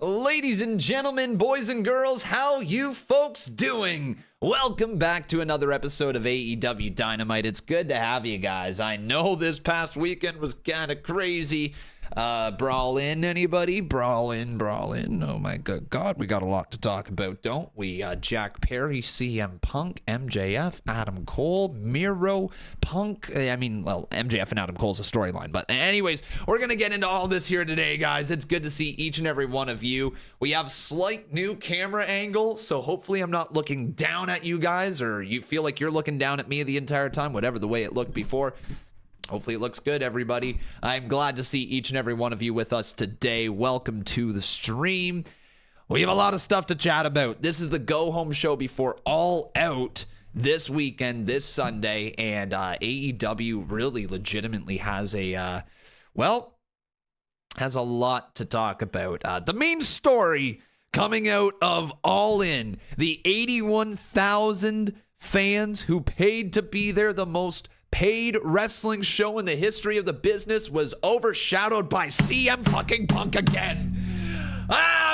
Ladies and gentlemen, boys and girls, how you folks doing? Welcome back to another episode of AEW Dynamite. It's good to have you guys. I know this past weekend was kind of crazy. Brawl in, anybody? Brawl in. Oh my good God, we got a lot to talk about, don't we? Jack Perry, CM Punk, MJF, Adam Cole, Miedo, Punk. MJF and Adam Cole's a storyline. But anyways, we're going to get into all this here today, guys. It's good to see each and every one of you. We have slight new camera angle, so hopefully I'm not looking down at you guys, or you feel like you're looking down at me the entire time, whatever the way it looked before. Hopefully it looks good, everybody. I'm glad to see each and every one of you with us today. Welcome to the stream. We have a lot of stuff to chat about. This is the go-home show before All Out this weekend, this Sunday, and AEW really legitimately has a lot to talk about. The main story coming out of All In, the 81,000 fans who paid to be there, the most paid wrestling show in the history of the business, was overshadowed by CM fucking Punk again.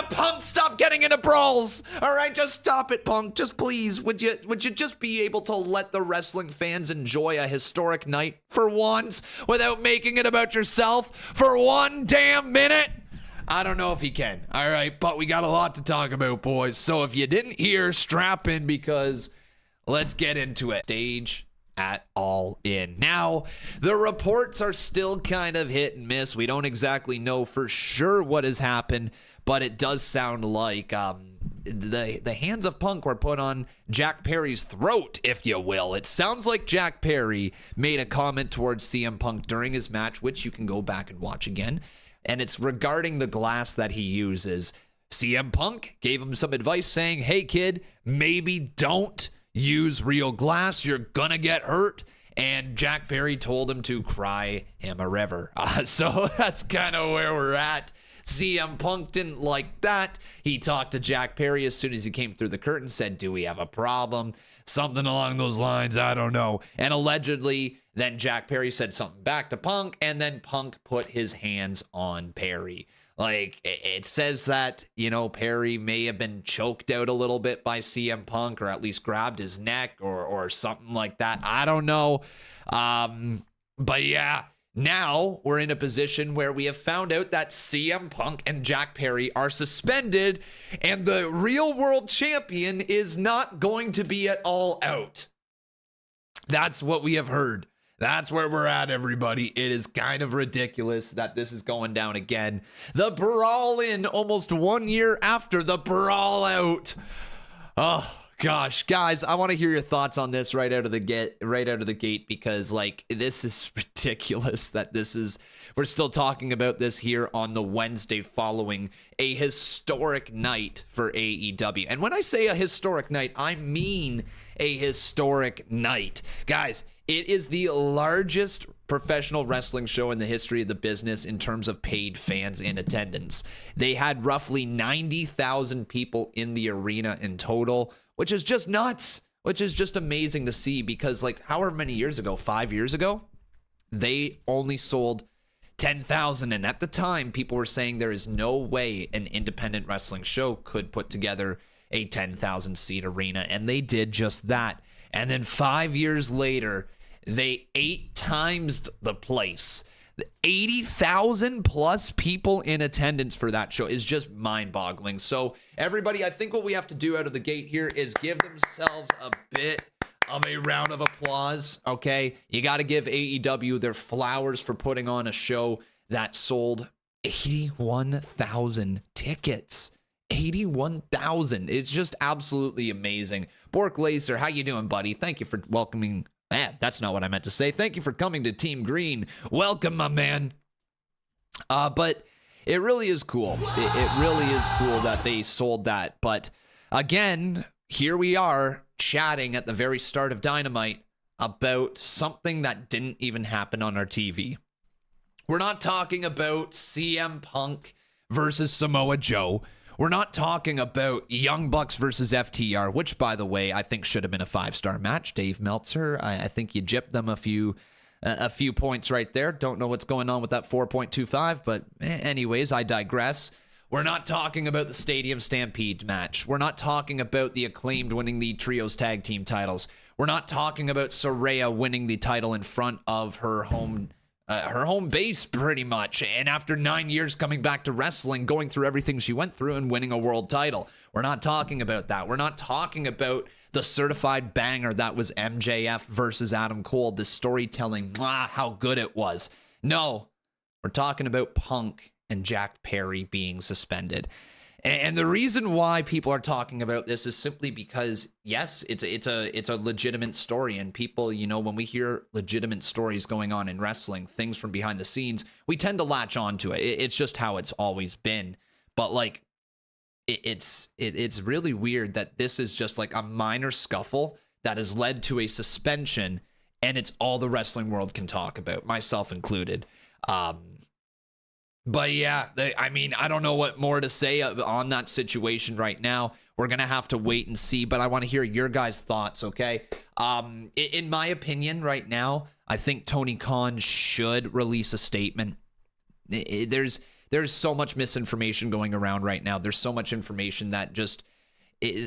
Punk, stop getting into brawls. All right, just stop it, Punk. Just please, would you just be able to let the wrestling fans enjoy a historic night for once without making it about yourself for one damn minute? I don't know if he can. All right, but we got a lot to talk about, boys. So if you didn't hear, strap in, because let's get into it. Stage at All In. Now, the reports are still kind of hit and miss. We don't exactly know for sure what has happened, but it does sound like the hands of Punk were put on Jack Perry's throat, if you will. It sounds like Jack Perry made a comment towards CM Punk during his match, which you can go back and watch again, and it's regarding the glass that he uses. CM Punk gave him some advice saying, hey kid, maybe don't use real glass, you're gonna get hurt. And Jack Perry told him to cry him a river. So that's kind of where we're at. CM Punk didn't like that. He talked to Jack Perry as soon as he came through the curtain, said, do we have a problem? Something along those lines, I don't know. And allegedly, then Jack Perry said something back to Punk, and then Punk put his hands on Perry. Like, it says that, Perry may have been choked out a little bit by CM Punk, or at least grabbed his neck or something like that. I don't know. But yeah, now we're in a position where we have found out that CM Punk and Jack Perry are suspended, and the real world champion is not going to be at All Out. That's what we have heard. That's where we're at, everybody. It is kind of ridiculous that this is going down again. The Brawl In, almost 1 year after the Brawl Out. Oh gosh, guys, I want to hear your thoughts on this right out of the gate, because this is ridiculous that we're still talking about this here on the Wednesday following a historic night for AEW. And when I say a historic night, I mean a historic night. Guys, it is the largest professional wrestling show in the history of the business in terms of paid fans in attendance. They had roughly 90,000 people in the arena in total, which is just nuts, which is just amazing to see, because however many years ago, 5 years ago, they only sold 10,000. And at the time, people were saying there is no way an independent wrestling show could put together a 10,000 seat arena. And they did just that. And then 5 years later, they 8 times the place. 80,000 plus people in attendance for that show is just mind-boggling. So everybody, I think what we have to do out of the gate here is give themselves a bit of a round of applause, okay? You got to give AEW their flowers for putting on a show that sold 81,000 tickets. 81,000. It's just absolutely amazing. Bork Lacer, how you doing, buddy? Thank you for welcoming. That's not what I meant to say. Thank you for coming to Team Green. Welcome, my man. But it really is cool. It really is cool that they sold that. But again, here we are chatting at the very start of Dynamite about something that didn't even happen on our TV. We're not talking about CM Punk versus Samoa Joe. We're not talking about Young Bucks versus FTR, which, by the way, I think should have been a 5-star match. Dave Meltzer, I think you gypped them a few points right there. Don't know what's going on with that 4.25, but anyways, I digress. We're not talking about the Stadium Stampede match. We're not talking about the Acclaimed winning the Trios Tag Team titles. We're not talking about Saraya winning the title in front of her home base, pretty much. And after 9 years coming back to wrestling, going through everything she went through and winning a world title. We're not talking about that. We're not talking about the certified banger that was MJF versus Adam Cole, the storytelling, how good it was. No, we're talking about Punk and Jack Perry being suspended. And the reason why people are talking about this is simply because, yes, it's a legitimate story. And people, you know, when we hear legitimate stories going on in wrestling, things from behind the scenes, we tend to latch on to it. It's just how it's always been. But like, it's really weird that this is just like a minor scuffle that has led to a suspension, and it's all the wrestling world can talk about, myself included. But yeah, I don't know what more to say on that situation right now. We're going to have to wait and see, but I want to hear your guys' thoughts, okay? In my opinion right now, I think Tony Khan should release a statement. There's so much misinformation going around right now. There's so much information that just...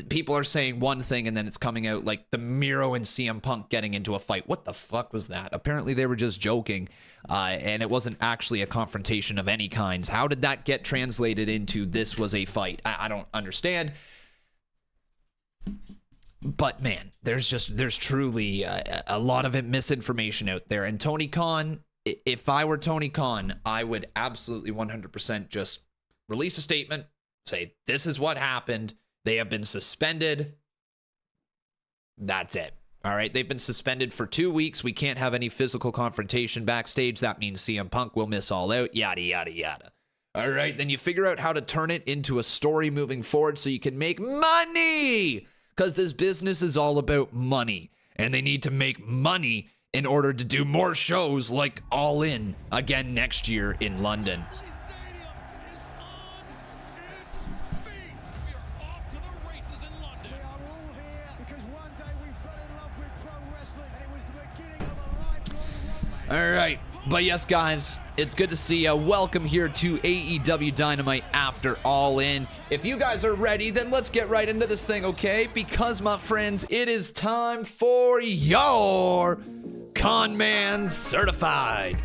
people are saying one thing and then it's coming out like the Miedo and CM Punk getting into a fight. What the fuck was that? Apparently they were just joking, and it wasn't actually a confrontation of any kinds. How did that get translated into this was a fight? I don't understand. But man, there's truly a lot of misinformation out there. And Tony Khan, if I were Tony Khan, I would absolutely 100% just release a statement, say this is what happened. They have been suspended. That's it. All right. They've been suspended for 2 weeks. We can't have any physical confrontation backstage. That means CM Punk will miss All Out. Yada, yada, yada. All right. Then you figure out how to turn it into a story moving forward so you can make money. Because this business is all about money. And they need to make money in order to do more shows like All In again next year in London. All right. But yes, guys, it's good to see you. Welcome here to AEW Dynamite after All In. If you guys are ready, then let's get right into this thing, okay? Because, my friends, it is time for your Con Man Certified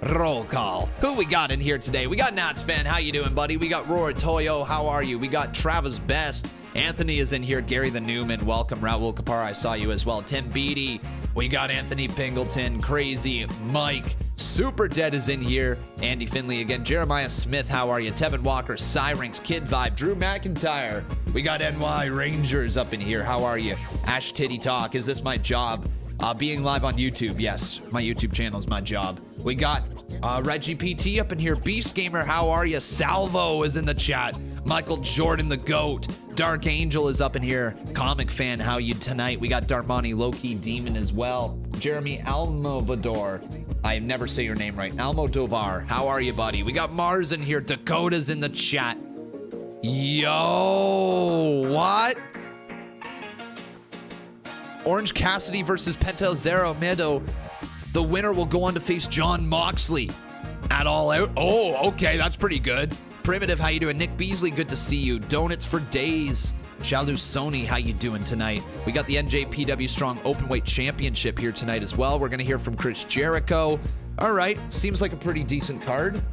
Roll Call. Who we got in here today? We got Nats Fan. How you doing, buddy? We got Roy Toyo. How are you? We got Travis Best. Anthony is in here. Gary the Newman. Welcome. Raul Kapara, I saw you as well. Tim Beatty. We got Anthony Pingleton. Crazy Mike. Super Dead is in here. Andy Finley again. Jeremiah Smith. How are you? Tevin Walker. Cyrinx. Kid Vibe. Drew McIntyre. We got NY Rangers up in here. How are you? Ash Titty Talk. Is this my job? Being live on YouTube. Yes, my YouTube channel is my job. We got Reggie PT up in here. Beast Gamer. How are you? Salvo is in the chat. Michael Jordan the GOAT. Dark Angel is up in here. Comic Fan, how you tonight? We got Darmani Loki Demon as well. Jeremy Almodovar. I never say your name right. Almodovar. How are you, buddy? We got Mars in here. Dakota's in the chat. Yo, what? Orange Cassidy versus Penta Zero Miedo. The winner will go on to face John Moxley at All Out. Oh, okay, that's pretty good. Primitive, how you doing? Nick Beasley, good to see you. Donuts for Days. Shalu Sony, how you doing tonight? We got the NJPW Strong Openweight Championship here tonight as well. We're going to hear from Chris Jericho. All right, seems like a pretty decent card.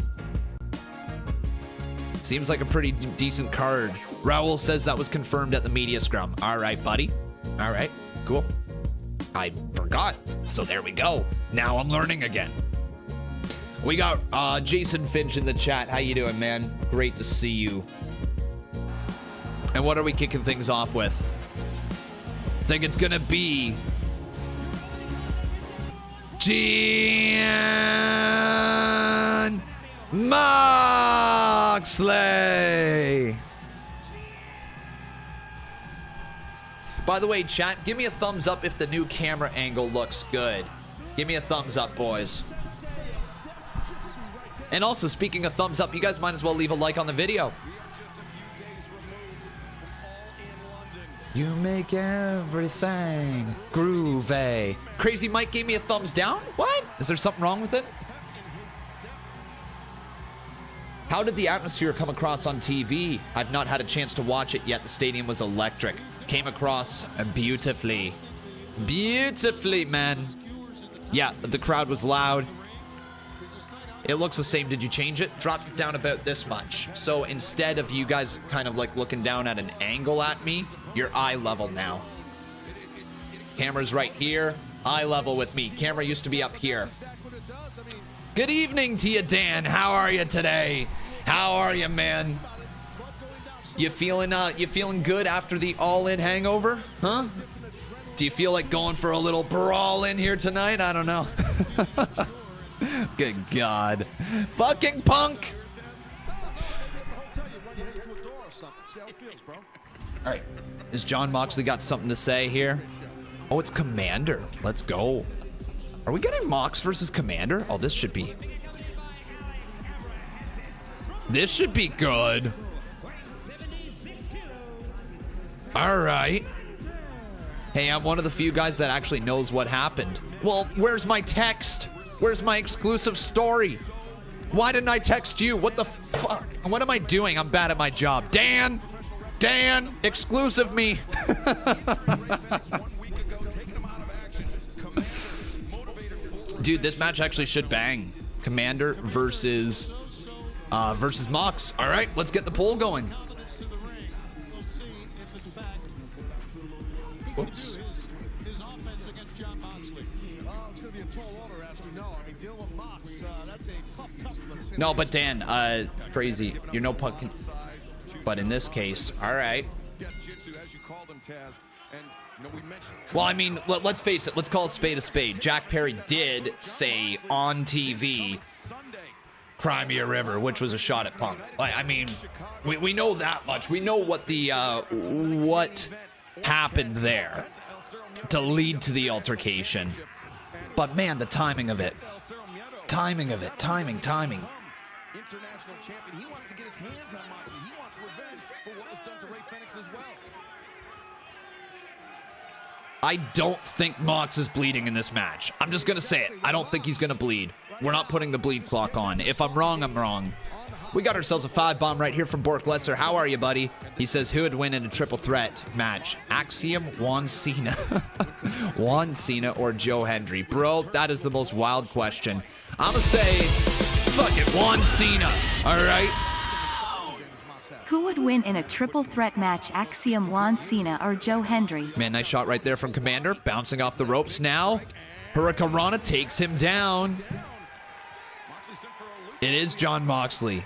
Seems like a pretty decent card. Raul says that was confirmed at the media scrum. All right, buddy. All right, cool. I forgot, so there we go. Now I'm learning again. We got Jason Finch in the chat. How you doing, man? Great to see you. And what are we kicking things off with? I think it's gonna be Jon Moxley. By the way, chat, give me a thumbs up if the new camera angle looks good. Give me a thumbs up, boys. And also, speaking of thumbs up, you guys might as well leave a like on the video. You make everything groovy. Crazy Mike gave me a thumbs down? What? Is there something wrong with it? How did the atmosphere come across on TV? I've not had a chance to watch it yet. The stadium was electric. Came across beautifully. Beautifully, man. Yeah, the crowd was loud. It looks the same. Did you change it? Dropped it down about this much. So instead of you guys kind of like looking down at an angle at me, you're eye level now. Camera's right here. Eye level with me. Camera used to be up here. Good evening to you, Dan. How are you today? How are you, man? You feeling good after the all-in hangover? Huh? Do you feel like going for a little brawl in here tonight? I don't know. Good God. Fucking Punk. All right. Has John Moxley got something to say here? Oh, it's Commander. Let's go. Are we getting Mox versus Commander? Oh, this should be good. All right. Hey, I'm one of the few guys that actually knows what happened. Well, where's my text? Where's my exclusive story? Why didn't I text you? What the fuck? What am I doing? I'm bad at my job. Dan, exclusive me. Dude, this match actually should bang. Commander versus Mox. All right, let's get the poll going. Whoops. No, but Dan, crazy. You're no pumpkin. But in this case, all right. Well, I mean, let's face it. Let's call a spade. Jack Perry did say on TV, "Cry me a river," which was a shot at Punk. I mean, we know that much. We know what the what happened there to lead to the altercation. But man, the timing of it. Timing. International champion. He wants to get his hands on Moxley. He wants revenge for what was done to Ray Fenix as well. I don't think Mox is bleeding in this match. I'm just going to say it. I don't think he's going to bleed. We're not putting the bleed clock on. If I'm wrong, I'm wrong. We got ourselves a 5-bomb right here from Bork Lesser. How are you, buddy? He says, who would win in a triple threat match? Axiom, Juan Cena. Juan Cena or Joe Hendry? Bro, that is the most wild question. I'm going to say, fuck it, Juan Cena. All right? Who would win in a triple threat match? Axiom, Juan Cena or Joe Hendry? Man, nice shot right there from Commander. Bouncing off the ropes now. Hurricane Rana takes him down. It is John Moxley.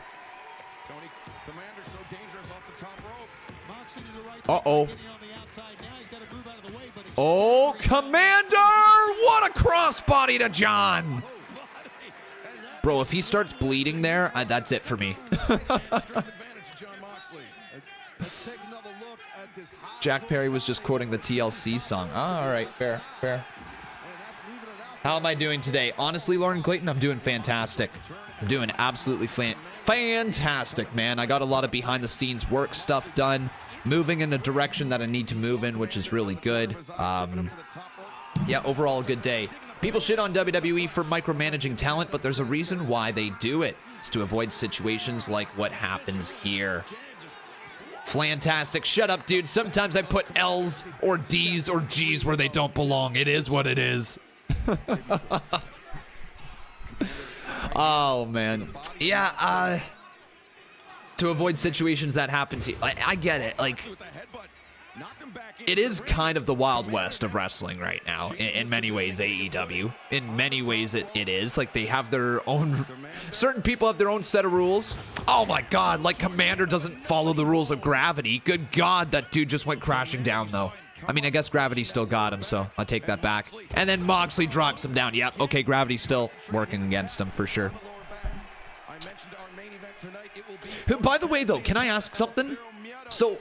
Uh-oh. Oh, Commander! What a crossbody to John! Bro, if he starts bleeding there, that's it for me. Jack Perry was just quoting the TLC song. Oh, all right, fair. How am I doing today? Honestly, Lauren Clayton, I'm doing fantastic. I'm doing absolutely fantastic, man. I got a lot of behind-the-scenes work stuff done. Moving in a direction that I need to move in, which is really good. Yeah, overall a good day. People shit on WWE for micromanaging talent, but there's a reason why they do it. It's to avoid situations like what happens here. Fantastic. Shut up, dude. Sometimes I put L's or D's or G's where they don't belong. It is what it is. Oh, man. Yeah, to avoid situations that happens here. I get it. Like, it is kind of the Wild West of wrestling right now. In many ways, AEW. In many ways, it is. Like, they have their own... Certain people have their own set of rules. Oh, my God. Like, Commander doesn't follow the rules of gravity. Good God, that dude just went crashing down, though. I mean, I guess Gravity still got him, so I'll take that back. And then Moxley drops him down. Yep, okay, Gravity's still working against him for sure. By the way, though, can I ask something? So,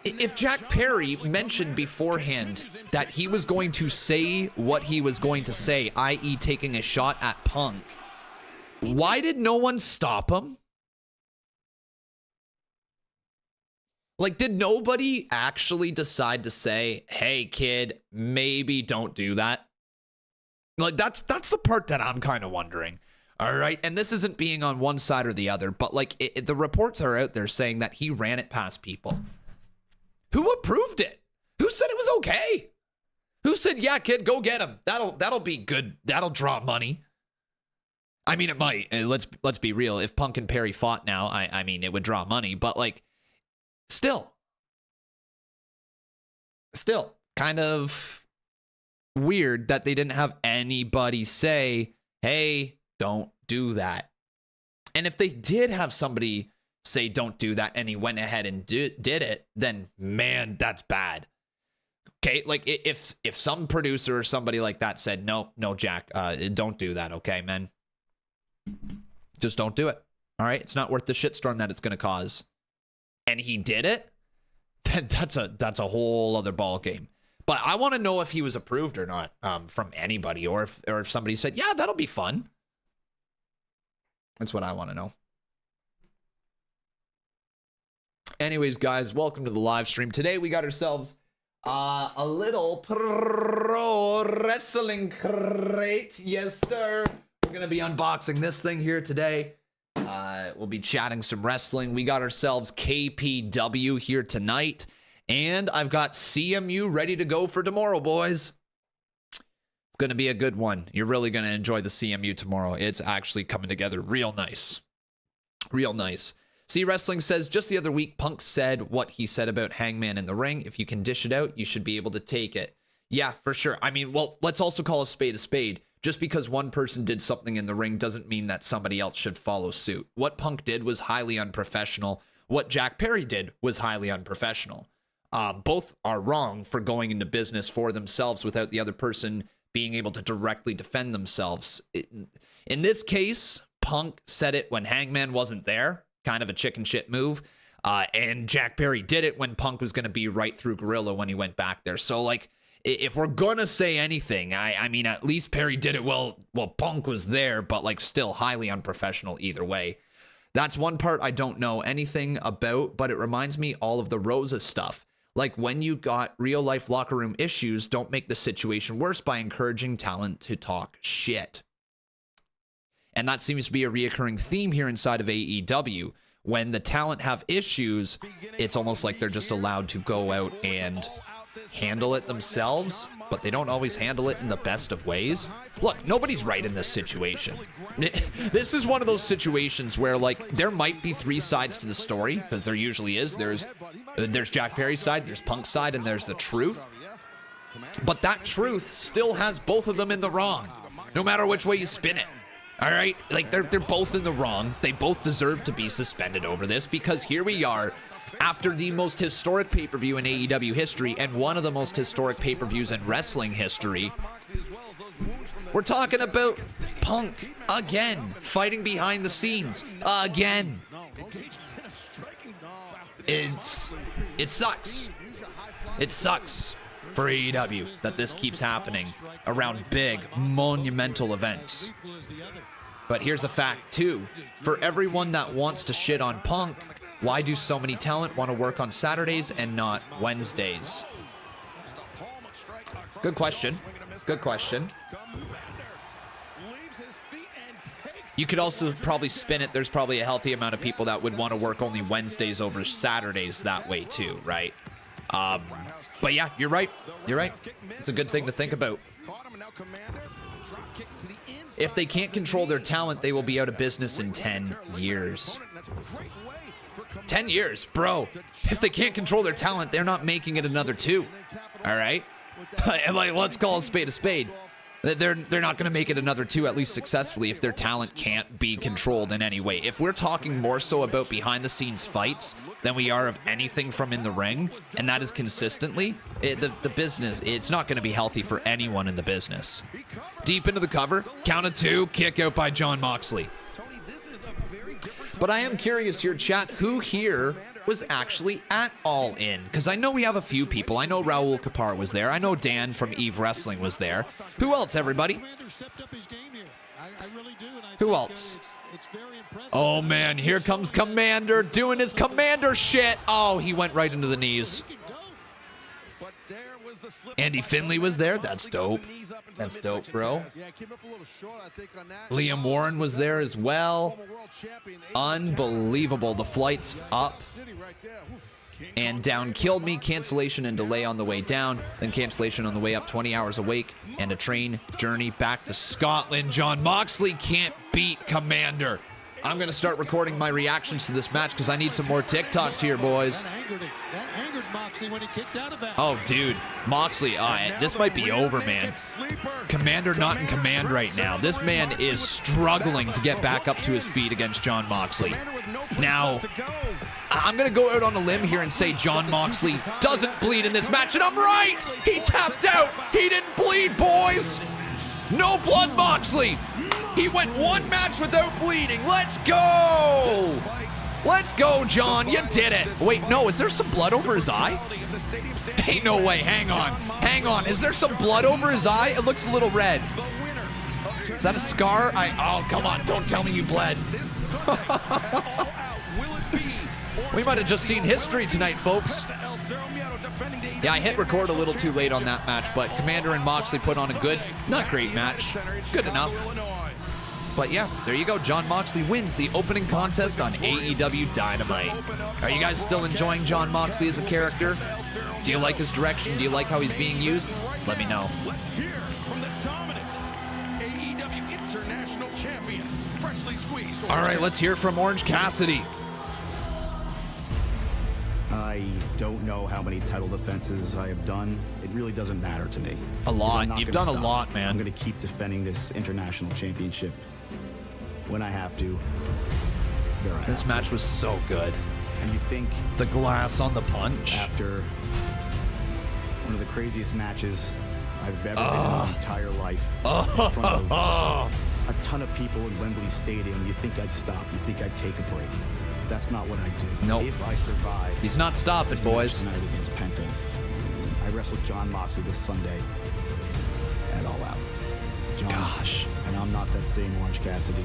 if Jack Perry mentioned beforehand that he was going to say what he was going to say, i.e. taking a shot at Punk, why did no one stop him? Like, did nobody actually decide to say, hey, kid, maybe don't do that? Like, that's the part that I'm kind of wondering. All right. And this isn't being on one side or the other, but like the reports are out there saying that he ran it past people. Who approved it? Who said it was okay? Who said, yeah, kid, go get him. That'll be good. That'll draw money. I mean, it might. Let's be real. If Punk and Perry fought now, I mean, it would draw money, but like still kind of weird that they didn't have anybody say, hey, don't do that. And if they did have somebody say don't do that and he went ahead and did it, then man, that's bad. Okay, like if some producer or somebody like that said, no, Jack, don't do that, okay, man? Just don't do it. All right, it's not worth the shitstorm that it's going to cause. And he did it, then that's a whole other ball game. But I want to know if he was approved or not from anybody, or if somebody said, yeah, that'll be fun. That's what I want to know. Anyways, guys, welcome to the live stream. Today we got ourselves a little pro wrestling crate. Yes, sir. We're going to be unboxing this thing here today. We'll be chatting some wrestling. We got ourselves KPW here tonight. And I've got CMU ready to go for tomorrow, boys. It's going to be a good one. You're really going to enjoy the CMU tomorrow. It's actually coming together real nice. Real nice. C Wrestling says, just the other week, Punk said what he said about Hangman in the ring. If you can dish it out, you should be able to take it. Yeah, for sure. I mean, well, let's also call a spade a spade. Just because one person did something in the ring doesn't mean that somebody else should follow suit. What Punk did was highly unprofessional. What Jack Perry did was highly unprofessional. Both are wrong for going into business for themselves without the other person being able to directly defend themselves. In this case, Punk said it when Hangman wasn't there. Kind of a chicken shit move. And Jack Perry did it when Punk was going to be right through Gorilla when he went back there. So, like, if we're going to say anything, I mean, at least Perry did it well Punk was there, but, like, still highly unprofessional either way. That's one part I don't know anything about, but it reminds me all of the Rosa stuff. Like, when you got real-life locker room issues, don't make the situation worse by encouraging talent to talk shit. And that seems to be a reoccurring theme here inside of AEW. When the talent have issues, it's almost like they're just allowed to go out and handle it themselves, but they don't always handle it in the best of ways. Look, nobody's right in this situation. This is one of those situations where, like, there might be three sides to the story, because there usually is. There's Jack Perry's side, there's Punk's side, and there's the truth. But that truth still has both of them in the wrong, no matter which way you spin it. All right, like they're both in the wrong. They both deserve to be suspended over this, because here we are after the most historic pay-per-view in AEW history and one of the most historic pay-per-views in wrestling history. We're talking about Punk again, fighting behind the scenes again. It sucks. It sucks for AEW that this keeps happening around big, monumental events. But here's a fact, too. For everyone that wants to shit on Punk, why do so many talent want to work on Saturdays and not Wednesdays? Good question. Good question. You could also probably spin it. There's probably a healthy amount of people that would want to work only Wednesdays over Saturdays that way, too, right? But yeah, you're right. You're right. It's a good thing to think about. If they can't control their talent, they will be out of business in 10 years. 10 years, bro. If they can't control their talent, they're not making it another 2. All right? Like, let's call a spade a spade. They're not going to make it another 2, at least successfully, if their talent can't be controlled in any way. If we're talking more so about behind-the-scenes fights than we are of anything from in the ring, and that is consistently, the business, it's not going to be healthy for anyone in the business. Deep into the cover, count of 2, kick out by Jon Moxley. But I am curious here, chat, who here was actually at All In? Because I know we have a few people. I know Raul Kapar was there. I know Dan from Eve Wrestling was there. Who else, everybody? Who else? Oh, man, here comes Commander doing his Commander shit. Oh, he went right into the knees. Andy Finley was there. That's dope. That's dope, bro. Liam Warren was there as well. Unbelievable. The flights up and down killed me. Cancellation and delay on the way down, then cancellation on the way up, 20 hours awake, and a train journey back to Scotland. John Moxley can't beat Commander. I'm going to start recording my reactions to this match because I need some more TikToks here, boys. That angered Moxley when he kicked out of that. Oh, dude. Moxley, this might be over, man. Commander not in command right now. This man is struggling to get back up to his feet against John Moxley. Now, I'm going to go out on a limb here and say John Moxley doesn't bleed in this match, and I'm right! He tapped out! He didn't bleed, boys! No blood, Moxley! He went one match without bleeding. Let's go! Let's go, John. You did it. Wait, no, is there some blood over his eye? Ain't no way. Hang on. Hang on. Is there some blood over his eye? It looks a little red. Is that a scar? Oh, come on. Don't tell me you bled. We might have just seen history tonight, folks. Yeah, I hit record a little too late on that match, but Commander and Moxley put on a good, not great match. Good enough. But yeah, there you go. John Moxley wins the opening contest on AEW Dynamite. Are you guys still enjoying John Moxley as a character? Do you like his direction? Do you like how he's being used? Let me know. Let's hear from the dominant AEW International Champion, freshly squeezed. All right, let's hear from Orange Cassidy. I don't know how many title defenses I have done. It really doesn't matter to me. A lot. You've done a lot, man. I'm going to keep defending this international championship when I have to. This match was so good. And you think the glass on the punch after one of the craziest matches I've ever been in my entire life, in front of a ton of people in Wembley Stadium, you think I'd stop? You think I'd take a break? That's not what I do. Nope. If I survive, he's not stopping, boys. Tonight against Penta, I wrestled John Moxley this Sunday at All Out. John, gosh. And I'm not that same Orange Cassidy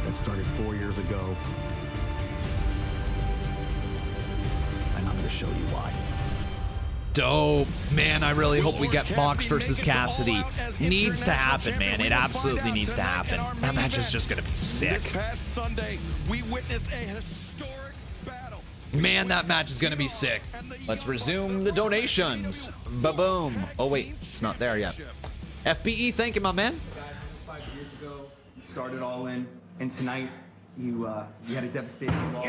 that started 4 years ago. And I'm going to show you why. Dope. Man, I really hope we get Mox versus Cassidy. Needs to happen, man. It absolutely needs to happen. That match is just going to be sick. This past Sunday, we witnessed a historic battle. Man, that match is going to be sick. Let's resume the donations. Ba-boom. Oh, wait. It's not there yet. FBE, thank you, my man. 5 years ago, you started All In, and tonight you had a devastating loss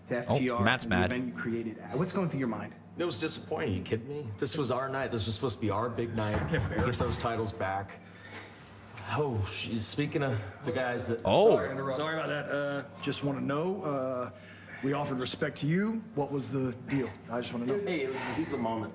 to FTR. Oh, Matt's mad. The event you created. What's going through your mind? It was disappointing. Are you kidding me? This was our night. This was supposed to be our big night. Get those titles back. Oh, she's speaking of the guys that. Oh. Sorry about that. Just want to know. We offered respect to you. What was the deal? I just want to know. Hey, it was the heat of the moment.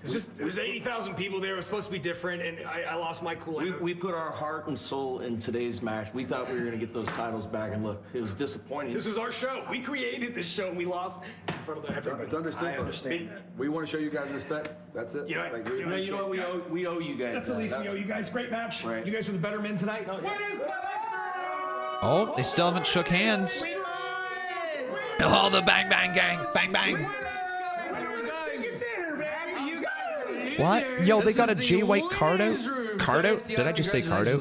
There was 80,000 people there. It was supposed to be different, and I lost my cool. We put our heart and soul in today's match. We thought we were going to get those titles back, and look, it was disappointing. This is our show. We created this show, and we lost in front of everybody. It's understood. I understand. We want to show you guys respect. That's it. You know, Like, you know what? We owe you guys. That's the least we owe you guys. Great match. Right. You guys are the better men tonight. Oh, they still haven't shook hands. Oh, the bang, bang gang. Bang, bang. What? Yo, they got a Jay White card out? Card out? Did I just say card out?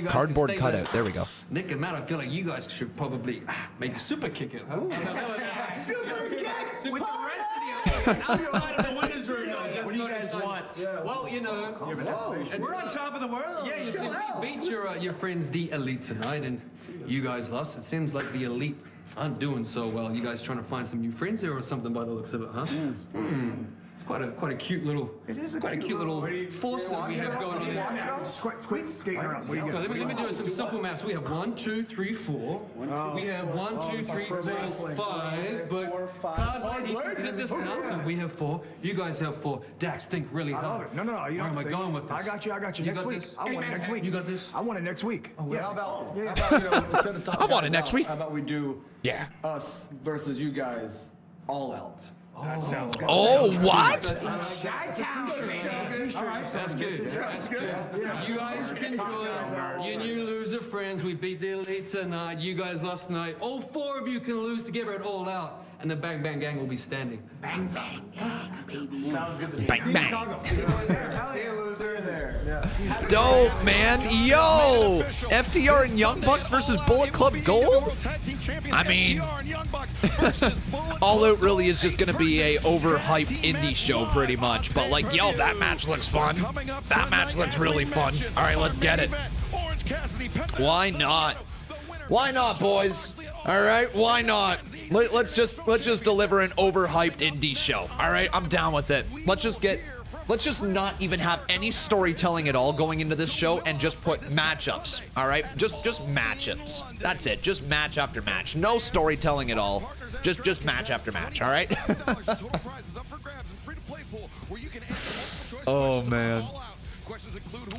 Cardboard cutout. There we go. Nick and Matt, I feel like you guys should probably maybe super kick it, huh? Super kick with the rest of the outside of the winner's room. What do you guys want? Well, you know, We're on top of the world. yeah, you see, we beat your friends, the Elite, tonight, and you guys lost. It seems like the Elite aren't doing so well. You guys trying to find some new friends here or something by the looks of it, huh? It's quite a cute little. It is quite a cute little force that we have going on here. Quit skating around. What do you got? Let me do some simple maths. We have 1, 2, 3, 4. We have 1, 2, 3, 4, 5. But hard you can sit this out. So we have 4. You guys have 4. Dax, think really hard. No. Where am I going with this? I got you. You Next got week. this? I want it next week. You got this? I want it next week. Yeah. How about instead of I want it next week. How about we do Yeah. us versus you guys all out? That sounds good. Oh, what? That's good. That's good. You guys can join. You new loser friends. We beat the Elite tonight. You guys lost tonight. All 4 of you can lose together at All Out. and the Bang Bang Gang will be standing. Bang Bang Gang, baby. Sounds good to me. Bang bang. See you, loser. There. Dope, man. Yo, FTR and Young Bucks versus Bullet Club Gold. I mean, All Out really is just gonna be a overhyped indie show, pretty much. But like, yo, that match looks fun. That match looks really fun. All right, let's get it. Why not? Why not, boys? All right, why not? Let's just deliver an overhyped indie show. All right, I'm down with it. Let's just not even have any storytelling at all going into this show and just put matchups. All right, just matchups. That's it. Just match after match. No storytelling at all. Just match after match. All right. Oh man.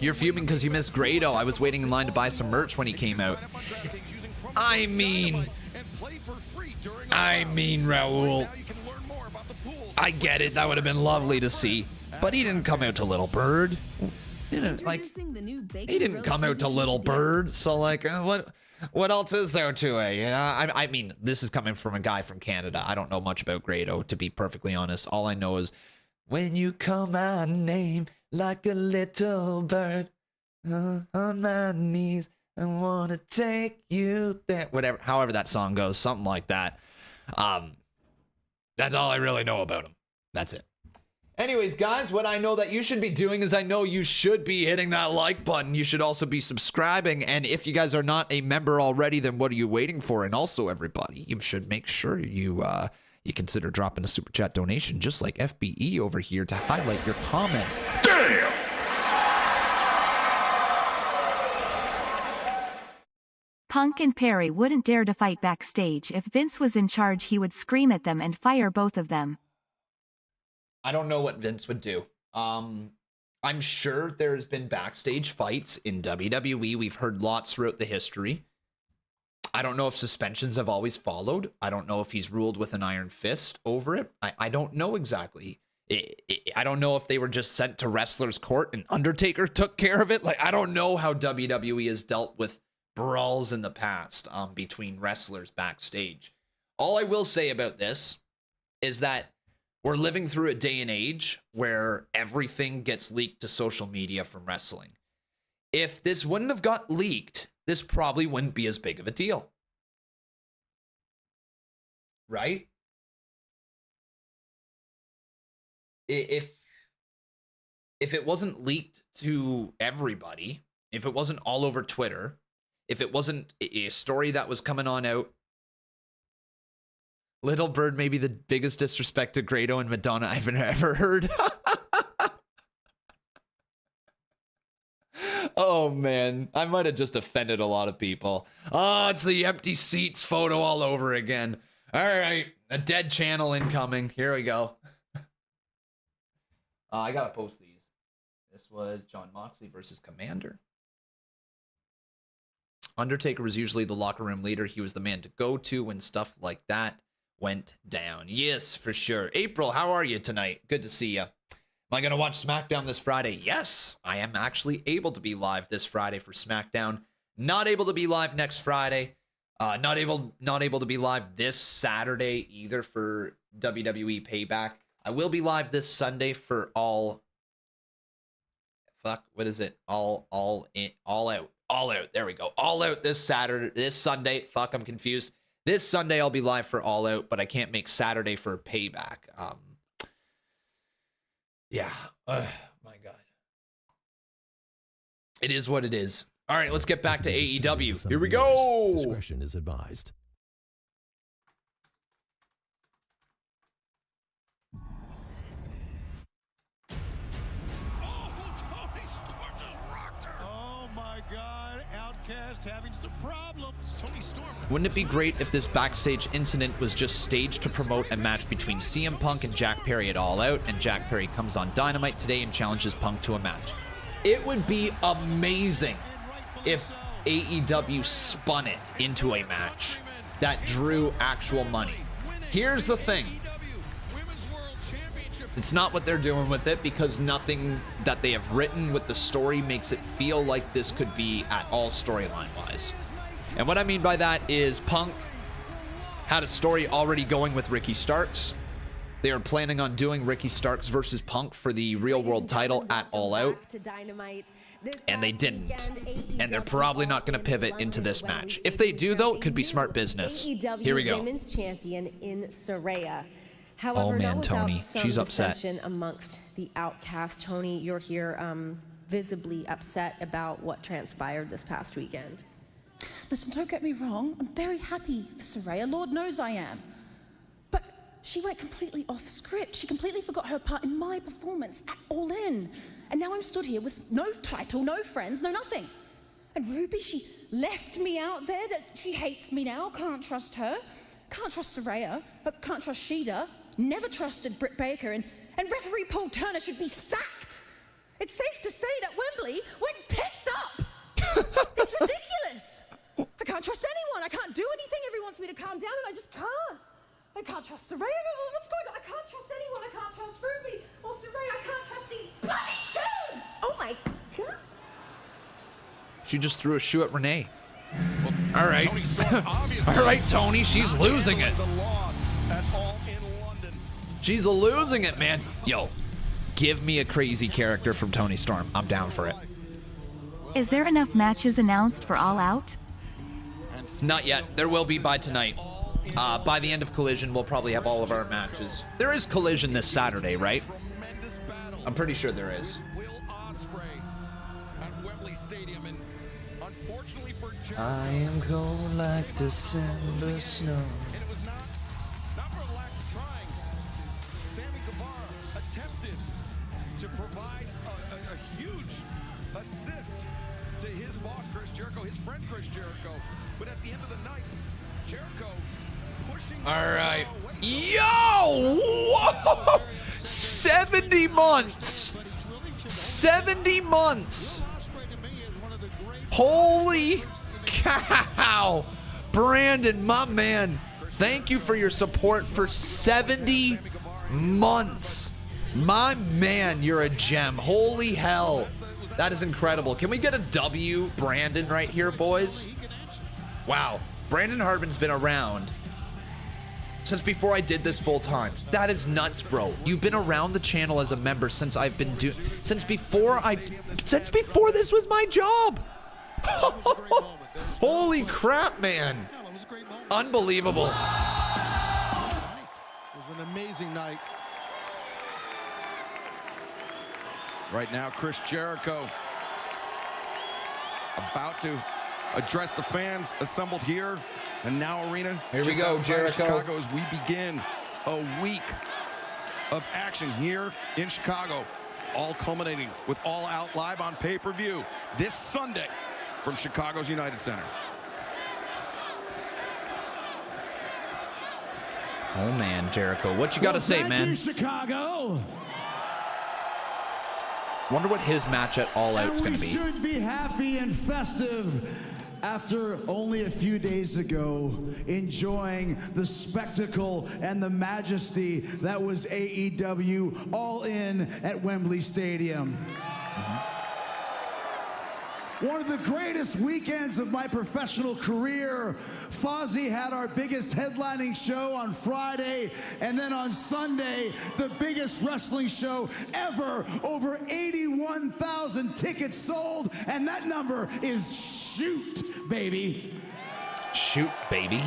You're fuming because you missed Grado. I was waiting in line to buy some merch when he came out. I mean, Raul, I get it. That would have been lovely to see, but he didn't come out to Little Bird. He didn't come out to Little Bird. So like, what else is there to it? You know, I mean, this is coming from a guy from Canada. I don't know much about Grado, to be perfectly honest. All I know is when you call my name like a little bird on my knees, I want to take you there. Whatever, however that song goes, something like that. That's all I really know about him. That's it. Anyways, guys, what I know that you should be doing is I know you should be hitting that like button. You should also be subscribing. And if you guys are not a member already, then what are you waiting for? And also, everybody, you should make sure you consider dropping a super chat donation, just like FBE over here, to highlight your comment. Damn! Punk and Perry wouldn't dare to fight backstage. If Vince was in charge, he would scream at them and fire both of them. I don't know what Vince would do. I'm sure there's been backstage fights in WWE. We've heard lots throughout the history. I don't know if suspensions have always followed. I don't know if he's ruled with an iron fist over it. I don't know exactly. I don't know if they were just sent to wrestlers' court and Undertaker took care of it. Like, I don't know how WWE has dealt with brawls in the past between wrestlers backstage. All I will say about this is that we're living through a day and age where everything gets leaked to social media from wrestling. If this wouldn't have got leaked, this probably wouldn't be as big of a deal. Right? If it wasn't leaked to everybody, if it wasn't all over Twitter, if it wasn't a story that was coming on out, Little Bird may be the biggest disrespect to Grado and Madonna I've ever heard. Oh, man. I might have just offended a lot of people. Oh, it's the empty seats photo all over again. All right. A dead channel incoming. Here we go. I got to post these. This was John Moxley versus Commander. Undertaker was usually the locker room leader. He was the man to go to when stuff like that went down. Yes, for sure. April, how are you tonight? Good to see you. Am I going to watch SmackDown this Friday? Yes, I am actually able to be live this Friday for SmackDown. Not able to be live next Friday. Not able to be live this Saturday either for WWE Payback. I will be live this Sunday for All Out. There we go. All Out this Sunday. Fuck, I'm confused. This Sunday I'll be live for All Out, but I can't make Saturday for Payback. Yeah. My God. It is what it is. All right, let's get back to AEW. Here we go. Discretion is advised. Oh my God, Outcast having some problems. Tony Storm. Wouldn't it be great if this backstage incident was just staged to promote a match between CM Punk and Jack Perry at All Out, and Jack Perry comes on Dynamite today and challenges Punk to a match? It would be amazing if AEW spun it into a match that drew actual money. Here's the thing. It's not what they're doing with it, because nothing that they have written with the story makes it feel like this could be at all storyline-wise. And what I mean by that is Punk had a story already going with Ricky Starks. They are planning on doing Ricky Starks versus Punk for the Real World title at All Out. And they didn't. And they're probably not going to pivot into this match. If they do, though, it could be smart business. Here we go. Women's champion in Saraya. However, oh man, Tony, she's upset. Amongst the Outcasts, Tony, you're here visibly upset about what transpired this past weekend. Listen, don't get me wrong. I'm very happy for Saraya. Lord knows I am. But she went completely off script. She completely forgot her part in my performance at All In. And now I'm stood here with no title, no friends, no nothing. And Ruby, she left me out there. She hates me now. Can't trust her. Can't trust Saraya. Can't trust Shida. Never trusted Britt Baker. And referee Paul Turner should be sacked. It's safe to say that Wembley went tits up. It's ridiculous. I can't trust anyone. I can't do anything. Everyone wants me to calm down, and I just can't. I can't trust Saraya. What's going on? I can't trust anyone. I can't trust Ruby or Saraya. I can't trust these bloody shoes. Oh my God. She just threw a shoe at Renee. All right. All right, Tony. She's losing it. She's losing it, man. Yo, give me a crazy character from Tony Storm. I'm down for it. Is there enough matches announced for All Out? Not yet. There will be by tonight. By the end of Collision, we'll probably have all of our matches. There is Collision this Saturday, right? I'm pretty sure there is. I am cold like December snow. And it was not for lack of trying. Sammy Guevara attempted to provide a huge assist to his boss, Chris Jericho, his friend Chris Jericho. But at the end of the night, Jericho pushing. All right. Yo! Whoa! 70 months. 70 months. Holy cow. Brandon, my man, thank you for your support for 70 months. My man, you're a gem. Holy hell. That is incredible. Can we get a W, Brandon, right here, boys? Wow. Brandon Hardman's been around since before I did this full time. That is nuts, bro. You've been around the channel as a member since I've been doing, since before this was my job. Holy crap, man. Unbelievable. It was an amazing night. Right now, Chris Jericho about to address the fans assembled here and Now Arena. Here we go, Jericho. Chicago, as we begin a week of action here in Chicago, all culminating with All Out live on pay-per-view this Sunday from Chicago's United Center. Oh man, Jericho, what you got to say, man? Thank you, Chicago. Wonder what his match at All Out's going to be. We should be happy and festive after only a few days ago enjoying the spectacle and the majesty that was AEW All In at Wembley Stadium. One of the greatest weekends of my professional career. Fozzy had our biggest headlining show on Friday, and then on Sunday, the biggest wrestling show ever. Over 81,000 tickets sold, and that number is shoot, baby. Shoot, baby.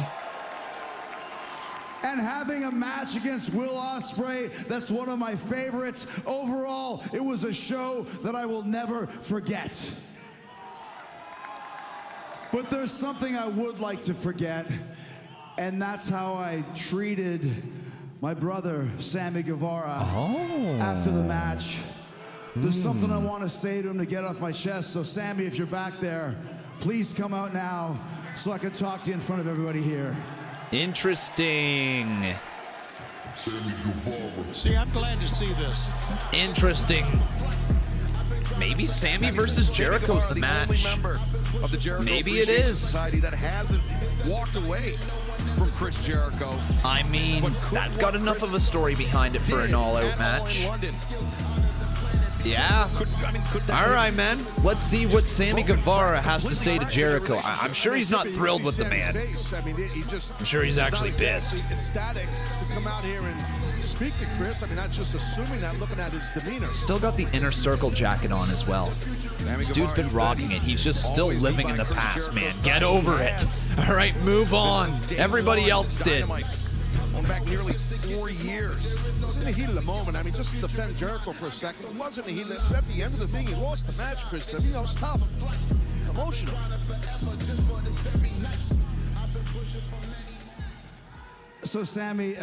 And having a match against Will Ospreay, that's one of my favorites. Overall, it was a show that I will never forget. But there's something I would like to forget, and that's how I treated my brother, Sammy Guevara, after the match. There's something I want to say to him to get off my chest. So, Sammy, if you're back there, please come out now so I can talk to you in front of everybody here. Interesting. See, I'm glad to see this. Interesting. Maybe Sammy versus Jericho's the match. Of the Jericho Maybe it is. Society that hasn't walked away from Chris Jericho. I mean, that's got enough of a story behind it for an all-out match. Yeah. All right, man. Let's see what Sammy Guevara has to say to Jericho. I'm sure he's not thrilled with the man. I'm sure he's actually pissed. Ecstatic to come out here and speak to Chris. I mean, that's just assuming that, looking at his demeanor. Still got the Inner Circle jacket on as well. This dude's been rocking it. He's just still living in the past, man. Get over it. All right, move on. Everybody else did. Going back nearly 4 years. It was in the heat of the moment. I mean, just to defend Jericho for a second. It wasn't the heat. It was at the end of the thing. He lost the match, Chris. You know, it's tough. Emotional. So, Sammy,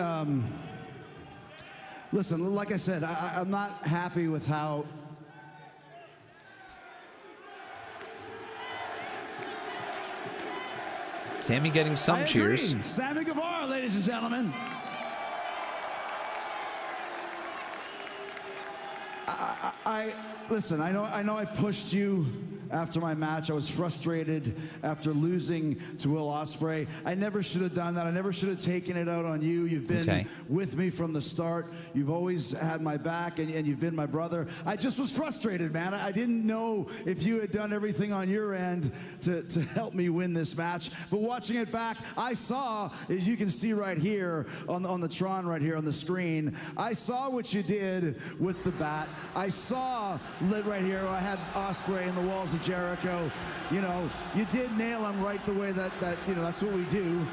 listen, like I said, I'm not happy with how... Sammy getting some cheers. Sammy Guevara, ladies and gentlemen. Listen, I know I pushed you after my match. I was frustrated after losing to Will Ospreay. I never should have done that. I never should have taken it out on you. You've been with me from the start. You've always had my back, and you've been my brother. I just was frustrated, man. I didn't know if you had done everything on your end to help me win this match. But watching it back, I saw, as you can see right here on the Tron right here on the screen, I saw what you did with the bat. I saw right here, I had Ospreay in the walls of Jericho. You know, you did nail him right the way that you know, that's what we do.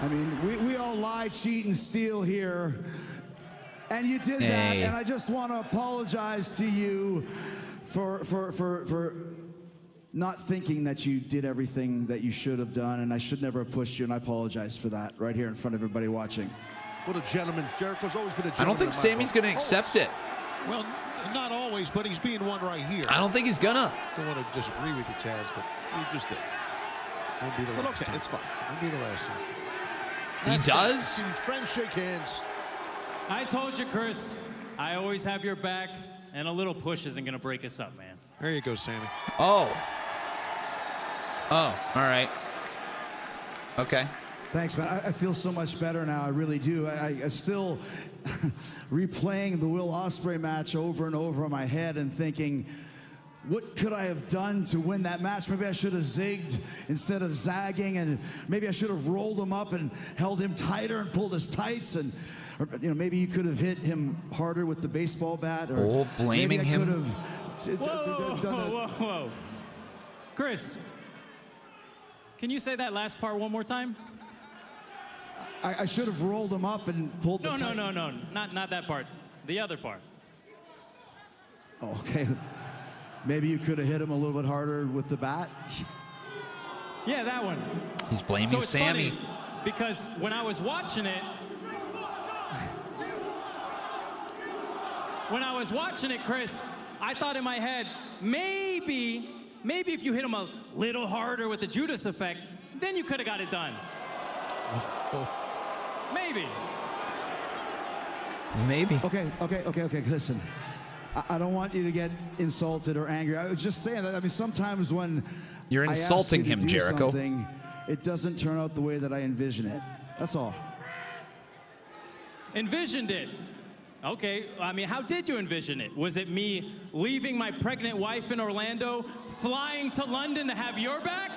I mean, we all lie, cheat, and steal here. And you did that, and I just want to apologize to you for not thinking that you did everything that you should have done, and I should never have pushed you, and I apologize for that right here in front of everybody watching. What a gentleman. Jericho's always been a gentleman. I don't think Sammy's going to accept it. Well, not always, but he's being one right here. I don't think he's gonna. Don't want to disagree with you, Taz, but you just did. Won't be the last time. It's fine. Won't be the last time. He does? His friends shake hands. I told you, Chris. I always have your back, and a little push isn't going to break us up, man. There you go, Sammy. Oh, all right. Okay. Thanks, man. I feel so much better now. I really do. I still replaying the Will Ospreay match over and over in my head and thinking, what could I have done to win that match? Maybe I should have zigged instead of zagging, and maybe I should have rolled him up and held him tighter and pulled his tights, and you know, maybe you could have hit him harder with the baseball bat. Or blaming him. Whoa. Chris, can you say that last part one more time? I should have rolled him up and pulled the tight. No. Not that part. The other part. Oh, okay. Maybe you could have hit him a little bit harder with the bat. Yeah, that one. He's blaming so it's Sammy. Funny because when I was watching it, Chris, I thought in my head, maybe if you hit him a little harder with the Judas effect, then you could have got it done. Maybe. Okay. Listen, I don't want you to get insulted or angry. I was just saying that. I mean, sometimes when you're insulting him, Jericho, it doesn't turn out the way that I envision it. That's all. Envisioned it. Okay, I mean, how did you envision it? Was it me leaving my pregnant wife in Orlando, flying to London to have your back?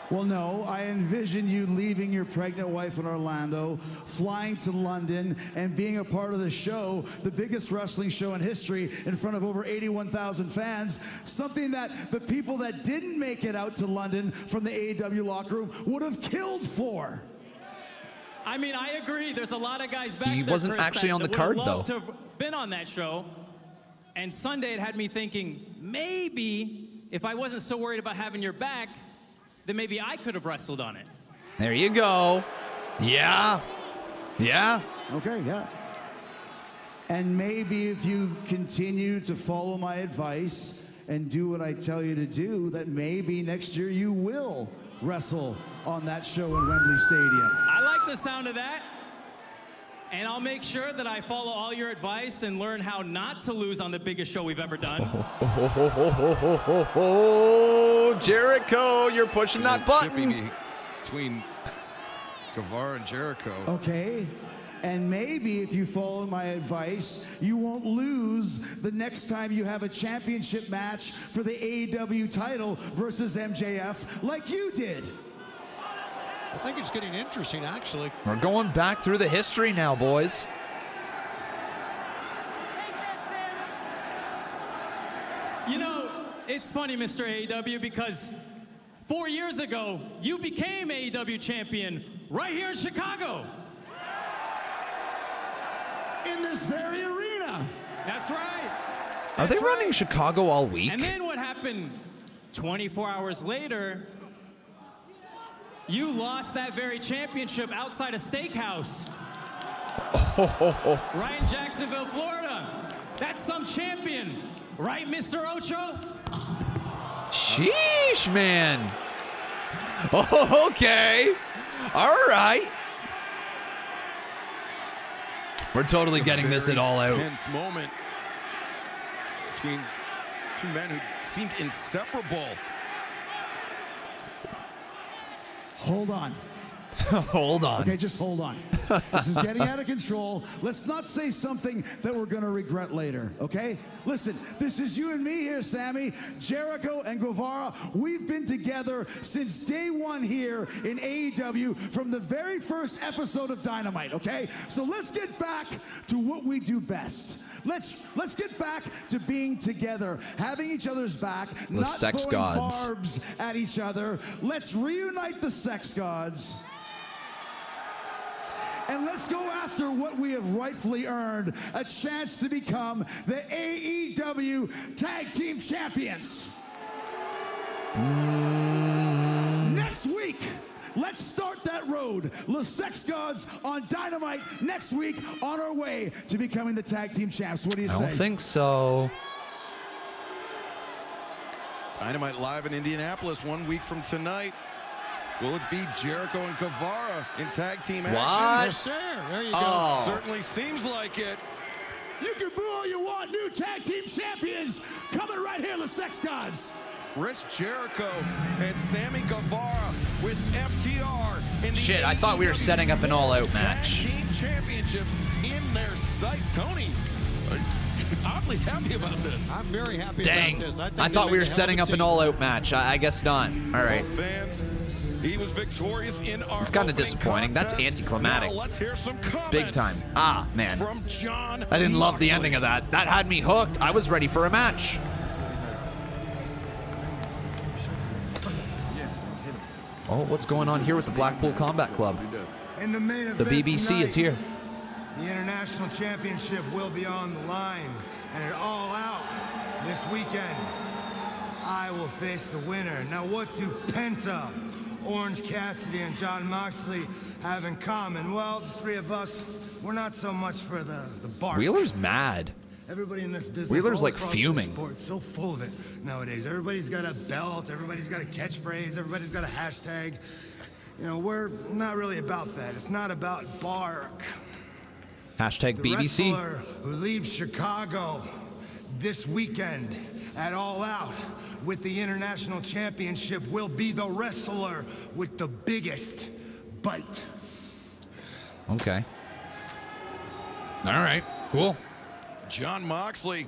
Well, no, I envision you leaving your pregnant wife in Orlando, flying to London, and being a part of the show, the biggest wrestling show in history, in front of over 81,000 fans, something that the people that didn't make it out to London from the AEW locker room would have killed for. I mean, I agree. There's a lot of guys back He there, wasn't Chris, actually on the that card, would love though. to have been on that show. And Sunday it had me thinking, maybe if I wasn't so worried about having your back, then maybe I could have wrestled on it. There you go. Yeah. Okay, yeah. And maybe if you continue to follow my advice and do what I tell you to do, that maybe next year you will wrestle on that show in Wembley Stadium. I like the sound of that. And I'll make sure that I follow all your advice and learn how not to lose on the biggest show we've ever done. Jericho, you're pushing that button. Between Guevara and Jericho. Okay. And maybe if you follow my advice, you won't lose the next time you have a championship match for the AEW title versus MJF like you did. I think it's getting interesting, actually. We're going back through the history now, boys. You know, it's funny, Mr. AEW, because 4 years ago, you became AEW champion right here in Chicago. In this very arena. That's right. Are they running Chicago all week? And then what happened 24 hours later, you lost that very championship outside a steakhouse. Right in Jacksonville, Florida. That's some champion. Right, Mr. Ocho? Sheesh, man. Okay. All right. We're totally getting this at All Out. Tense moment between two men who seemed inseparable. Hold on. Hold on. Okay, just hold on. This is getting out of control. Let's not say something that we're going to regret later, okay? Listen, this is you and me here, Sammy. Jericho and Guevara, we've been together since day one here in AEW from the very first episode of Dynamite, okay? So let's get back to what we do best. Let's get back to being together, having each other's back, not sex throwing gods. barbs at each other. Let's reunite the sex gods. And let's go after what we have rightfully earned, a chance to become the AEW Tag Team Champions. Next week, let's start that road. The Sex Gods on Dynamite next week on our way to becoming the Tag Team Champs. What do you say? I don't think so. Dynamite live in Indianapolis 1 week from tonight. Will it be Jericho and Guevara in tag team action? What? Yes, sir. There you Oh. Certainly seems like it. You can boo all you want. New Tag Team Champions coming right here, the Sex Gods. Chris Jericho and Sammy Guevara with FTR in the Shit, I thought we were setting up an all-out match. Tag Team Championship in their sights. Tony, oddly happy about this. I'm very happy Dang. about this. I thought we were setting up an all-out match. I guess not. All right. Fans, he was victorious in our It's kind of opening disappointing. That's contest. anticlimactic. Now let's hear some comments. Big time. Ah, man. From John I didn't love the Moxley. ending of that. That had me hooked. I was ready for a match. Oh, what's going on here with the Blackpool Combat Club? In the main event The BBC tonight, is here. The International Championship will be on the line, and it all out this weekend. I will face the winner. Now, what do Penta, Orange Cassidy, and John Moxley have in common? Well, the three of us, we're not so much for the bark. Wheeler's mad. Everybody in this business, Wheeler's all like across the fuming. sport, so full of it nowadays. Everybody's got a belt, everybody's got a catchphrase, everybody's got a hashtag. You know, we're not really about that. It's not about bark. Hashtag The BBC. wrestler who leaves Chicago this weekend at All Out with the International Championship will be the wrestler with the biggest bite. Okay. All right. Cool. John Moxley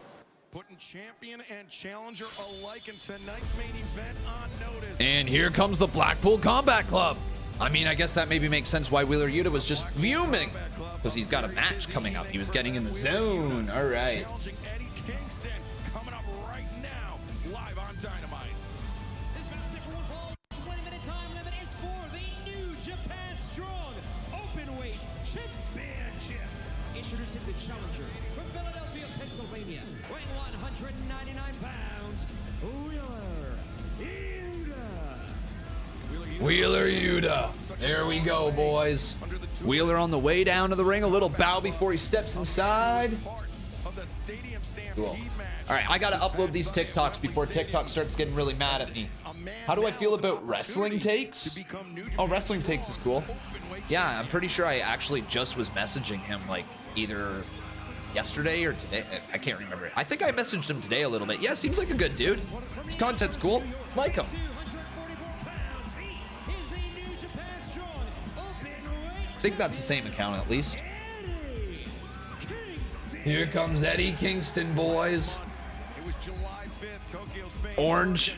putting champion and challenger alike in tonight's main event on notice. And here comes the Blackpool Combat Club. I mean, I guess that maybe makes sense why Wheeler Yuta was just fuming. Because he's got a match coming up. He was getting in the zone. All right. Challenging Eddie Kingston coming up right now, live on Dynamite. This bout set for one fall. 20-minute time limit is for the New Japan Strong Openweight Championship. Introducing the challenger from Philadelphia, Pennsylvania, weighing 199 pounds, Wheeler Yuta. Wheeler Yuta. There we go, boys. Wheeler on the way down to the ring. A little bow before he steps inside. Cool. All right, I got to upload these TikToks before TikTok starts getting really mad at me. How do I feel about wrestling takes? Oh, wrestling takes is cool. Yeah, I'm pretty sure I actually just was messaging him like either yesterday or today. I can't remember. I think I messaged him today a little bit. Yeah, seems like a good dude. His content's cool. Like him. I think that's the same account at least. Here comes Eddie Kingston, boys. It was July 5th, Tokyo's famous Orange.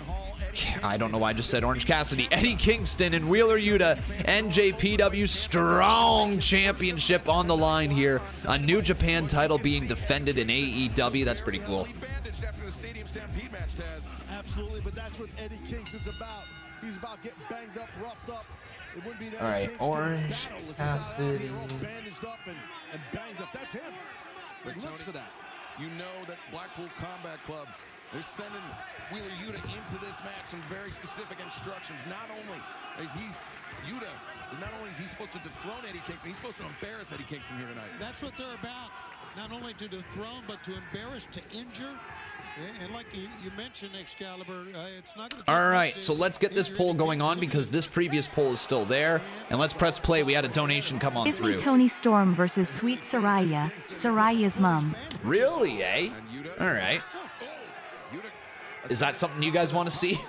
I don't know why I just said Orange Cassidy. Eddie Kingston and Wheeler Yuta. NJPW Strong Championship on the line here. A New Japan title being defended in AEW. That's pretty cool. After the Stadium Stampede match, Taz. Absolutely, but that's what Eddie Kingston's about. He's about getting banged up, roughed up. It wouldn't be an All right, Kingston Orange battle if Cassidy. he's all bandaged up and banged up. That's him. But He Tony, looks for that. you know that Blackpool Combat Club, they're sending Wheeler Yuta into this match some very specific instructions. Not only is he supposed to dethrone Eddie Kingston, he's supposed to embarrass Eddie Kingston here tonight. That's what they're about. Not only to dethrone, but to embarrass, to injure. And like you mentioned, Excalibur, it's not going to. All right, so let's get this poll going on because this previous poll is still there. And let's press play. We had a donation come on Give me through. Tony Storm versus Sweet Saraya, Saraya's mom. Really, eh? All right. Is that something you guys want to see?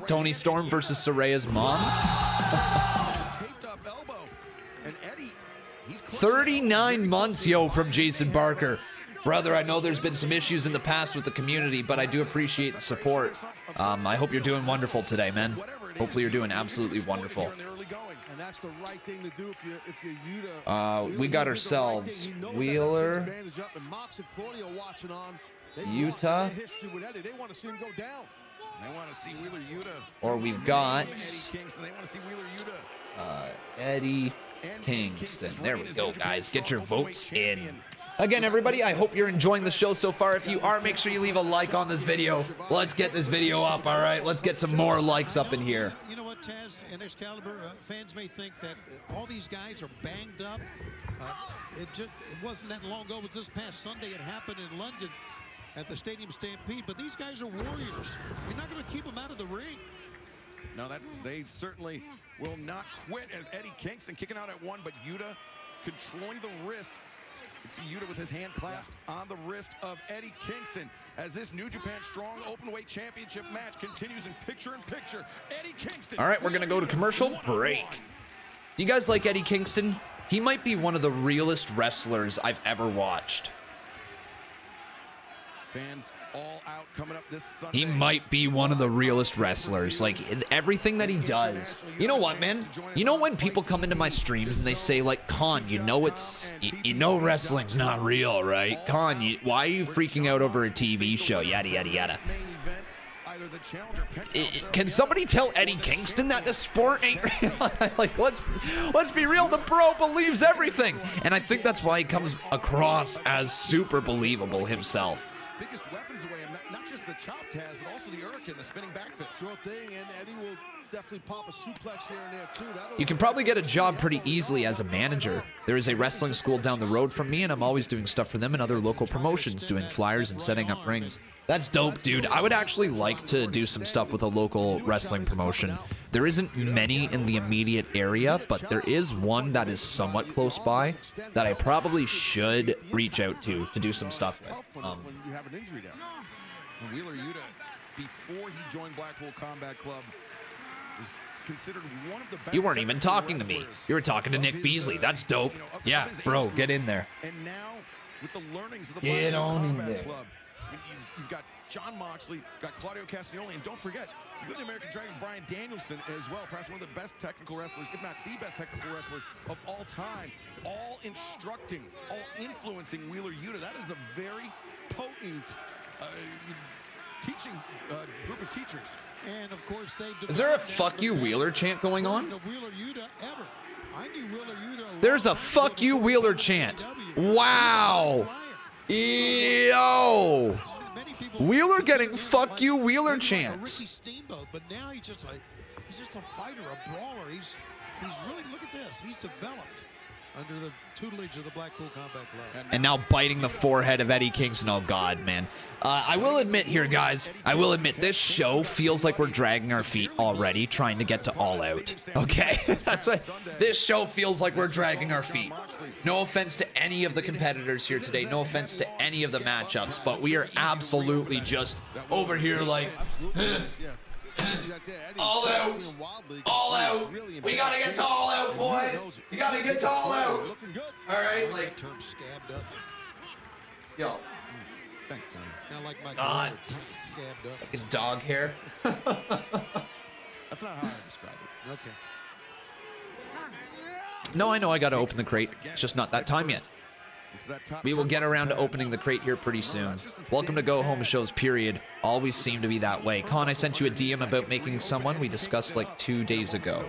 Tony Storm versus Saraya's mom? 39 months, yo, from Jason Barker. Brother, I know there's been some issues in the past with the community, but I do appreciate the support. I hope you're doing wonderful today, man. Hopefully you're doing absolutely wonderful. And that's the right thing to do if you We got ourselves Wheeler, Yuta, history with Eddie. They want to see him go down. They want to see Wheeler Yuta. or we've got They want to see Wheeler Yuta. Eddie Kingston. There we go, guys. Get your votes in. Again, everybody, I hope you're enjoying the show so far. If you are, make sure you leave a like on this video. Let's get this video up, all right? Let's get some more likes up in here. You know what, Taz and Excalibur, fans may think that all these guys are banged up. It wasn't that long ago. It was this past Sunday. It happened in London at the Stadium Stampede. But these guys are warriors. You're not going to keep them out of the ring. No, they certainly will not quit as Eddie Kingston kicking out at one, but Yuta controlling the wrist. You can see Yuta with his hand clasped on the wrist of Eddie Kingston as this New Japan Strong Openweight Championship match continues in picture-in-picture. Eddie Kingston. All right, we're going to go to commercial break. Do you guys like Eddie Kingston? He might be one of the realest wrestlers I've ever watched. Fans all out coming up this Sunday. He might be one of the realest wrestlers. Like, everything that he does. You know what, man? You know when people come into my streams and they say, like, Con, you know wrestling's not real, right? Con, why are you freaking out over a TV show? Yada, yada, yada. Can somebody tell Eddie Kingston that the sport ain't real? Like, let's be real. The bro believes everything. And I think that's why he comes across as super believable himself. Biggest weapons away, and not just the chop Taz, but also the Uriken, the spinning back fist. Sure thing, and Eddie will definitely pop a suplex here and there, too. You can probably get a job pretty easily as a manager. There is a wrestling school down the road from me, and I'm always doing stuff for them and other local promotions, doing flyers and setting up rings. That's dope, dude. I would actually like to do some stuff with a local wrestling promotion. There isn't many in the immediate area, but there is one that is somewhat close by that I probably should reach out to do some stuff with. When you have an injury down. And Wheeler Yuta, before he joined Blackpool Combat Club, was considered one of the best. You weren't even talking to me. You were talking to Nick Beasley. That's dope. Yeah, bro, get in there. And now, with the learnings of the Get Blackpool on in Combat there. Club, you've got John Moxley, got Claudio Castagnoli, and don't forget, you have the American Dragon Bryan Danielson as well, perhaps one of the best technical wrestlers, if not the best technical wrestler of all time, all instructing, all influencing Wheeler Yuta. That is a very potent teaching group of teachers. And of course, they Is there a fuck you Wheeler chant going on? Wheeler Yuta ever. I knew Wheeler Yuta. There's a fuck you Wheeler chant. Wow. Yo. Wheeler getting fuck you Wheeler chants. Ricky Steamboat, but now he's just a fighter, a brawler. He's really, look at this. He's developed under the tutelage of the Blackpool Combat Club. And now biting the forehead of Eddie Kingston. Oh, God, man. I will admit here, guys, this show feels like we're dragging our feet already trying to get to All Out. Okay? That's what this show feels like we're dragging our feet. No offense to any of the competitors here today. No offense to any of the matchups, but we are absolutely just over here like... All out. All out. We got to get to All Out, boys. We got to get to All Out. All right, like... Term scabbed up. Yo. Thanks, Tony. It's kind of like my God. scabbed up. His dog hair. That's not how I describe it. Okay. No, I know I got to open the crate. It's just not that time yet. We will get around to opening the crate here pretty soon. Welcome to Go Home shows, period. Always seem to be that way. Con, I sent you a DM about making someone we discussed like 2 days ago.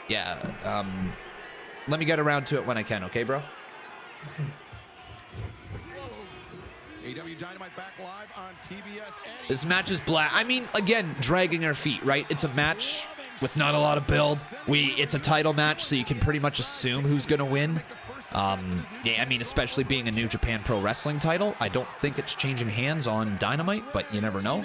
Yeah, let me get around to it when I can, okay, bro? AEW Dynamite back live on TBS. This match is black. I mean, again, dragging our feet, right? It's a match with not a lot of build. It's a title match, so you can pretty much assume who's going to win. Yeah, I mean, especially being a New Japan Pro Wrestling title. I don't think it's changing hands on Dynamite, but you never know.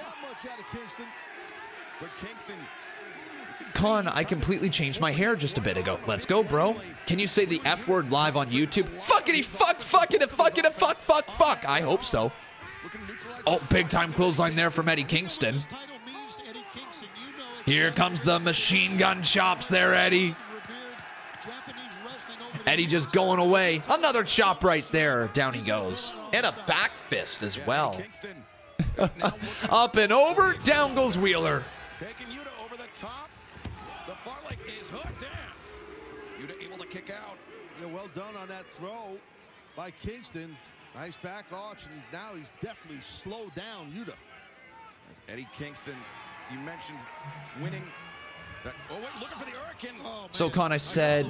Con, I completely changed my hair just a bit ago. Let's go, bro. Can you say the F word live on YouTube? Fuckity fuck, fucking it, fucking it, fuck, fuck, fuck. I hope so. Oh, big time clothesline there from Eddie Kingston. Here comes the machine gun chops there, Eddie. Eddie just going away. Another chop right there. Down he goes. And a back fist as well. Up and over. Down goes Wheeler. Taking Yuta over the top. The far leg is hooked down. Yuta able to kick out. Yeah, well done on that throw by Kingston. Nice back arch, and now he's definitely slowed down Yuta. As Eddie Kingston, you mentioned winning. Oh, wait, looking for the Hurricane. Oh, So, Con, I said,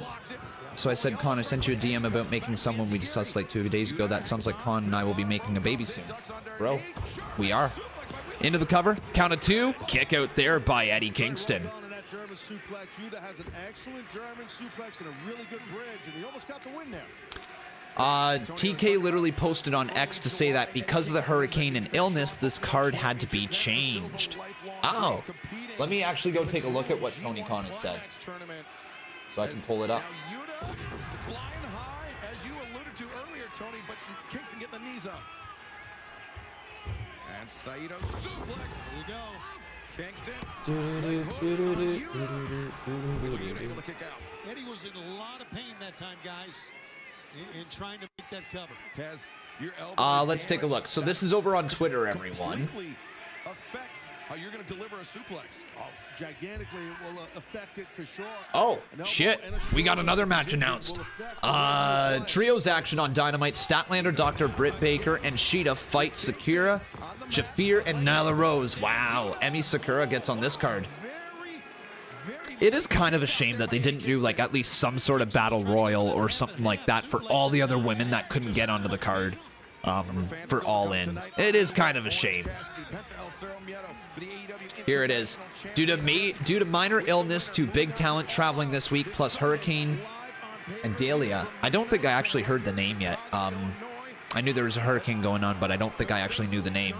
Con, I sent you a DM about making someone we discussed like 2 days ago. That sounds like Con and I will be making a baby soon. Bro, we are. Into the cover, count of 2, kick out there by Eddie Kingston. German suplex. Yuta has an excellent German suplex and a really good bridge, and he almost got the win there. TK literally posted on X to say that because of the hurricane and illness, this card had to be changed. Oh, let me actually go take a look at what Tony Khan has said, so I can pull it up. Now Yuta flying high, as you alluded to earlier, Tony, but Kingston getting the knees up. And Saito suplex. There you go. Kingston. Able to kick out. Eddie was in a lot of pain that time, guys, in trying to make that cover. Taz, your elbow. Let's take a look. So this is over on Twitter, everyone. Completely affects how you're going to deliver a suplex. Oh, gigantically, it will affect it for sure. Oh, shit. We got another match announced. Trios action on Dynamite. Statlander, Dr. Britt Baker, and Sheeta fight Sakura, Shafir, and Nyla Rose. Wow. Emi Sakura gets on this card. It is kind of a shame that they didn't do like at least some sort of battle royal or something like that for all the other women that couldn't get onto the card for All In. It is kind of a shame. Here it is. Due to minor illness to big talent traveling this week, plus Hurricane and Dahlia. I don't think I actually heard the name yet. I knew there was a hurricane going on, but I don't think I actually knew the name.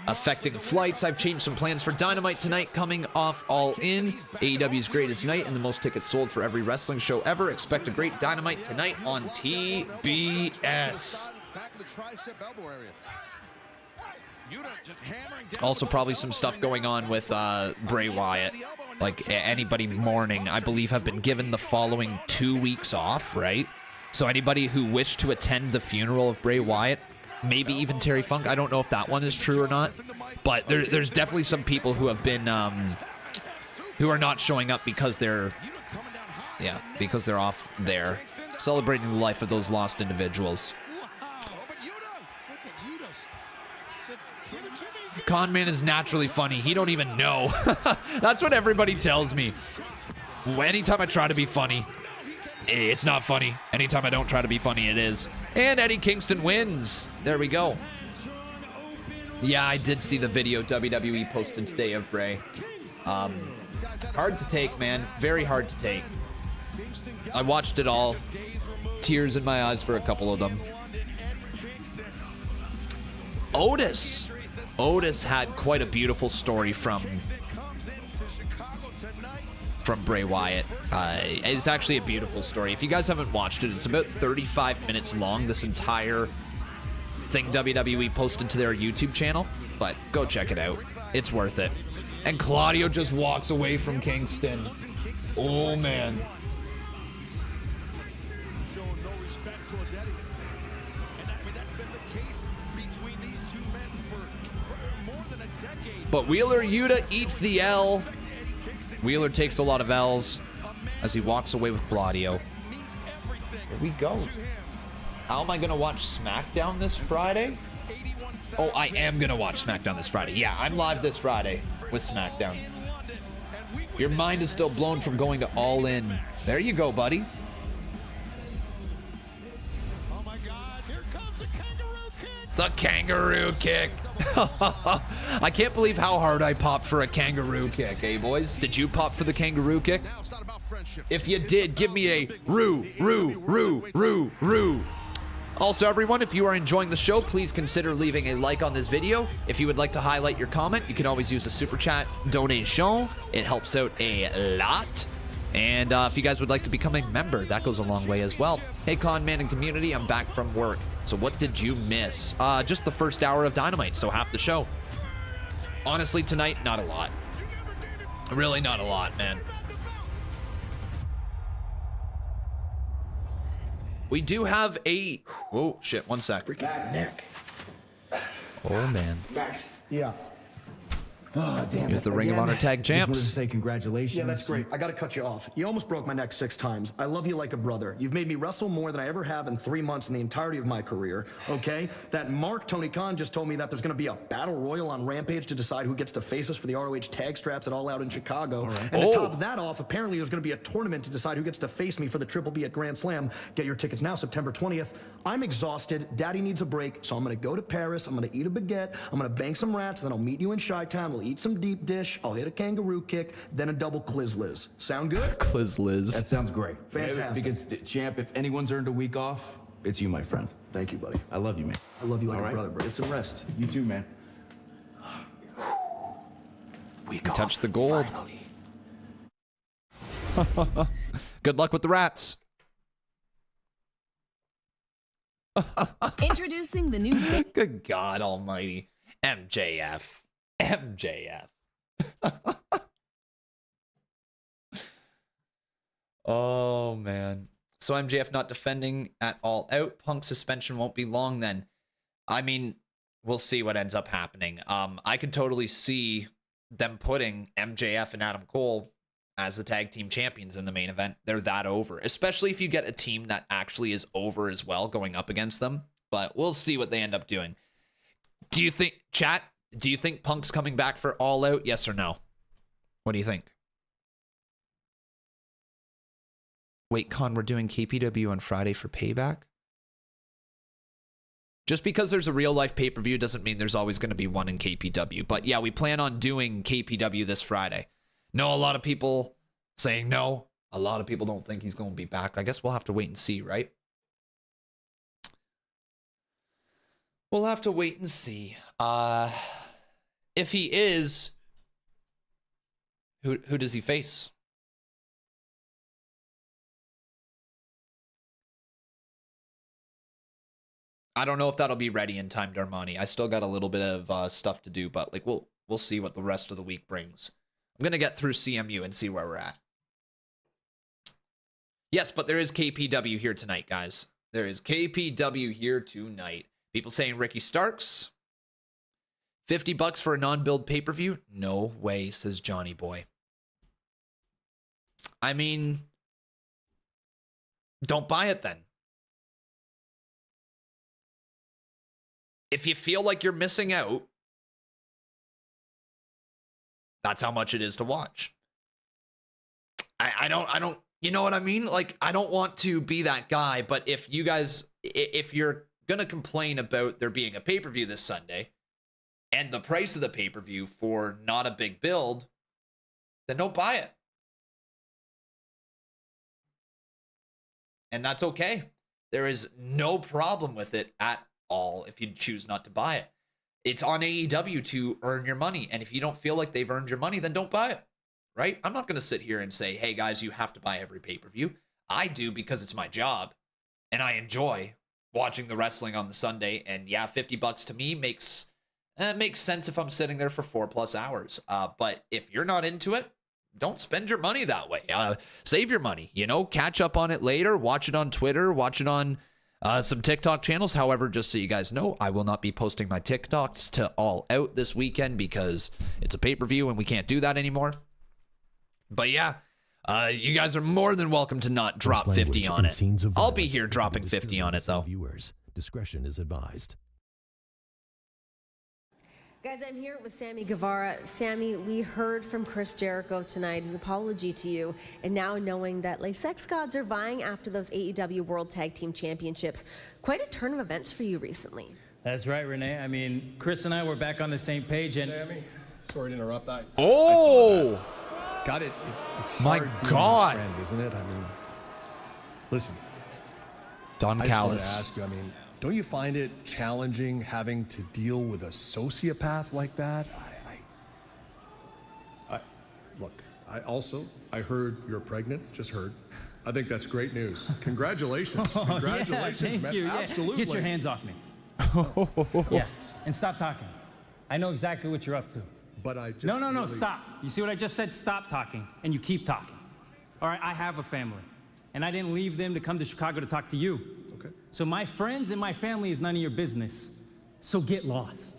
Affecting flights, I've changed some plans for Dynamite tonight, coming off All In, AEW's greatest night and the most tickets sold for every wrestling show ever. Expect a great Dynamite tonight on TBS. Also, probably some stuff going on with Bray Wyatt. Like anybody mourning, I believe, have been given the following 2 weeks off, right? So anybody who wished to attend the funeral of Bray Wyatt, maybe even Terry Funk, I don't know if that one is true or not, but there's definitely some people who have been who are not showing up because they're off there celebrating the life of those lost individuals. Conman is naturally funny. He don't even know. That's what everybody tells me. Anytime I try to be funny, it's not funny. Anytime I don't try to be funny, it is. And Eddie Kingston wins. There we go. Yeah, I did see the video WWE posted today of Bray. Hard to take, man. Very hard to take. I watched it all. Tears in my eyes for a couple of them. Otis had quite a beautiful story from Bray Wyatt. It's actually a beautiful story. If you guys haven't watched it, it's about 35 minutes long, this entire thing WWE posted to their YouTube channel, but go check it out. It's worth it. And Claudio just walks away from Kingston. Oh, man. But Wheeler Yuta eats the L. Wheeler takes a lot of L's as he walks away with Claudio. Here we go. How am I going to watch SmackDown this Friday? Oh, I am going to watch SmackDown this Friday. Yeah, I'm live this Friday with SmackDown. Your mind is still blown from going to All In. There you go, buddy. The kangaroo kick. I can't believe how hard I popped for a kangaroo kick, eh, boys? Did you pop for the kangaroo kick? If you did, give me a roo, roo, roo, roo, roo. Also, everyone, if you are enjoying the show, please consider leaving a like on this video. If you would like to highlight your comment, you can always use a super chat donation. It helps out a lot. And if you guys would like to become a member, that goes a long way as well. Hey, Con Man and community, I'm back from work. So what did you miss? Just the first hour of Dynamite, so half the show. Honestly, tonight, not a lot. Really not a lot, man. We do have a... Oh, shit, one sec. Nick. Oh, man. Max. Yeah. Oh, damn. Here's the Ring of Honor Tag Just wanted Champs. to say congratulations. Yeah, that's great. I got to cut you off. You almost broke my neck 6 times. I love you like a brother. You've made me wrestle more than I ever have in 3 months in the entirety of my career. Okay? That Mark Tony Khan just told me that there's going to be a battle royal on Rampage to decide who gets to face us for the ROH tag straps at All Out in Chicago. Right. And to top that off, apparently there's going to be a tournament to decide who gets to face me for the Triple B at Grand Slam. Get your tickets now, September 20th. I'm exhausted. Daddy needs a break, so I'm going to go to Paris. I'm going to eat a baguette. I'm going to bang some rats, then I'll meet you in Chi-Town. We'll eat some deep dish. I'll hit a kangaroo kick, then a double Cliz-Liz. Sound good? Cliz-Liz. That sounds great. Fantastic. Because, Champ, if anyone's earned a week off, it's you, my friend. Thank you, buddy. I love you, man. I love you like All a right? brother, bro. Get some rest. You too, man. We touched the gold. Good luck with the rats. Introducing the new... Good God almighty. MJF. MJF. Oh, man. So MJF not defending at All Out. Punk suspension won't be long then. I mean, we'll see what ends up happening. I could totally see them putting MJF and Adam Cole as the tag team champions in the main event. They're that over, especially if you get a team that actually is over as well going up against them. But we'll see what they end up doing. Do you think, chat, do you think Punk's coming back for All Out? Yes or no? What do you think? Wait, Con, we're doing KPW on Friday for Payback? Just because there's a real-life pay-per-view doesn't mean there's always going to be one in KPW. But yeah, we plan on doing KPW this Friday. No, a lot of people saying no. A lot of people don't think he's going to be back. I guess we'll have to wait and see, right? We'll have to wait and see. If he is, who does he face? I don't know if that'll be ready in time, Darmani. I still got a little bit of stuff to do, but like we'll see what the rest of the week brings. I'm gonna get through CMU and see where we're at. Yes, but there is KPW here tonight, guys. There is KPW here tonight. People saying Ricky Starks. $50 for a non-build pay-per-view? No way, says Johnny Boy. I mean, don't buy it then. If you feel like you're missing out, that's how much it is to watch. I don't, you know what I mean? Like, I don't want to be that guy, but if you guys, if you're going to complain about there being a pay-per-view this Sunday and the price of the pay-per-view for not a big build, then don't buy it. And that's okay. There is no problem with it at all if you choose not to buy it. It's on AEW to earn your money. And if you don't feel like they've earned your money, then don't buy it. Right? I'm not going to sit here and say, hey, guys, you have to buy every pay-per-view. I do because it's my job. And I enjoy watching the wrestling on the Sunday. And yeah, $50 to me makes sense if I'm sitting there for 4+ hours. But if you're not into it, don't spend your money that way. Save your money, you know, catch up on it later, watch it on Twitter, watch it on some TikTok channels. However, just so you guys know, I will not be posting my TikToks to All Out this weekend because it's a pay-per-view and we can't do that anymore. But yeah, you guys are more than welcome to not drop 50 on it. I'll be here dropping 50 on it, though. Viewers, discretion is advised. Guys, I'm here with Sammy Guevara. Sammy, we heard from Chris Jericho tonight, his apology to you, and now knowing that like sex gods are vying after those AEW World Tag Team Championships, quite a turn of events for you recently. That's right, Renee. I mean, Chris and I were back on the same page, and Sammy, sorry to interrupt. Oh! Got it. It's My hard being God. a friend, isn't it? I mean, listen. Don I just wanted Callis. to ask you, I mean, don't you find it challenging having to deal with a sociopath like that? Look, I heard you're pregnant, just heard. I think that's great news. Congratulations. Congratulations, yeah, thank man. you. Yeah. Absolutely. Get your hands off me. Yeah, and stop talking. I know exactly what you're up to. But I just No, really... stop. You see what I just said? Stop talking, and you keep talking. All right, I have a family, and I didn't leave them to come to Chicago to talk to you. Okay. So my friends and my family is none of your business. So get lost.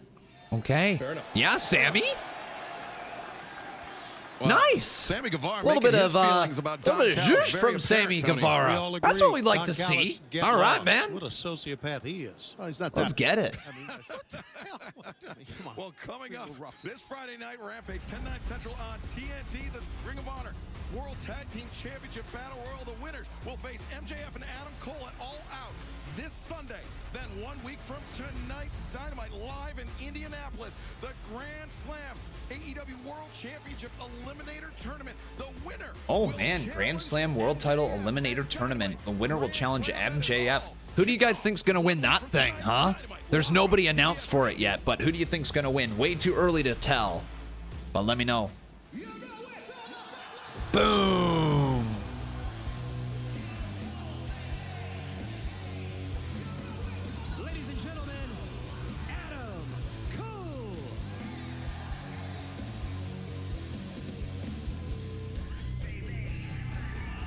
Okay. Fair enough. Yeah, Sammy. Well, Nice. Sammy Guevara A little making bit his of feelings about Don zhuzh Callis from very Sammy apparent, Tony. Guevara. We all That's agree. what we'd like Don to see. Callis, get All right, lost. man. What a sociopath he is. Oh, he's not Let's that. get it. I mean, what the hell? I mean, come on. Well, coming up this Friday night, Rampage, 10/9 Central on TNT, the Ring of Honor World Tag Team Championship Battle Royal. The winners will face MJF and Adam Cole at All Out this Sunday. Then 1 week from tonight, Dynamite live in Indianapolis, the Grand Slam AEW World Championship Eliminator Tournament. The winner. Oh man, Grand Slam World Title Eliminator Tournament. The winner will challenge MJF. Who do you guys think's gonna win that thing, huh? There's nobody announced for it yet, but who do you think's gonna win? Way too early to tell. But let me know. Boom! Ladies and gentlemen, Adam Cole.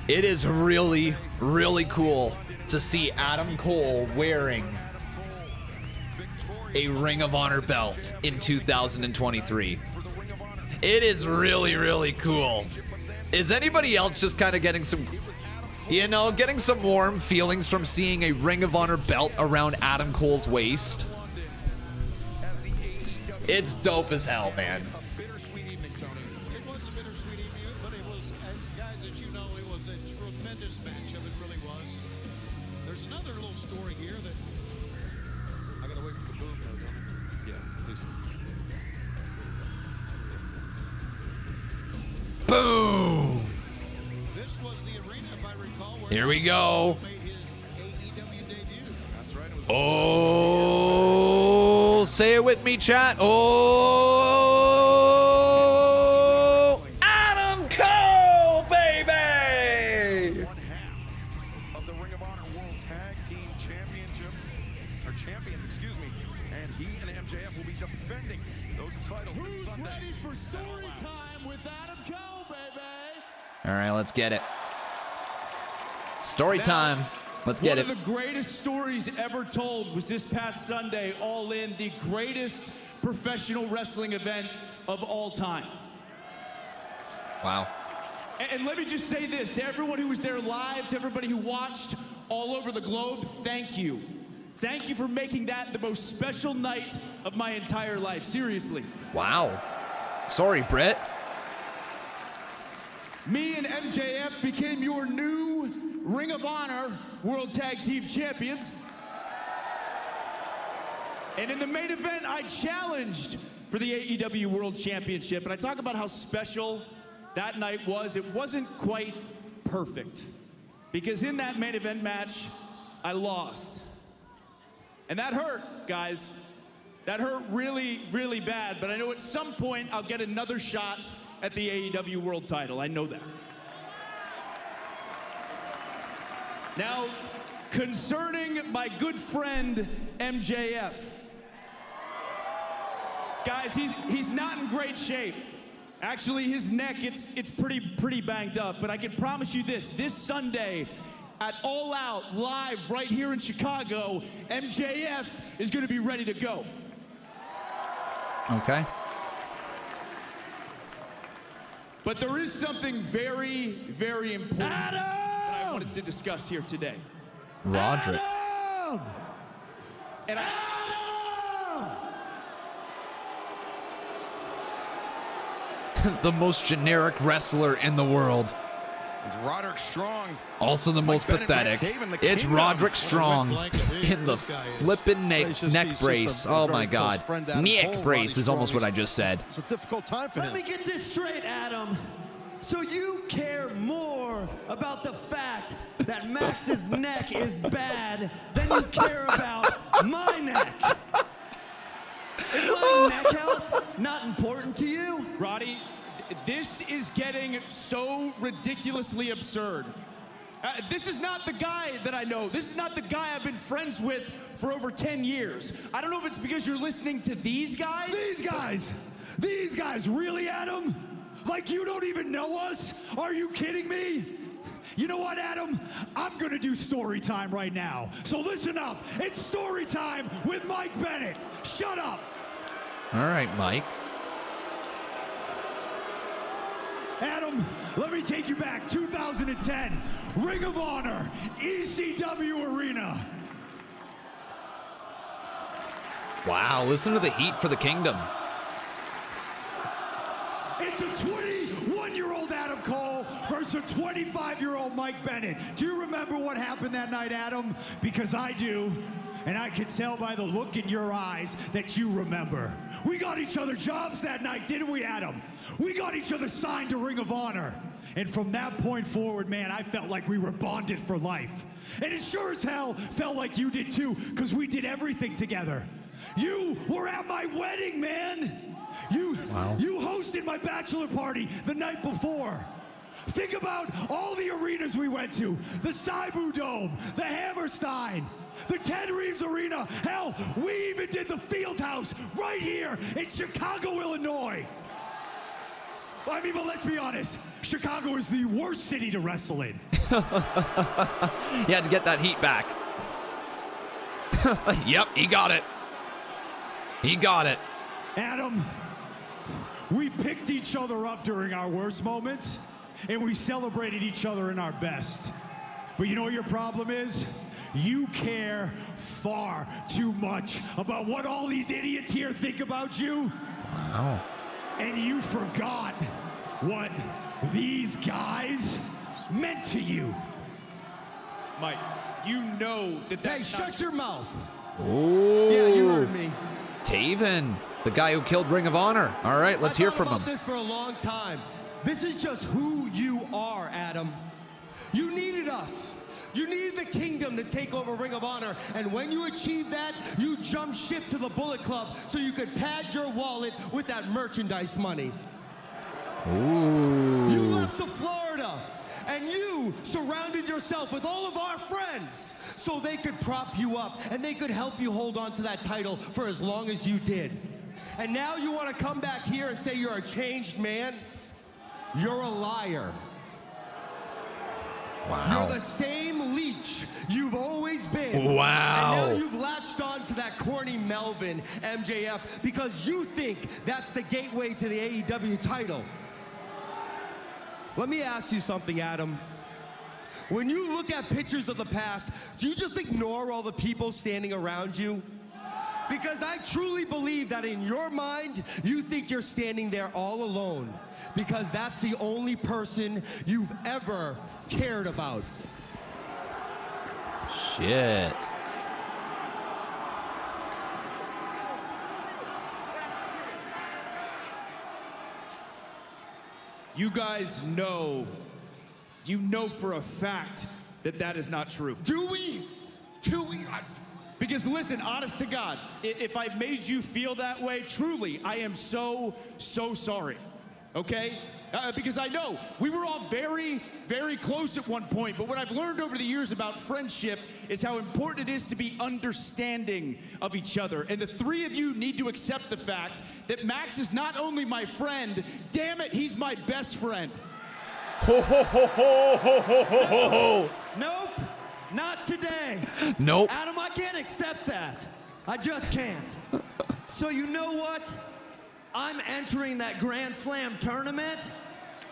It is really, really cool to see Adam Cole wearing a Ring of Honor belt in 2023. It is really, really cool. Is anybody else just kind of getting some, getting some warm feelings from seeing a Ring of Honor belt around Adam Cole's waist? It's dope as hell, man. It was a bittersweet evening, but it was, guys, as you know, it was a tremendous matchup. It really was. There's another little story here that I gotta wait for the boom, though, don't I? Yeah, please. Boom! This was the arena, if I recall, where Here we go. made his AEW debut. That's right. It was Oh, say it with me, chat. Oh, Adam Cole, baby! one half of the Ring of Honor World Tag Team Championship, or champions, excuse me, and he and MJF will be defending those titles this Who's Sunday. ready for story time with Adam Cole, baby? All right, let's get it. Story time. Let's get it. One of the greatest stories ever told was this past Sunday, All In, the greatest professional wrestling event of all time. Wow. And let me just say this, to everyone who was there live, to everybody who watched all over the globe, thank you. Thank you for making that the most special night of my entire life, seriously. Wow. Sorry, Britt. Me and MJF became your new Ring of Honor World Tag Team Champions. And in the main event, I challenged for the AEW World Championship. And I talk about how special that night was. It wasn't quite perfect. Because in that main event match, I lost. And that hurt, guys. That hurt really, really bad. But I know at some point I'll get another shot at the AEW World title. I know that. Now, concerning my good friend MJF. Guys, he's not in great shape. Actually, his neck, it's pretty banged up. But I can promise you this Sunday, at All Out live right here in Chicago, MJF is going to be ready to go. Okay. But there is something very, very important that I wanted to discuss here today. Roderick. And The most generic wrestler in the world. It's Roderick Strong. Also the most pathetic. It's Roderick Strong in the flippin' neck brace. Oh my God. Neck brace is almost what I just said. It's a difficult time for him. Let me get this straight, Adam. So you care more about the fact that Max's neck is bad than you care about my neck? Is my neck health not important to you? Roddy, this is getting so ridiculously absurd. This is not the guy that I know. This is not the guy I've been friends with for over 10 years. I don't know if it's because you're listening to these guys. These guys, really, Adam? Like you don't even know us? Are you kidding me? You know what, Adam? I'm gonna do story time right now. So listen up. It's story time with Mike Bennett. Shut up. All right, Mike. Adam, let me take you back. 2010, Ring of Honor, ECW Arena. Wow, listen to the heat for the Kingdom. It's a 21-year-old Adam Cole versus a 25-year-old Mike Bennett. Do you remember what happened that night, Adam? Because I do, and I can tell by the look in your eyes that you remember. We got each other jobs that night, didn't we, Adam? We got each other signed to Ring of Honor. And from that point forward, man, I felt like we were bonded for life. And it sure as hell felt like you did too, because we did everything together. You were at my wedding, man. You hosted my bachelor party the night before. Think about all the arenas we went to. The Seibu Dome, the Hammerstein, the Ted Reeves Arena. Hell, we even did the Fieldhouse right here in Chicago, Illinois. I mean, but let's be honest, Chicago is the worst city to wrestle in. You had to get that heat back. Yep, he got it. He got it. Adam, we picked each other up during our worst moments, and we celebrated each other in our best. But you know what your problem is? You care far too much about what all these idiots here think about you. Wow. And you forgot what these guys meant to you. Mike, you know that that's Hey, shut your mouth. Ooh. Yeah, you heard me. Taven, the guy who killed Ring of Honor. All right, let's hear from him. I've thought about this for a long time. This is just who you are, Adam. You needed us. You needed the Kingdom to take over Ring of Honor, and when you achieved that, you jumped ship to the Bullet Club so you could pad your wallet with that merchandise money. Ooh. You left to Florida, and you surrounded yourself with all of our friends so they could prop you up and they could help you hold on to that title for as long as you did. And now you want to come back here and say you're a changed man? You're a liar. Wow. You're the same leech you've always been. Wow. And now you've latched on to that corny Melvin, MJF, because you think that's the gateway to the AEW title. Let me ask you something, Adam. When you look at pictures of the past, do you just ignore all the people standing around you? Because I truly believe that in your mind, you think you're standing there all alone. Because that's the only person you've ever cared about. Shit. You guys know for a fact that that is not true. Do we? Do we? Because listen, honest to God, if I made you feel that way, truly, I am so sorry, okay? Because I know we were all very, very close at one point, but what I've learned over the years about friendship is how important it is to be understanding of each other. And the three of you need to accept the fact that Max is not only my friend, damn it, he's my best friend. Ho, ho, ho, ho, ho, ho, ho, ho. Nope. Not today. Nope. Adam, I can't accept that. I just can't. So you know what? I'm entering that Grand Slam tournament,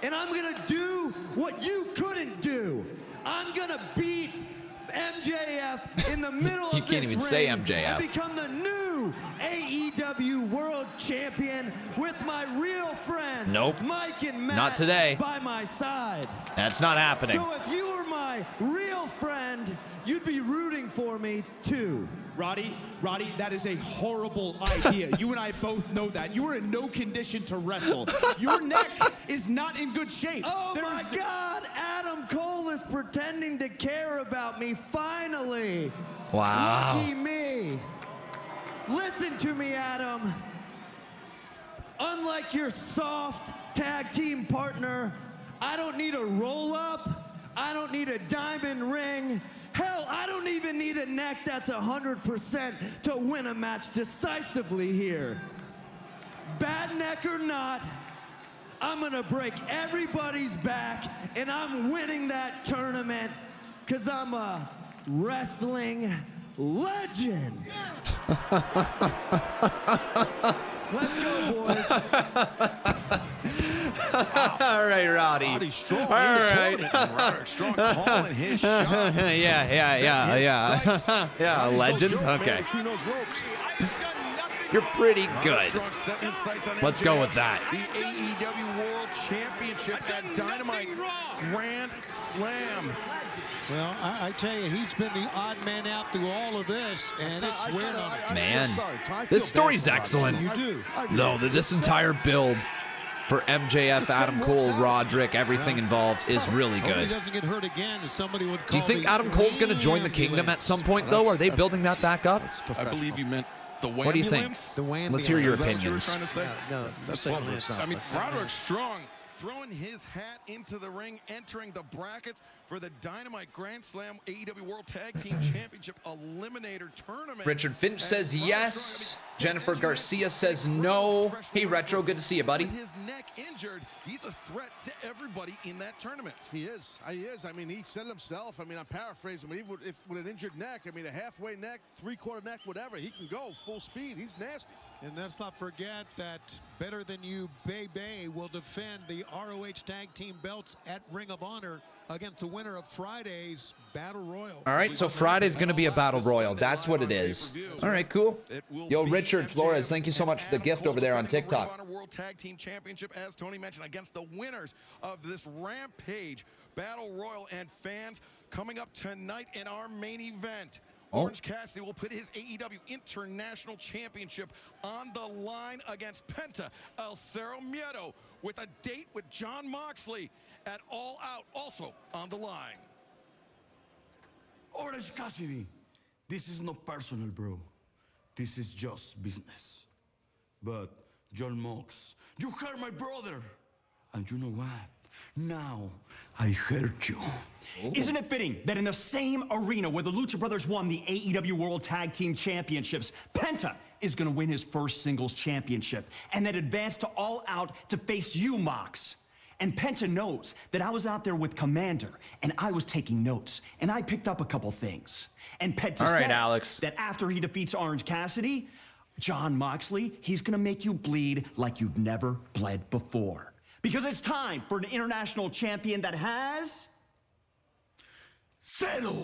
and I'm gonna do what you couldn't do. I'm gonna beat MJF in the middle of You can't even say MJF. and become the new AEW World Champion with my real friends, Nope. Mike and Matt, Not today. by my side. That's not happening. So if you were my real friend, you'd be rooting for me too. Roddy, that is a horrible idea. You and I both know that. You are in no condition to wrestle. Your neck is not in good shape. Oh my God, Adam Cole is pretending to care about me finally. Wow. Lucky me. Listen to me, Adam. Unlike your soft tag team partner, I don't need a roll-up. I don't need a diamond ring. Hell, I don't even need a neck that's 100% to win a match decisively here. Bad neck or not, I'm gonna break everybody's back and I'm winning that tournament because I'm a wrestling legend. Let's go, boys. All right, Roddy. Roddy Strong. All right. Roderick Strong calling his shot. Yeah, a legend. Okay. You're pretty good. Let's go with that. The AEW World Championship at Dynamite Grand Slam. Well, I tell you, he's been the odd man out through all of this, and it's weird on him. Man, this story's excellent. You do. Though this entire build for MJF, Adam Cole, Roderick, everything involved is really Hope he good. doesn't get hurt again, as somebody would call. Do you think the Adam Cole's going to join the Kingdom at some point, though? Are they building that back up? I believe you meant the What do you think? The Wham Let's hear your Is that what you were opinions. trying to say? No, That's say what Lance. I mean, Roderick Strong throwing his hat into the ring, entering the bracket for the Dynamite Grand Slam AEW World Tag Team Championship Eliminator Tournament. Richard Finch says yes. Jennifer Garcia says no. Hey, Retro, good to see you, buddy. With his neck injured, he's a threat to everybody in that tournament. He is. He is. I mean, he said it himself. I mean, I'm paraphrasing, but even with an injured neck, I mean, a halfway neck, three-quarter neck, whatever, he can go full speed. He's nasty. And let's not forget that Better Than You Bebe will defend the ROH Tag Team belts at Ring of Honor against the winner of Friday's Battle Royal. All right, so Friday's going to be a Battle Royal. That's what it is. All right, cool. Yo, Richard Flores, thank you so much for the gift over there on TikTok. World Tag Team Championship, as Tony mentioned, against the winners of this Rampage Battle Royal, and fans coming up tonight in our main event. Orange Cassidy will put his AEW International Championship on the line against Penta, El Cerro Miedo, with a date with John Moxley at All Out, also on the line. Orange Cassidy, this is not personal, bro. This is just business. But, John Mox, you hurt my brother. And you know what? Now, I hurt you. Isn't it fitting that in the same arena where the Lucha Brothers won the AEW World Tag Team Championships, Penta is going to win his first singles championship and then advance to All Out to face you, Mox? And Penta knows that I was out there with Commander and I was taking notes and I picked up a couple things. And Penta says Alex. that after he defeats Orange Cassidy, John Moxley, he's going to make you bleed like you've never bled before. Because it's time for an international champion that has... Cero.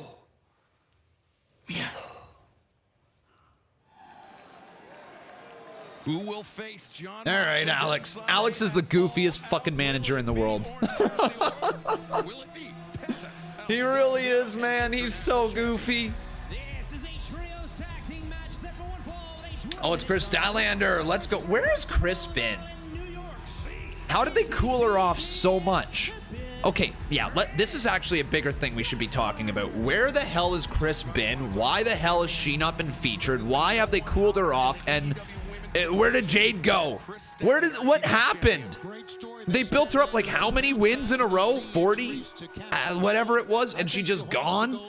Miedo. Who will face John? All right, Alex. Alex is the goofiest fucking manager in the world. He really is, man. He's so goofy. Oh, it's Chris Statlander. Let's go. Where has Chris been? How did they cool her off so much? Okay, yeah, this is actually a bigger thing we should be talking about. Where the hell has Chris been? Why the hell has she not been featured? Why have they cooled her off? And where did Jade go? What happened? They built her up like how many wins in a row? 40? Whatever it was, and she just gone?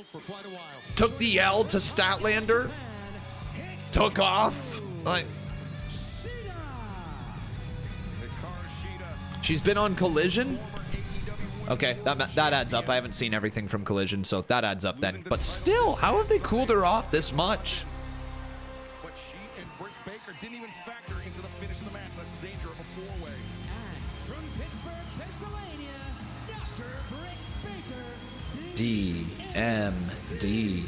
Took the L to Statlander? Took off? Like... She's been on Collision? Okay, that adds up. I haven't seen everything from Collision, so that adds up then. But still, how have they cooled her off this much? But she and Britt Baker didn't even factor into the finish of the match. That's the danger of a four-way. And from Pittsburgh, Pennsylvania, Dr. Britt Baker, DMD.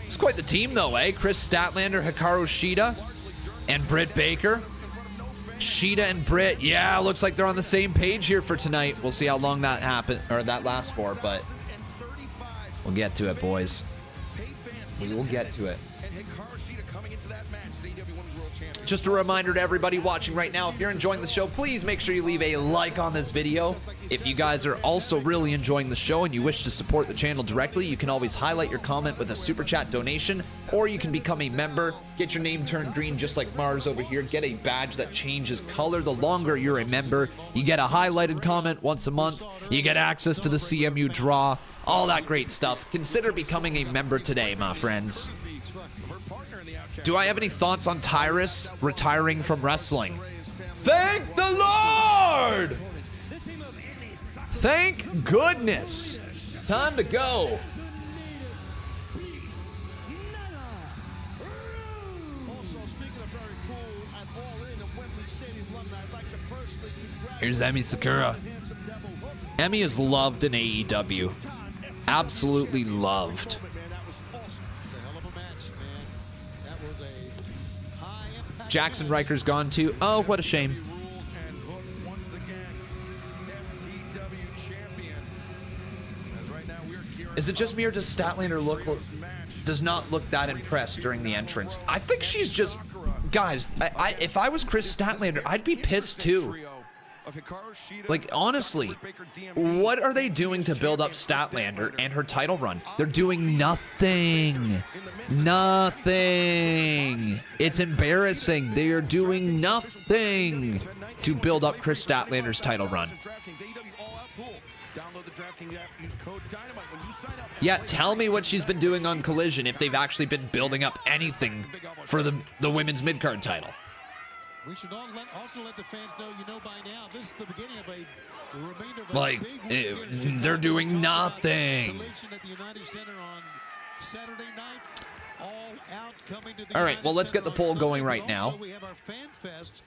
It's quite the team, though, eh? Chris Statlander, Hikaru Shida, and Britt Baker. Shida and Britt, yeah, looks like they're on the same page here for tonight. We'll see how long that lasts for, but we'll get to it, boys. We will get to it. Just a reminder to everybody watching right now, if you're enjoying the show, please make sure you leave a like on this video. If you guys are also really enjoying the show and you wish to support the channel directly, you can always highlight your comment with a super chat donation, or you can become a member, get your name turned green just like Mars over here, get a badge that changes color the longer you're a member. You get a highlighted comment once a month, you get access to the CMU draw, all that great stuff. Consider becoming a member today, my friends. Do I have any thoughts on Tyrus retiring from wrestling? Thank the Lord! Thank goodness. Time to go. Here's Emi Sakura. Emi is loved in AEW. Absolutely loved. Jackson Riker's gone too. Oh, what a shame. Is it just me, or does Statlander does not look that impressed during the entrance? I think she's just, guys, if I was Chris Statlander, I'd be pissed too. Like, honestly, what are they doing to build up Statlander and her title run? They're doing nothing. Nothing. It's embarrassing. They are doing nothing to build up Chris Statlander's title run. Yeah, tell me what she's been doing on Collision if they've actually been building up anything for the women's mid-card title. We should also let the fans know, by now, this is the beginning of a remainder of like, they're doing nothing. All right, well, let's get the poll going right now.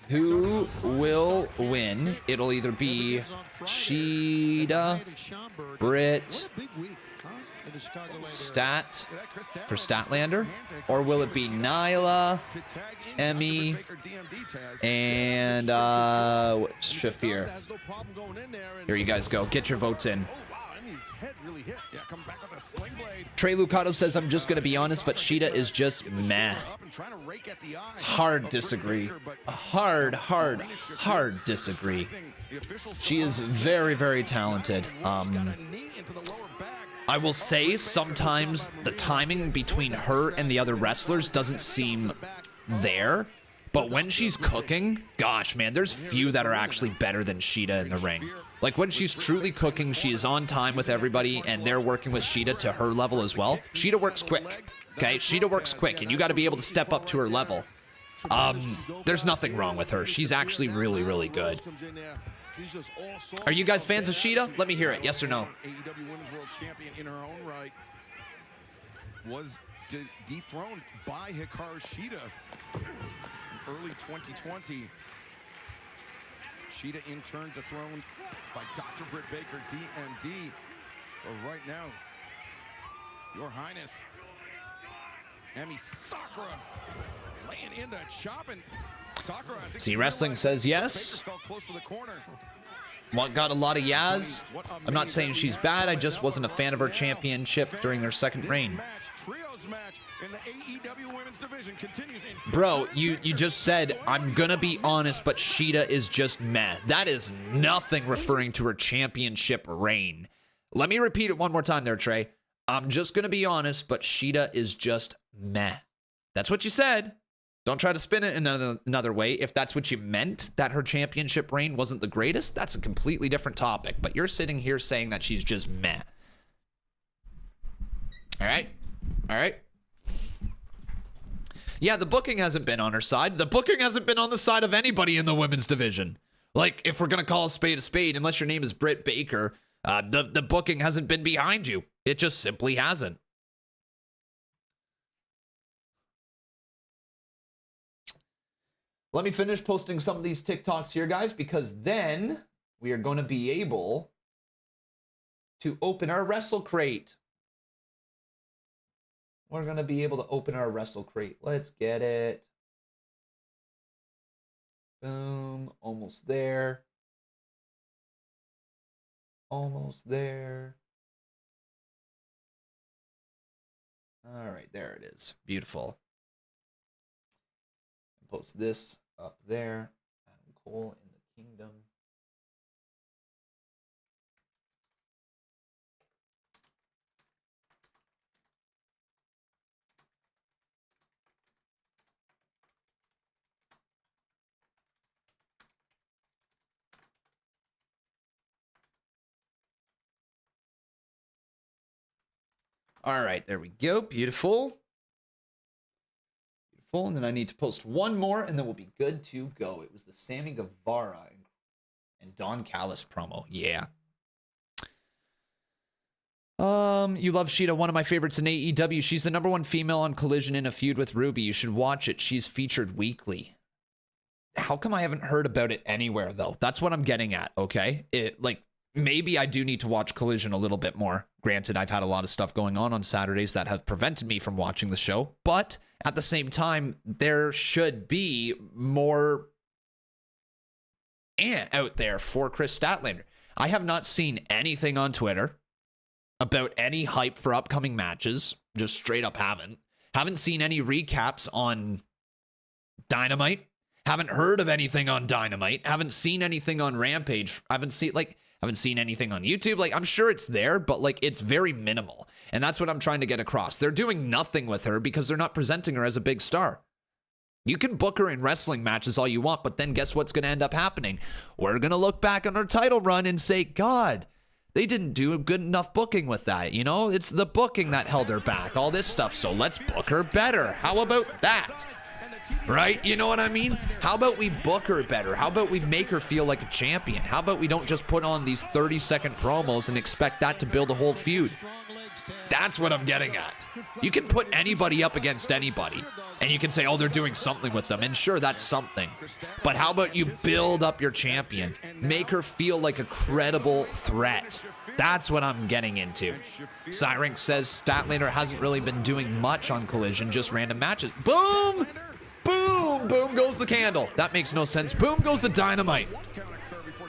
Who will win? It'll either be Shida, Britt, Stat for Statlander, or will it be Nyla, Emi, and Shafir? Here you guys go. Get your votes in. Trey Lucato says, I'm just going to be honest, but Shida is just meh. Hard disagree. Hard disagree. She is very, very talented. I will say sometimes the timing between her and the other wrestlers doesn't seem there, but when she's cooking, gosh, man, there's few that are actually better than Shida in the ring. Like, when she's truly cooking, she is on time with everybody, and they're working with Shida to her level as well. Shida works quick, okay? Shida works quick, and you got to be able to step up to her level. There's nothing wrong with her. She's actually really, really good. Are you guys fans of Shida? Let me hear it. Yes or no? AEW Women's World Champion in her own right was dethroned by Hikaru Shida in early 2020. Shida in turn dethroned by Dr. Britt Baker, DMD. But right now, Your Highness, Emi Sakura laying in the chop, and Sakura, I think See Wrestling says yes. fell close to the corner. Got a lot of yas. I'm not saying she's bad. I just wasn't a fan of her championship during her second reign. Trios match in the AEW Women's Division continues in Bro, you just said, I'm gonna be honest, but Shida is just meh. That is nothing referring to her championship reign. Let me repeat it one more time there, Trey. I'm just gonna be honest, but Shida is just meh. That's what you said. Don't try to spin it in another way. If that's what you meant, that her championship reign wasn't the greatest, that's a completely different topic. But you're sitting here saying that she's just meh. All right? All right? Yeah, the booking hasn't been on her side. The booking hasn't been on the side of anybody in the women's division. Like, if we're going to call a spade, unless your name is Britt Baker, the booking hasn't been behind you. It just simply hasn't. Let me finish posting some of these TikToks here, guys, because then we are going to be able to open our Wrestle Crate. We're going to be able to open our Wrestle Crate. Let's get it. Boom. Almost there. Almost there. All right, there it is. Beautiful. Post this up there. Adam Cole in the Kingdom. All right, there we go. Beautiful. Beautiful. And then I need to post one more, and then we'll be good to go. It was the Sammy Guevara and Don Callis promo. Yeah. You love Sheeta, one of my favorites in AEW. She's the #1 female on Collision in a feud with Ruby. You should watch it. She's featured weekly. How come I haven't heard about it anywhere, though? That's what I'm getting at, okay? Maybe I do need to watch Collision a little bit more. Granted, I've had a lot of stuff going on Saturdays that have prevented me from watching the show. But at the same time, there should be more out there for Chris Statlander. I have not seen anything on Twitter about any hype for upcoming matches. Just straight up haven't. Haven't seen any recaps on Dynamite. Haven't heard of anything on Dynamite. Haven't seen anything on Rampage. Haven't seen anything on YouTube. Like, I'm sure it's there, but like, it's very minimal. And that's what I'm trying to get across. They're doing nothing with her because they're not presenting her as a big star. You can book her in wrestling matches all you want, but then guess what's going to end up happening? We're going to look back on her title run and say, God, they didn't do a good enough booking with that. You know, it's the booking that held her back, all this stuff. So let's book her better. How about that? Right? You know what I mean? How about we book her better? How about we make her feel like a champion? How about we don't just put on these 30-second promos and expect that to build a whole feud? That's what I'm getting at. You can put anybody up against anybody, and you can say, oh, they're doing something with them. And sure, that's something. But how about you build up your champion? Make her feel like a credible threat. That's what I'm getting into. Cyrink says Statlander hasn't really been doing much on Collision, just random matches. Boom! Boom! Boom goes the candle. That makes no sense. Boom goes the Dynamite.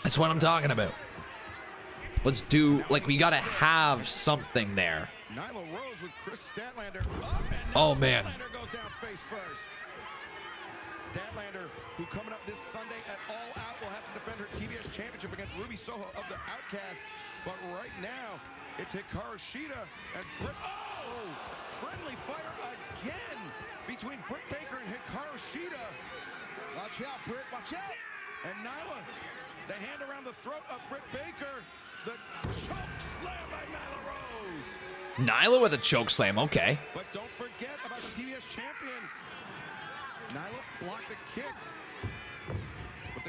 That's what I'm talking about. Let's do, like, we gotta have something there. Oh, man. Statlander, who coming up this Sunday at All Out, will have to defend her TBS championship against Ruby Soho of the Outcasts. But right now, it's Hikaru Shida and Britt. Oh! Friendly fire again between Britt Baker and Hikaru Shida. Watch out, Britt, watch out. And Nyla, the hand around the throat of Britt Baker. The choke slam by Nyla Rose. Nyla with a choke slam, okay. But don't forget about the TBS champion. Nyla blocked the kick.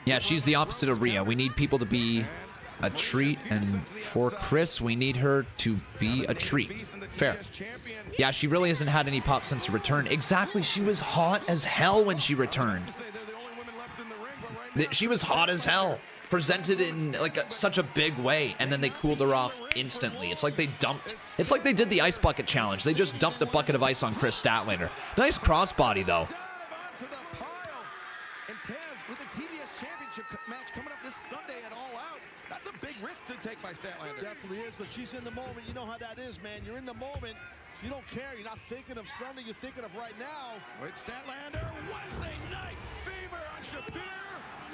Yeah, she's the opposite of Rhea. We need people to be a treat, and for Chris, we need her to be a treat. Fair. Yeah, she really hasn't had any pop since her return. Exactly, she was hot as hell when she returned. She was hot as hell. Presented in like such a big way, and then they cooled her off instantly. It's like they did the ice bucket challenge. They just dumped a bucket of ice on Chris Statlander. Nice crossbody, though. And Taz, with the TBS championship match coming up this Sunday at All Out, that's a big risk to take by Statlander. Definitely is, but she's in the moment. You know how that is, man. You're in the moment. You don't care. You're not thinking of Sunday. You're thinking of right now. With Statlander, Wednesday Night Fever on Shafir.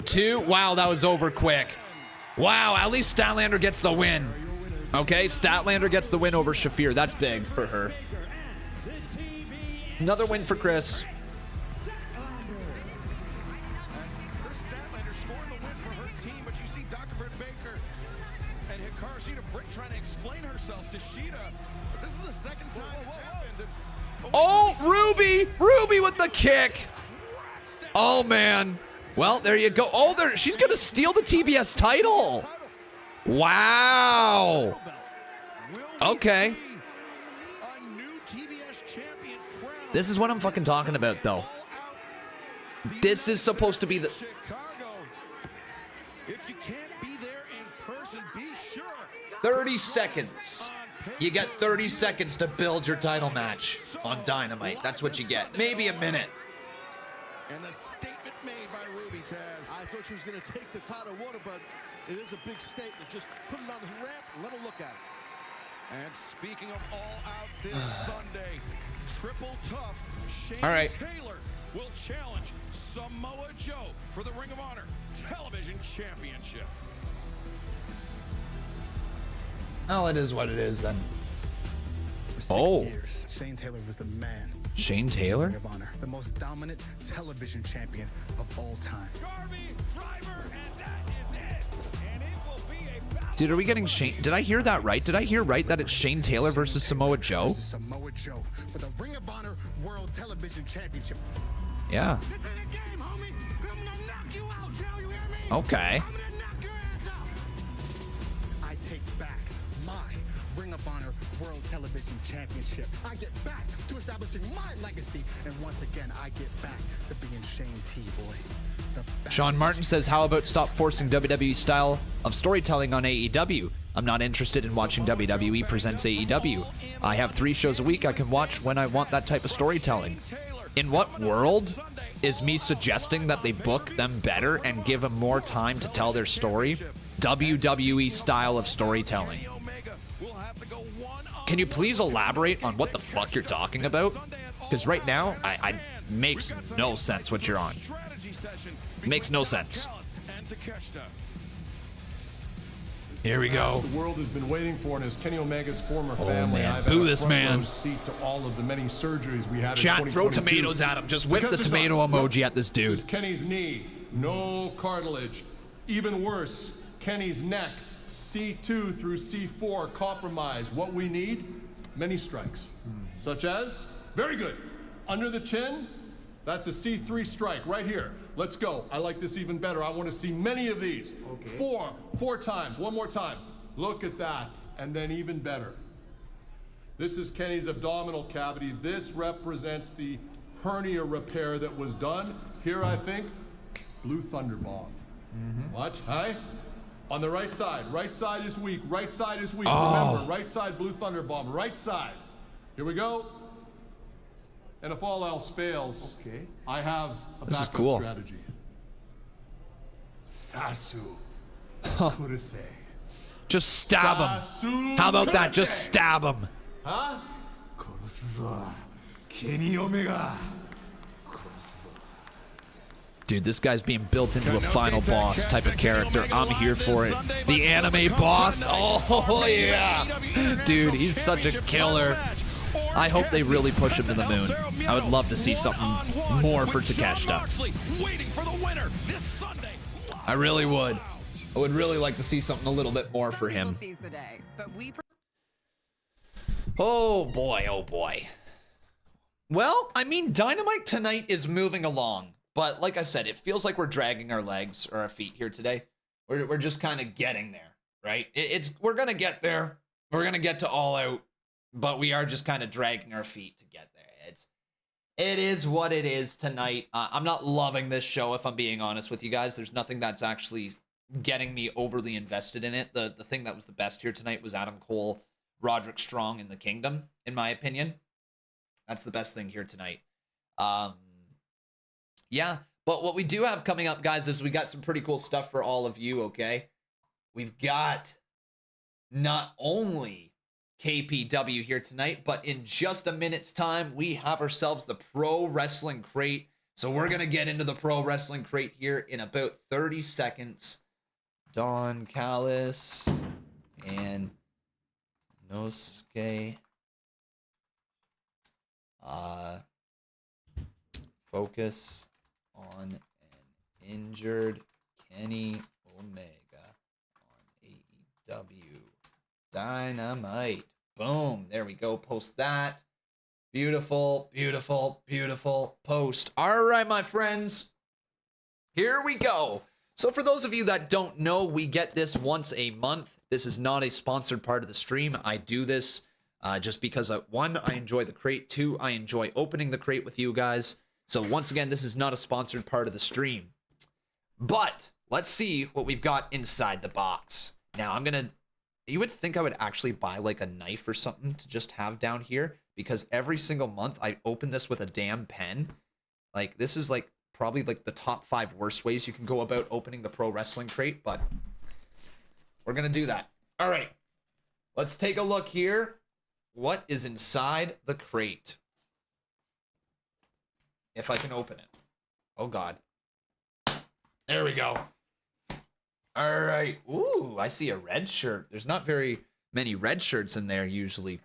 2. Wow, that was over quick. Wow, at least Statlander gets the win. Okay, Statlander gets the win over Shafir. That's big for her. Another win for Chris. Statlander scoring the win for her team, but you see Dr. Britt Baker and Hikaru Shida, Britt trying to explain herself to Shida. But this is the second time it's happened. And Oh, Ruby! Ruby with the kick! Oh, man. Well, there you go. Oh, there, she's going to steal the TBS title. Wow. Okay. This is what I'm fucking talking about, though. This is supposed to be the... If you can't be there in person, be sure. 30 seconds. You get 30 seconds to build your title match on Dynamite. That's what you get. Maybe a minute. And the statement made by Ruby, Taz. I thought she was going to take the title water, but it is a big statement. Just put it on the ramp and let her look at it. And speaking of All Out this Sunday, Triple Tough Shane Taylor will challenge Samoa Joe for the Ring of Honor Television Championship. Oh, it is what it is then. For 6 years, Shane Taylor was the man. Shane Taylor? Ring of Honor, the most dominant television champion of all time. Dude, are we getting Shane? Did I hear that right? Did I hear right that it's Shane Taylor versus Samoa Joe? Samoa Joe for the Ring of Honor World Television Championship. Yeah. Okay. I take back my Ring of Honor World Television Championship. I get back to establishing my legacy, and once again, I get back to being Shane T. Boy. Sean Martin says, how about stop forcing WWE style of storytelling on AEW? I'm not interested in watching WWE presents AEW. I have 3 shows a week I can watch when I want that type of storytelling. In what world is me suggesting that they book them better and give them more time to tell their story? WWE style of storytelling. Can you please elaborate on what the fuck you're talking about? Because right now, I makes no sense what you're on. Makes no sense. Here we go. The world has been waiting for, and as Kenny Omega's former Oh, family, man. I've Boo had a this front man. row seat to all of the many surgeries we had. Chat, in throw 2022. tomatoes at him. Just whip Because the there's tomato a- emoji at this dude. This is Kenny's knee, no cartilage. Even worse, Kenny's neck, C2 through C4 compromised. What we need? Many strikes. Such as, very good, under the chin, that's a C3 strike right here. Let's go. I like this even better. I want to see many of these. Okay. Four times. One more time. Look at that. And then even better. This is Kenny's abdominal cavity. This represents the hernia repair that was done. Here, I think, Blue Thunder Bomb. Watch. Hi. On the right side. Right side is weak. Right side is weak. Oh. Remember, right side, Blue Thunder Bomb. Right side. Here we go. And if all else fails, I have a This is backup cool. strategy. Sasu Kurase. Just stab him. Sasu How about that? Kurase. Just stab him. Huh? Kenny Omega. Dude, this guy's being built into a final boss type of character. I'm here for it. The anime boss. Oh, yeah. Dude, he's such a killer. I hope they really push him to the moon. I would love to see something more for Takeshita. I really would. I would really like to see something a little bit more for him. Oh boy, oh boy. Well, I mean, Dynamite tonight is moving along. But like I said, it feels like we're dragging our legs or our feet here today. We're just kind of getting there, right? We're going to get there. We're going to get to All Out. But we are just kind of dragging our feet to get there. It is what it is tonight. I'm not loving this show, if I'm being honest with you guys. There's nothing that's actually getting me overly invested in it. The thing that was the best here tonight was Adam Cole, Roderick Strong, and the Kingdom, in my opinion. That's the best thing here tonight. Yeah, but what we do have coming up, guys, is we got some pretty cool stuff for all of you, okay? We've got not only KPW here tonight, but in just a minute's time, we have ourselves the Pro Wrestling Crate. So we're going to get into the Pro Wrestling Crate here in about 30 seconds. Don Callis and Nosuke. Focus on an injured Kenny Omega on AEW Dynamite. Boom. There we go. Post that. Beautiful, beautiful, beautiful post. All right, my friends. Here we go. So for those of you that don't know, we get this once a month. This is not a sponsored part of the stream. I do this just because, one, I enjoy the crate. Two, I enjoy opening the crate with you guys. So once again, this is not a sponsored part of the stream. But let's see what we've got inside the box. Now, you would think I would actually buy like a knife or something to just have down here, because every single month I open this with a damn pen. Like, this is like probably like the top 5 worst ways you can go about opening the pro wrestling crate, but we're gonna do that. All right, let's take a look here. What is inside the crate? If I can open it. Oh God. There we go. All right. Ooh, I see a red shirt. There's not very many red shirts in there usually.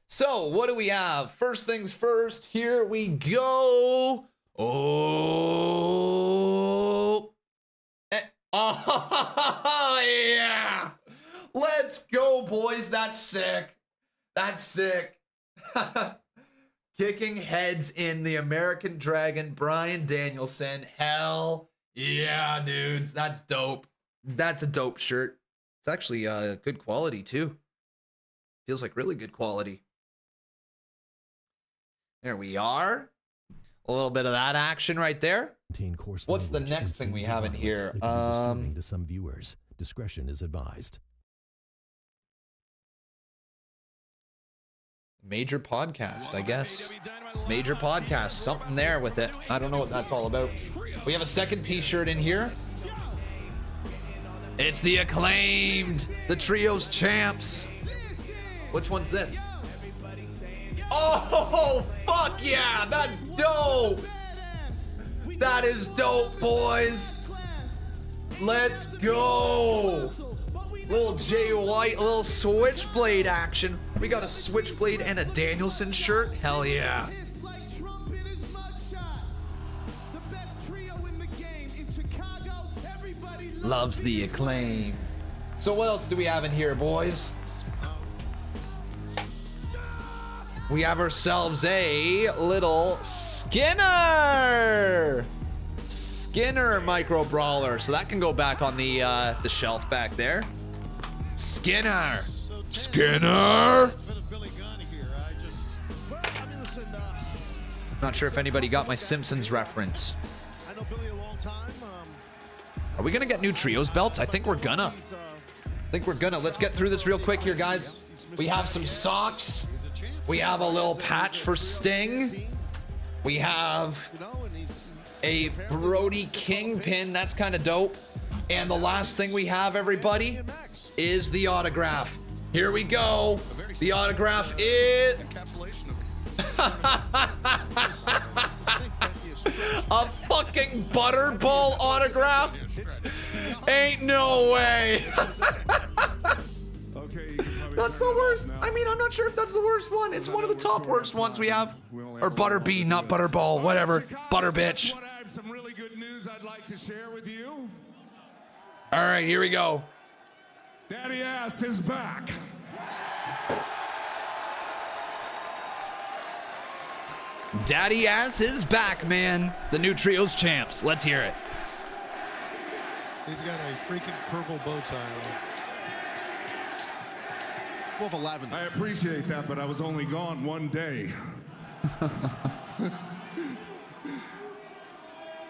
So what do we have? First things first, here we go. Oh, yeah. Let's go, boys. That's sick. That's sick. Kicking heads in the American Dragon, Bryan Danielson. Hell yeah, dudes. That's dope. That's a dope shirt. It's actually good quality, too. Feels like really good quality. There we are. A little bit of that action right there. What's the next thing we have in here? To some viewers, discretion is advised. Major podcast, I guess. Major podcast, something there with it. I don't know what that's all about. We have a second t-shirt in here. It's the Acclaimed, the Trios champs. Which one's this? Oh, fuck yeah, that's dope. That is dope, boys. Let's go. Little Jay White, a little Switchblade action. We got a Switchblade and a Danielson shirt. Hell yeah. Loves the Acclaim. So what else do we have in here, boys? We have ourselves a little Skinner micro brawler. So that can go back on the shelf back there. Skinner. Not sure if anybody got my Simpsons reference. Are we gonna get new trios belts? I think we're gonna. Let's get through this real quick here, guys. We have some socks. We have a little patch for Sting. We have a Brody Kingpin. That's kind of dope. And the last thing we have, everybody, is the autograph. Here we go. The autograph is... a fucking Butterball autograph? Ain't no way. That's the worst. I mean, I'm not sure if that's the worst one. It's one of the top worst ones we have. Or Butterbean, not Butterball, whatever. Butter bitch. I have some really good news I'd like to share with you. All right, here we go. Daddy Ass is back. Daddy Ass is back, man. The new Trios champs. Let's hear it. He's got a freaking purple bow tie on. More of a lavender. I appreciate that, but I was only gone one day.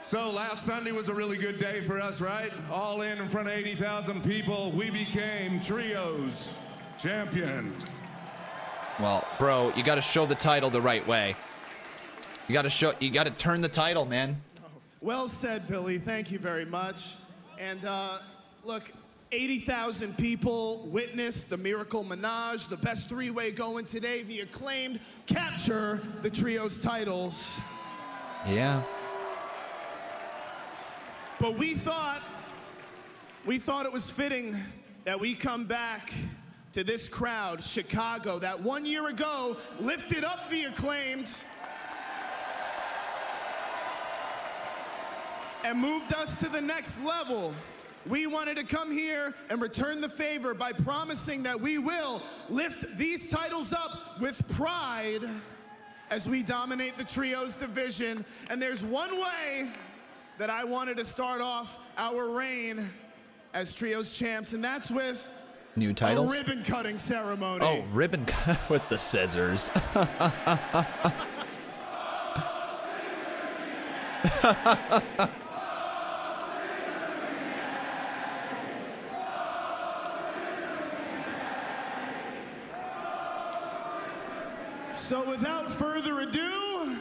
So last Sunday was a really good day for us, right? All in front of 80,000 people, we became Trios champions. Well, bro, you got to show the title the right way. You got to turn the title, man. Well said, Billy. Thank you very much. And look, 80,000 people witnessed the Miracle Menage, the best three-way going today. The Acclaimed capture the Trios titles. Yeah. But we thought it was fitting that we come back to this crowd, Chicago, that 1 year ago lifted up the Acclaimed and moved us to the next level. we wanted to come here and return the favor by promising that we will lift these titles up with pride as we dominate the trios division. And there's one way that I wanted to start off our reign as trios champs, and that's with new titles. A ribbon cutting ceremony. Oh, ribbon cut with the scissors. So without further ado,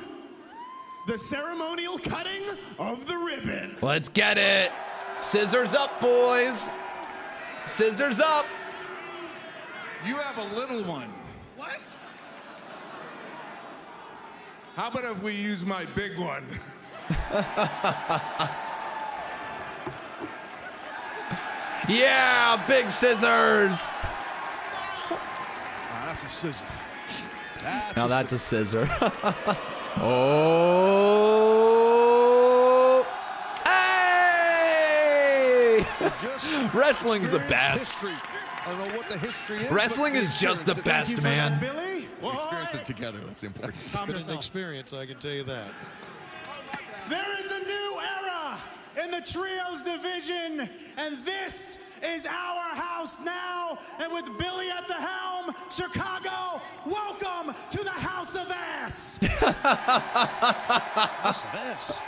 the ceremonial cutting of the ribbon. Let's get it. Scissors up, boys. Scissors up. You have a little one. What? How about if we use my big one? Yeah, big scissors. That's a scissor. Now that's a scissor. Oh. Hey! Wrestling's the best. I don't know what the history is. Wrestling is just the best, man. Billy? We experience it together. That's important. Good an experience, I can tell you that. There is a new era in the trios division, and this is our house now. And with Billy at the helm, Chicago, welcome to the House of Ass. House of Ass.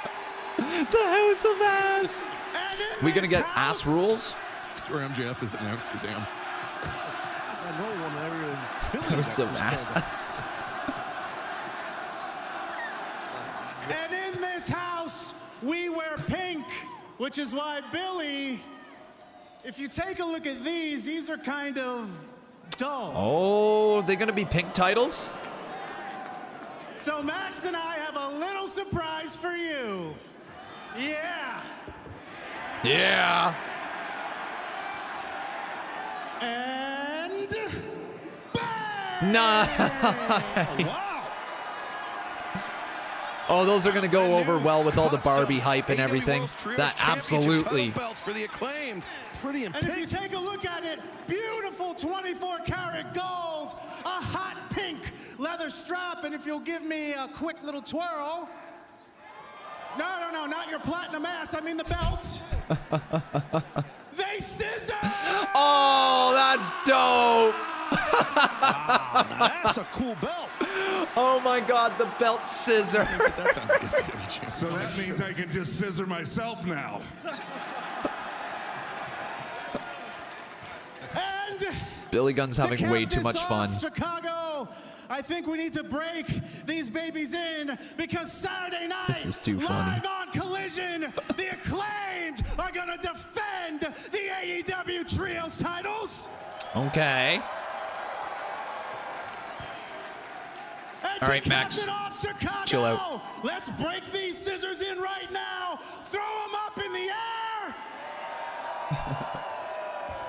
The House of Ass. We gonna get ass rules? That's where MJF is in Amsterdam. I know one area in Philly. House of Ass. And in this house, we wear pink, which is why Billy, if you take a look at these are kind of dull. Oh, they're gonna be pink titles? So Max and I have a little surprise for you. Yeah. Yeah. And nice. Wow. Oh, those are going to go over well with all the Barbie hype and everything. That absolutely. Belts for the Acclaimed. Pretty and if you take a look at it, beautiful 24 karat gold, a hot pink leather strap, and if you'll give me a quick little twirl. No, not your platinum ass, I mean the belt. They scissor! Oh, that's dope. Wow, that's a cool belt. Oh my God, the belt scissor. So that means I can just scissor myself now. And Billy Gunn's having way too much fun. Chicago, I think we need to break these babies in because Saturday night, This is too funny. live on Collision, the Acclaimed are going to defend the AEW Trios titles. Okay. And All right, to Max. cap it off, Chicago, Chill out. Let's break these scissors in right now. Throw them up in the air.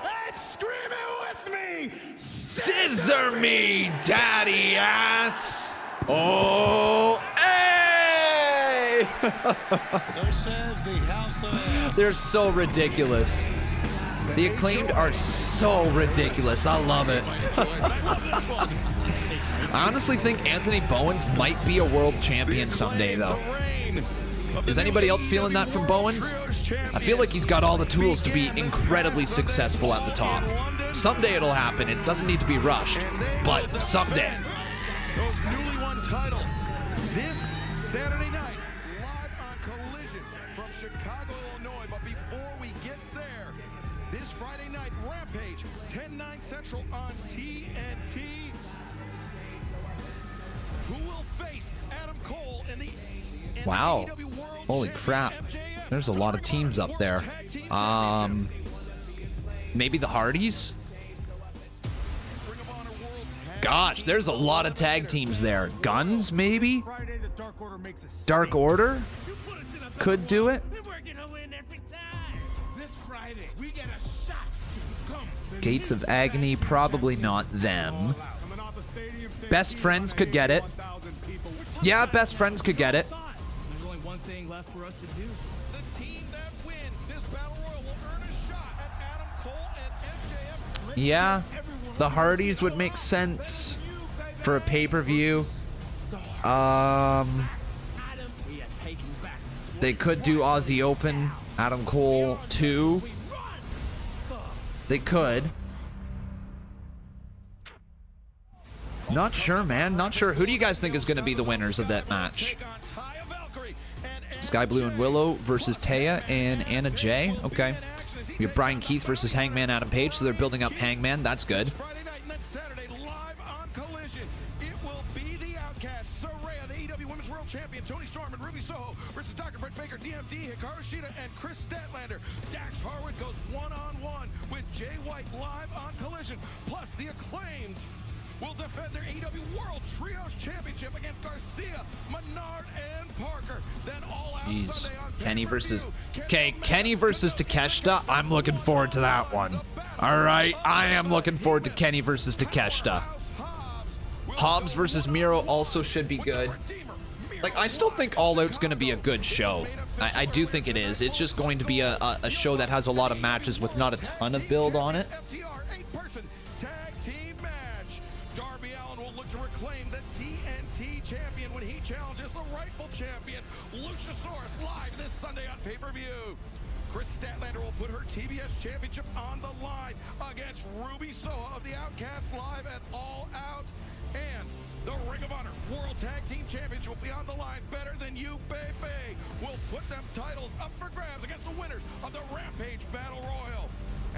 And scream it with me. Scissor me, daddy ass. Oh, hey! So says the House of Ass. They're so ridiculous. The Acclaimed are so ridiculous. I love it. I honestly think Anthony Bowens might be a world champion someday, though. Is anybody else feeling that from Bowens? I feel like he's got all the tools to be incredibly successful at the top. Someday it'll happen. It doesn't need to be rushed, but someday. Those newly won titles this Saturday night, live on Collision from Chicago, Illinois. But before we get there, this Friday night, Rampage, 10/9 Central on TNT. Who will face Adam Cole in the Wow. Holy crap. There's a lot of teams up there. Maybe the Hardys? Gosh, there's a lot of tag teams there. Guns, maybe? Dark Order? Could do it. Gates of Agony, probably not them. Best Friends could get it. Yeah, Best Friends could get it. There's only one thing left for us to do. The team that wins this battle royal will earn a shot Yeah, the Hardys would make sense for a pay-per-view. They could do Aussie Open, Adam Cole 2. They could. Not sure, man. Not sure. Who do you guys think is going to be the winners of that match? Sky Blue and Willow versus Taya and Anna Jay. Okay. We have Brian Keith versus Hangman Adam Page, so they're building up Hangman. That's good. Friday night and then Saturday live on Collision. It will be the Outcasts, Saraya, the AEW Women's World Champion, Toni Storm and Ruby Soho versus Dr. Britt Baker, DMD, Hikaru Shida, and Chris Statlander. Dax Harwood goes one-on-one with Jay White live on Collision. Plus, the Acclaimed will defend their AEW World Trios Championship against Garcia, Menard, and Parker. Then all out Sunday on Kenny versus... Okay, Kenny versus Takeshita. I'm looking forward to that one. All right, I am looking forward to Kenny versus Takeshita. Hobbs versus Miro also should be good. Like, I still think All Out's going to be a good show. I do think it is. It's just going to be a show that has a lot of matches with not a ton of build on it. Champion when he challenges the rightful champion, Luchasaurus, live this Sunday on pay-per-view. Chris Statlander will put her TBS championship on the line against Ruby Soho of the Outcasts live at All Out. And the Ring of Honor World Tag Team Championship will be on the line. Better Than You, baby. We'll put them titles up for grabs against the winners of the Rampage Battle Royal.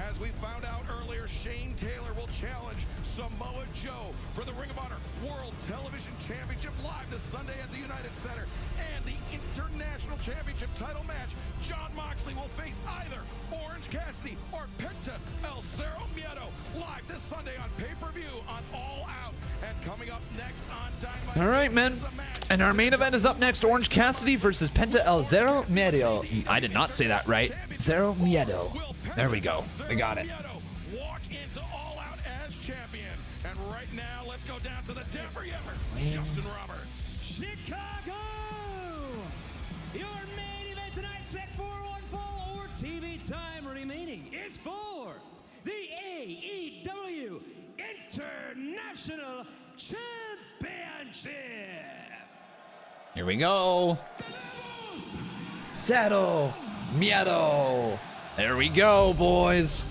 As we found out earlier, Shane Taylor will challenge Samoa Joe for the Ring of Honor World Television Championship live this Sunday at the United Center. And the International Championship title match, Jon Moxley will face either Orange Cassidy or Penta El Cerro Miedo live this Sunday on pay-per-view on All Out. And coming up next on Dynamite. All right, man. And our main event is up next. Orange Cassidy versus Penta El Cerro Miedo. I did not say that right. Cerro Miedo. There we go. We got it. Walk into All Out as champion. And right now, let's go down to the Denver Yepper, Justin Roberts. Chicago! Your main event tonight, set for one fall or TV time remaining, is for the AEW International Championship. Here we go. Cerro Miedo. There we go, boys.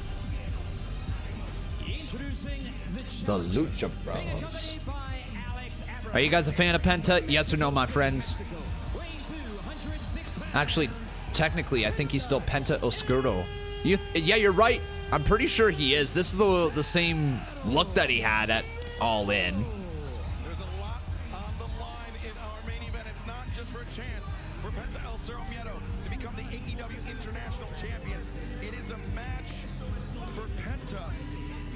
The Lucha Bros. Are you guys a fan of Penta? Yes or no, my friends? Actually, technically, I think he's still Penta Oscuro. Yeah, you're right. I'm pretty sure he is. This is the same look that he had at All In. There's a lot on the line in our main event. It's not just for a chance for Penta El Cerro Miedo to become the AEW International Champion. It is a match for Penta.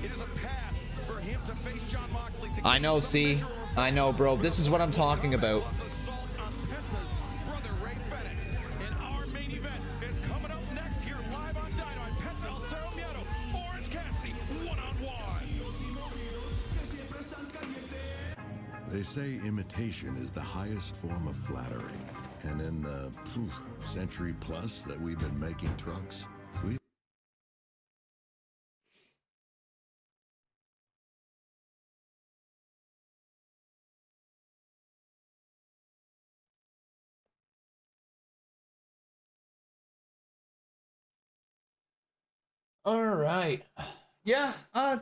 It is a path for him to face Jon Moxley. I know, see? I know, bro. This is what I'm talking about. Assault on Penta's brother, Ray Fenix. And our main event is coming up next here live on Dynamite. Penta El Cerro Miedo, Orange Cassidy, one-on-one. They say imitation is the highest form of flattery. And in the century plus that we've been making trucks, we... All right. Yeah,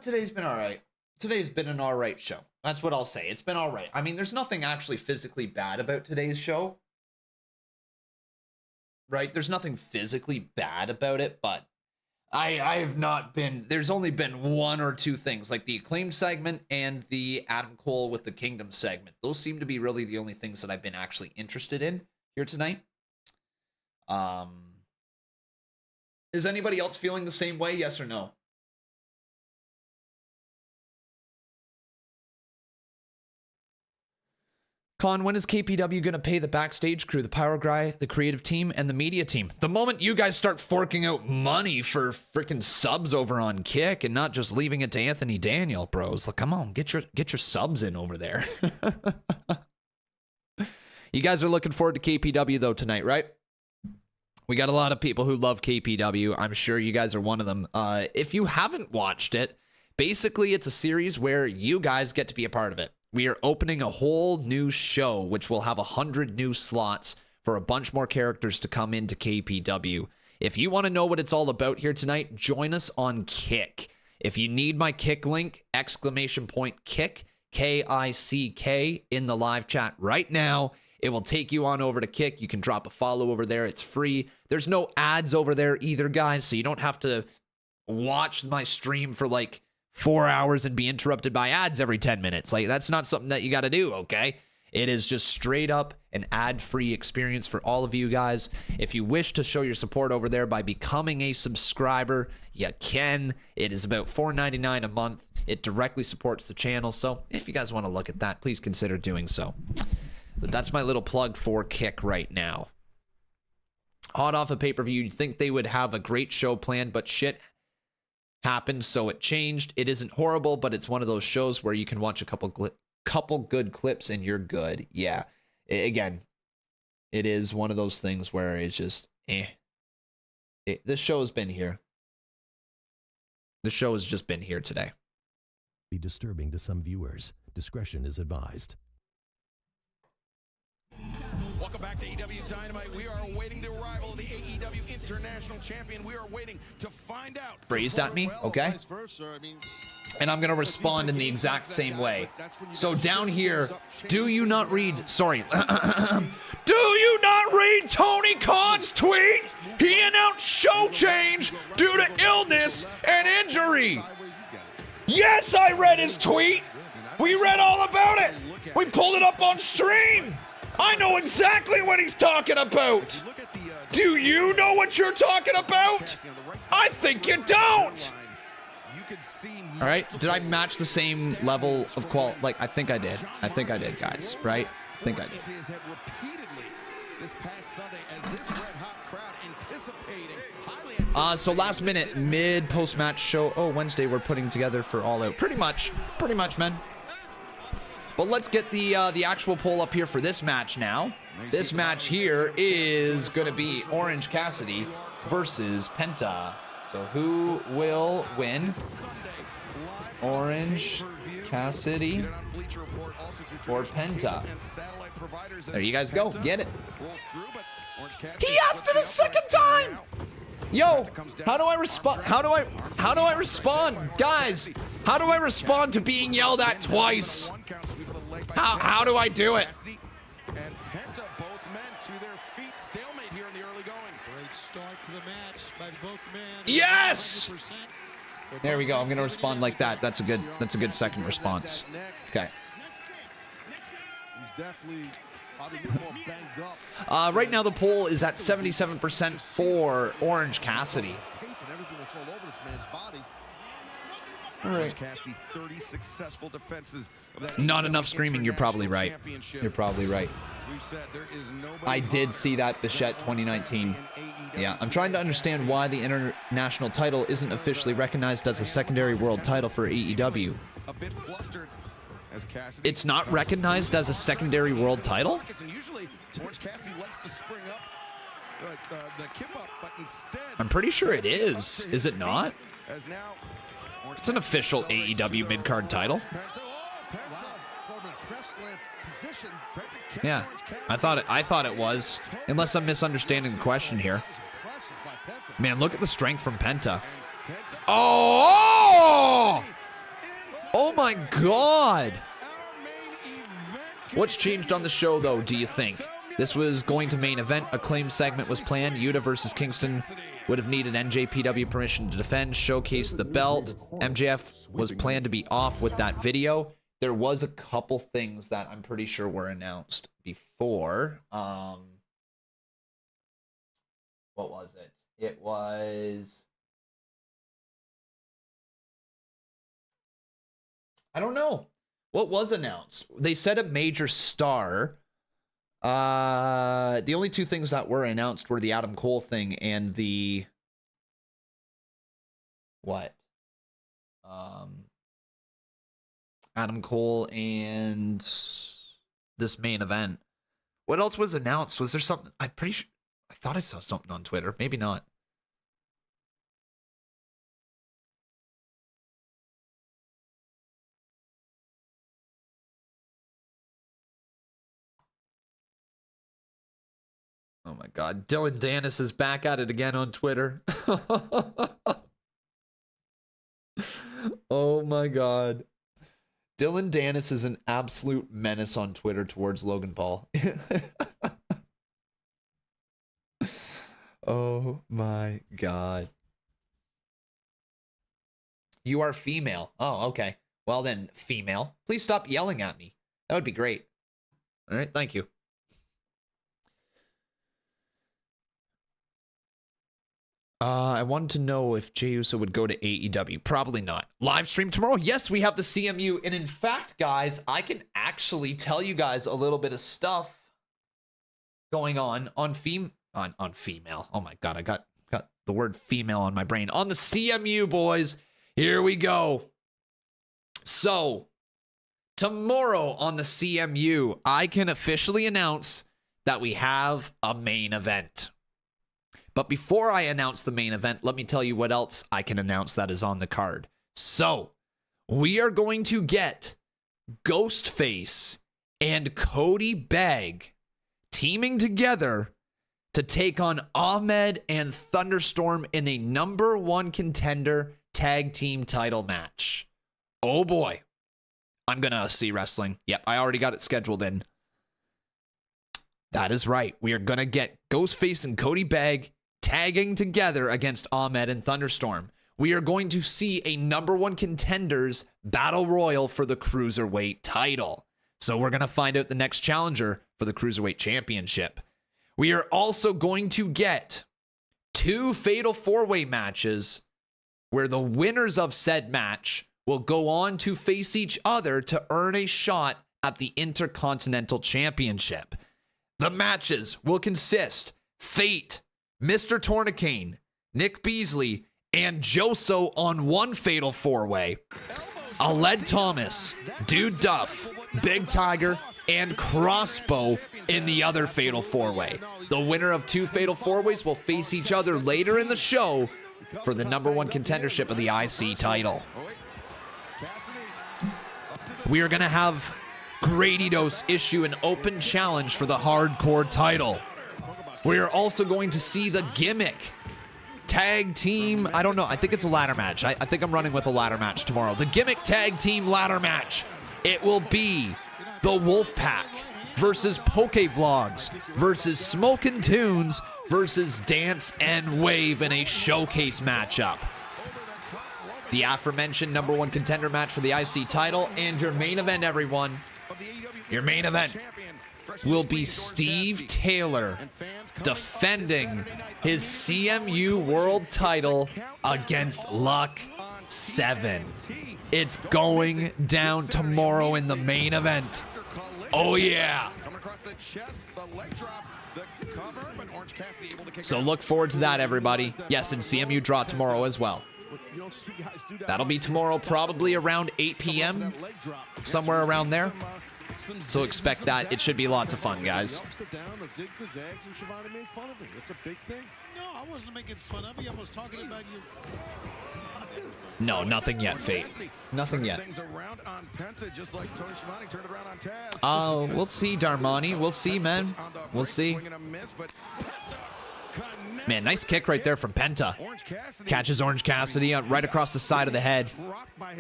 today's been all right. Today's been an all right show. That's what I'll say. It's been all right. I mean, there's nothing actually physically bad about today's show. Right? There's nothing physically bad about it, but I have not been... There's only been one or two things, like the Acclaimed segment and the Adam Cole with the Kingdom segment. Those seem to be really the only things that I've been actually interested in here tonight. Is anybody else feeling the same way? Yes or no? Con, when is KPW going to pay the backstage crew, the power guy, the creative team, and the media team? The moment you guys start forking out money for freaking subs over on Kick and not just leaving it to Anthony Daniel, bros. Like, come on, get your subs in over there. You guys are looking forward to KPW, though, tonight, right? We got a lot of people who love KPW. I'm sure you guys are one of them. If you haven't watched it, Basically, it's a series where you guys get to be a part of it. We are opening a whole new show, which will have 100 new slots for a bunch more characters to come into KPW. If you want to know what it's all about here tonight, join us on Kick. If you need my Kick link, !Kick, K-I-C-K, in the live chat right now. It will take you on over to Kick. You can drop a follow over there. It's free. There's no ads over there either, guys, so you don't have to watch my stream for like 4 hours and be interrupted by ads every 10 minutes. Like, that's not something that you got to do, okay? It is just straight up an ad-free experience for all of you guys. If you wish to show your support over there by becoming a subscriber, you can. It is about $4.99 a month. It directly supports the channel, so if you guys want to look at that, please consider doing so. But that's my little plug for Kick right now. Hot off a pay-per-view, you'd think they would have a great show planned, but shit happened, so it changed. It isn't horrible, but it's one of those shows where you can watch a couple good clips and you're good. Yeah. Again, it is one of those things where it's just, this show has been here. The show has just been here today. Be disturbing to some viewers. Discretion is advised. Welcome back to AEW Dynamite. We are awaiting the arrival of the AEW International Champion. We are waiting to find out. Phrased at me, okay? And I'm going to respond in the exact same way. So down here, do you not read Tony Khan's tweet? He announced show change due to illness and injury. Yes, I read his tweet. We read all about it. We pulled it up on stream. I know exactly what he's talking about. Do you know what you're talking about? I think you don't. All right, did I match the same level of quality? Like, I think I did. I think I did, guys, right? I think I did. So last minute, post-match show. Oh, Wednesday we're putting together for All Out. Pretty much, man. But let's get the actual poll up here for this match now. This match here is going to be Orange Cassidy versus Penta. So who will win? Orange Cassidy or Penta? There you guys go. Get it. He asked it a second time. Yo, how do I respond? How do I respond? Guys, how do I respond to being yelled at twice? How do I do it? And Penta, both men to their feet. Stalemate here in the early goings. Great start to the match by both men. Yes! There we go. I'm gonna respond like that. That's a good second response. Okay. He's definitely probably more banged up. Right now the poll is at 77% for Orange Cassidy. Tape and everything that's all over this man's body. All right. Cassidy, 30 successful defenses of that. Not enough screaming. You're probably right. You're probably right. I did see that Bichette 2019. Yeah, I'm trying to understand why the international title isn't officially recognized as a secondary world title for AEW. A bit flustered as Cassidy. It's not recognized as a secondary world title? Usually, Orange Cassidy likes to spring up the kip up, but instead, I'm pretty sure it is. Is it not? as now It's an official AEW mid-card title. Yeah, I thought it was. Unless I'm misunderstanding the question here. Man, look at the strength from Penta. Oh! Oh my God! What's changed on the show, though, do you think? This was going to main event. Acclaimed segment was planned. Yuta versus Kingston would have needed NJPW permission to defend, showcase the belt. MJF was planned to be off with that video. There was a couple things that I'm pretty sure were announced before. What was it? It was... I don't know. What was announced? They said a major star. The only two things that were announced were the Adam Cole thing and the... What? Adam Cole and this main event. What else was announced? Was there something? I'm pretty sure. I thought I saw something on Twitter. Maybe not. my God. Dylan Dennis is back at it again on Twitter. Oh my God. Dylan Dennis is an absolute menace on Twitter towards Logan Paul. Oh my God. You are female. Oh, okay. Well then, female, please stop yelling at me. That would be great. All right, thank you. I wanted to know if Jey Uso would go to AEW. Probably not. Live stream tomorrow? Yes, we have the CMU. And in fact, guys, I can actually tell you guys a little bit of stuff going on female. Oh my God, I got the word female on my brain. On the CMU, boys. Here we go. So, tomorrow on the CMU, I can officially announce that we have a main event. But before I announce the main event, let me tell you what else I can announce that is on the card. So, we are going to get Ghostface and Cody Begg teaming together to take on Ahmed and Thunderstorm in a #1 contender tag team title match. Oh boy. I'm going to see wrestling. Yep, I already got it scheduled in. That is right. We are going to get Ghostface and Cody Begg tagging together against Ahmed and Thunderstorm. We are going to see a #1 contenders battle royal for the Cruiserweight title. So we're going to find out the next challenger for the Cruiserweight Championship. We are also going to get 2 Fatal 4-Way matches where the winners of said match will go on to face each other to earn a shot at the Intercontinental Championship. The matches will consist Fate, Mr. Tournicane, Nick Beasley, and Joso on 1 Fatal 4-Way. Aled Thomas, Dude Duff, Big Tiger, and Crossbow in the other Fatal 4-Way. The winner of 2 Fatal 4-Ways will face each other later in the show for the #1 contendership of the IC title. We are going to have Gradidos issue an open challenge for the Hardcore title. We are also going to see the Gimmick tag team. I don't know. I think it's a ladder match. I think I'm running with a ladder match tomorrow. The Gimmick tag team ladder match. It will be the Wolfpack versus Poke Vlogs versus Smokin' Tunes versus Dance and Wave in a showcase matchup. The aforementioned #1 contender match for the IC title, and your main event, everyone. Your main event will be Steve Taylor defending his CMU World title against Luck 7. It's going down tomorrow in the main event. Oh yeah. So look forward to that, everybody. Yes, and CMU draw tomorrow as well. That'll be tomorrow, probably around 8 p.m., somewhere around there. So expect that. It should be lots of fun, guys. No, I wasn't making fun of you. I was talking about you. No, nothing yet, Fate. Nothing yet. We'll see, Darmani. We'll see, man. We'll see. Man, nice kick right there from Penta. Catches Orange Cassidy right across the side of the head.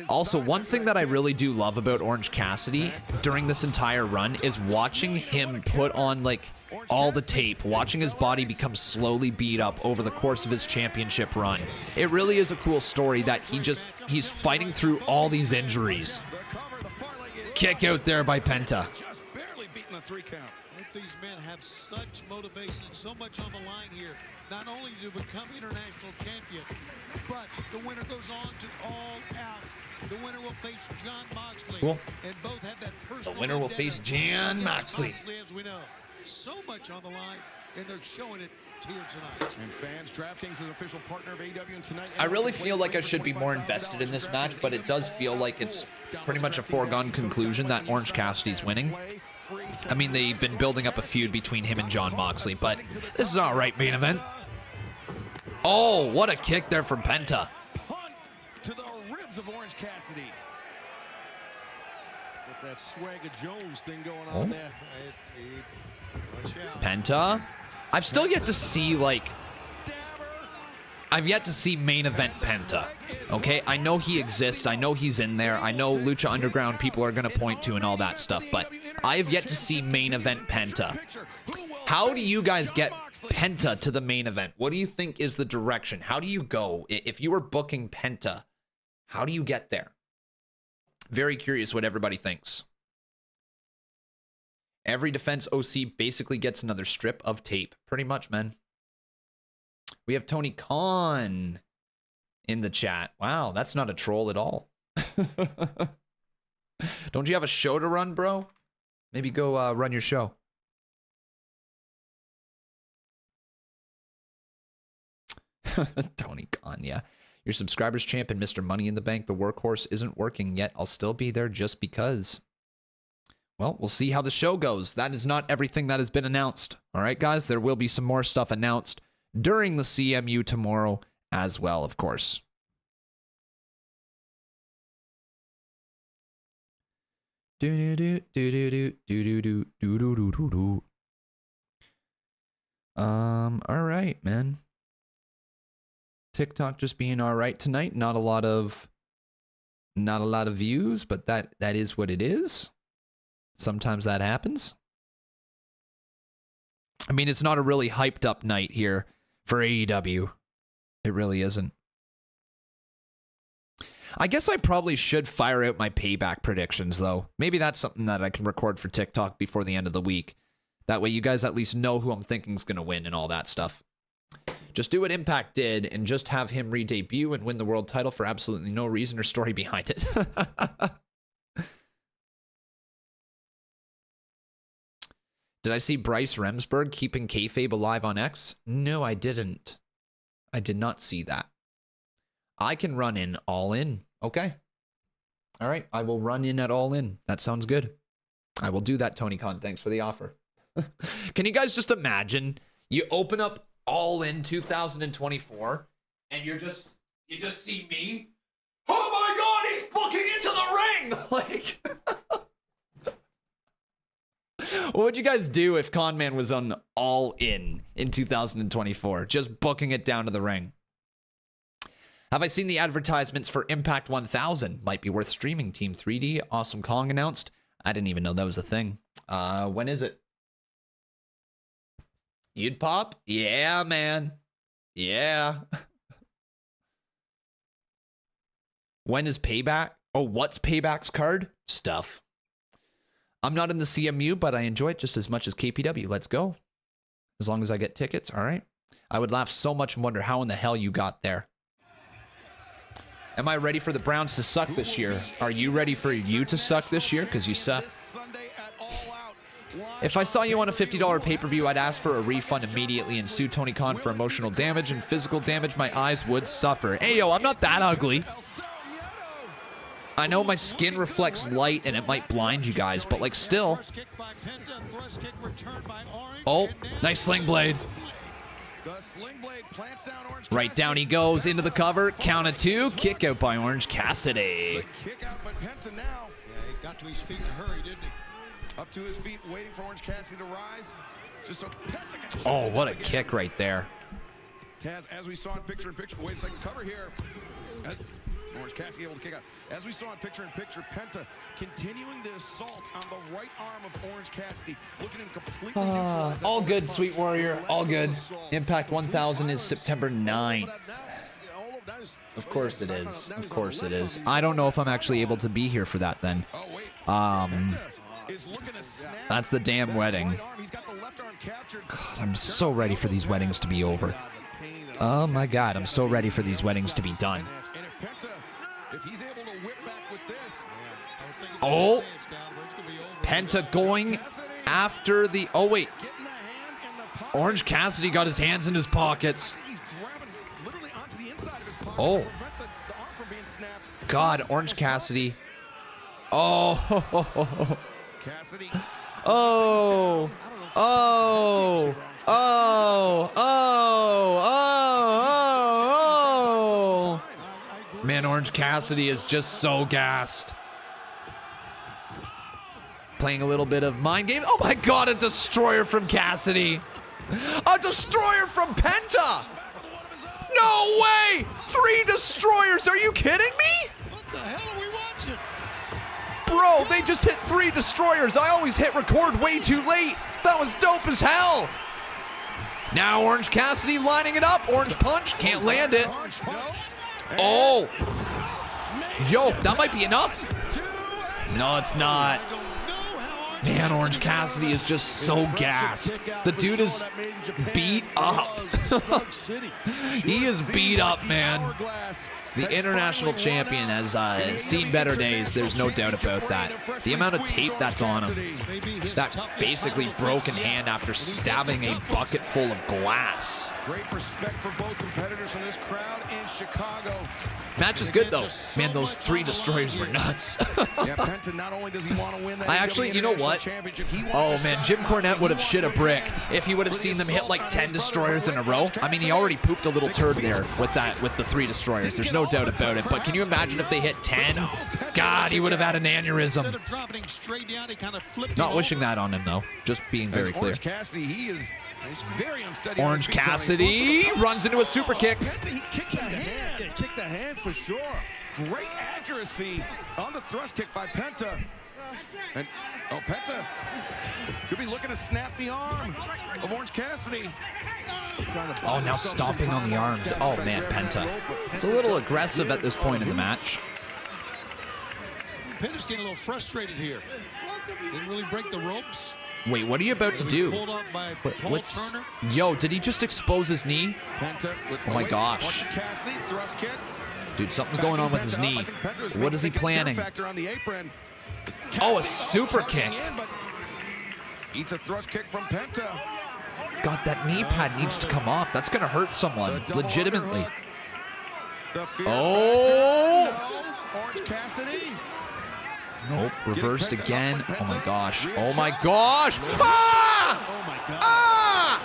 Also, one thing that I really do love about Orange Cassidy during this entire run is watching him put on, like, all the tape, watching his body become slowly beat up over the course of his championship run. It really is a cool story that he's fighting through all these injuries. Kick out there by Penta. These men have such motivation, so much on the line here. Not only to become international champion, but the winner goes on to All Out. The winner will face John Moxley. Cool. And both have that personal. The winner will face John Moxley. As we know, so much on the line, and they're showing it here tonight. And fans, DraftKings is an official partner of AEW, and tonight. I really feel like I should be more invested in this match, but it does feel like it's pretty much a foregone conclusion that Orange Cassidy's winning. I mean, they've been building up a feud between him and John Moxley, but this is all right, main event. Oh, what a kick there from Penta. To the ribs of Orange Cassidy. With that Swagger Jones thing going on there. Penta I've still yet to see, like, I've yet to see main event Penta. Okay, I know he exists. I know he's in there. I know Lucha Underground people are going to point to and all that stuff, but I have yet to see main event Penta. How do you guys get Penta to the main event? What do you think is the direction? How do you go? If you were booking Penta, how do you get there? Very curious what everybody thinks. Every defense OC basically gets another strip of tape. Pretty much, man. We have Tony Khan in the chat. Wow, that's not a troll at all. Don't you have a show to run, bro? Maybe go run your show. Tony Khan, yeah. Your subscribers champ and Mr. Money in the Bank, the workhorse, isn't working yet. I'll still be there just because. Well, we'll see how the show goes. That is not everything that has been announced. All right, guys, there will be some more stuff announced during the CMU tomorrow as well, of course. All right, man. TikTok just being all right tonight. Not a lot of views, but that is what it is. Sometimes that happens. I mean, it's not a really hyped up night here for AEW. It really isn't. I guess I probably should fire out my payback predictions, though. Maybe that's something that I can record for TikTok before the end of the week. That way you guys at least know who I'm thinking is going to win and all that stuff. Just do what Impact did and just have him re-debut and win the world title for absolutely no reason or story behind it. Did I see Bryce Remsburg keeping kayfabe alive on X? No, I didn't. I did not see that. I can run in All In. Okay. All right. I will run in at All In. That sounds good. I will do that, Tony Khan. Thanks for the offer. Can you guys just imagine? You open up All In 2024 and you just see me. Oh my God, he's booking into the ring! Like, what would you guys do if Conman was on All In 2024? Just booking it down to the ring. Have I seen the advertisements for Impact 1000? Might be worth streaming. Team 3D, Awesome Kong announced. I didn't even know that was a thing. When is it? You'd pop? Yeah, man. Yeah. When is Payback? Oh, what's Payback's card? Stuff. I'm not in the CMU, but I enjoy it just as much as KPW. Let's go. As long as I get tickets, all right? I would laugh so much and wonder how in the hell you got there. Am I ready for the Browns to suck this year? Are you ready for you to suck this year? Because you suck. If I saw you on a $50 pay-per-view, I'd ask for a refund immediately and sue Tony Khan for emotional damage and physical damage. My eyes would suffer. Hey, yo, I'm not that ugly. I know my skin reflects light and it might blind you guys, but like still. Oh, nice sling blade. Right down he goes into the cover. Count of two. Kick out by Orange Cassidy. Kick out by Penta now. Yeah, he got to his feet in a hurry, didn't he? Up to his feet, waiting for Orange Cassidy to rise. Just so Penta. Oh, what a kick right there. Taz, as we saw in picture-in-picture, wait a second, cover here. As Orange Cassidy able to kick out. As we saw in picture-in-picture, Penta continuing the assault on the right arm of Orange Cassidy, looking at completely neutralized. All good, Sweet Warrior. All good. Impact 1000 is September 9th. Of course it is. Of course it is. I don't know if I'm actually able to be here for that then. That's the damn wedding. God, I'm so ready for these weddings to be over. Oh my God, I'm so ready for these weddings to be done. Oh, Penta going after the... Oh, wait. Orange Cassidy got his hands in his pockets. Oh. God, Orange Cassidy. Oh. Oh. Oh. Oh. Oh. Man, Orange Cassidy is just so gassed. Playing a little bit of mind game. Oh my God, a destroyer from Cassidy. A destroyer from Penta! No way! 3 destroyers, are you kidding me? What the hell are we watching? Bro, they just hit 3 destroyers. I always hit record way too late. That was dope as hell. Now Orange Cassidy lining it up. Orange punch, can't land it. Oh. Yo, that might be enough. No, it's not. Man, Orange Cassidy is just so gassed. The dude is beat up. He is beat up, man. The international champion has seen better days. There's no doubt about that. The amount of tape that's on him. That basically broken hand after stabbing a bucket full of glass. Great respect for both competitors from this crowd in Chicago. Match is good though. Man, those 3 destroyers were nuts. Yeah, Penta, not only does he want to win that I actually, you know what? Oh man, Jim Cornette would have shit a brick if he would have seen them hit like 10 destroyers in a row. I mean, he already pooped a little turd there with the 3 destroyers. There's no doubt about it. But can you imagine if they hit 10? God, he would have had an aneurysm. Not wishing that on him though. Just being very clear. Orange Cassidy, he's very unsteady. Orange Cassidy runs into a super kick. He kicked the hand. Yeah, kicked the hand for sure. Great accuracy on the thrust kick by Penta. And Penta could be looking to snap the arm of Orange Cassidy. Oh, now stomping on the arms. Oh man, Penta. It's a little aggressive at this point in the match. Penta's getting a little frustrated here. Didn't really break the ropes. Wait, what are you about to do? Pulled up by What's? Yo, did he just expose his knee? Oh my gosh. Dude, something's going on with his knee. What is he planning? Oh, a super kick. Eats a thrust kick from Penta. God, that knee pad needs to come off. That's going to hurt someone, legitimately. Oh! Orange Cassidy. Nope, reversed again. Oh my gosh. Oh my gosh! Ah! Oh my God. Ah!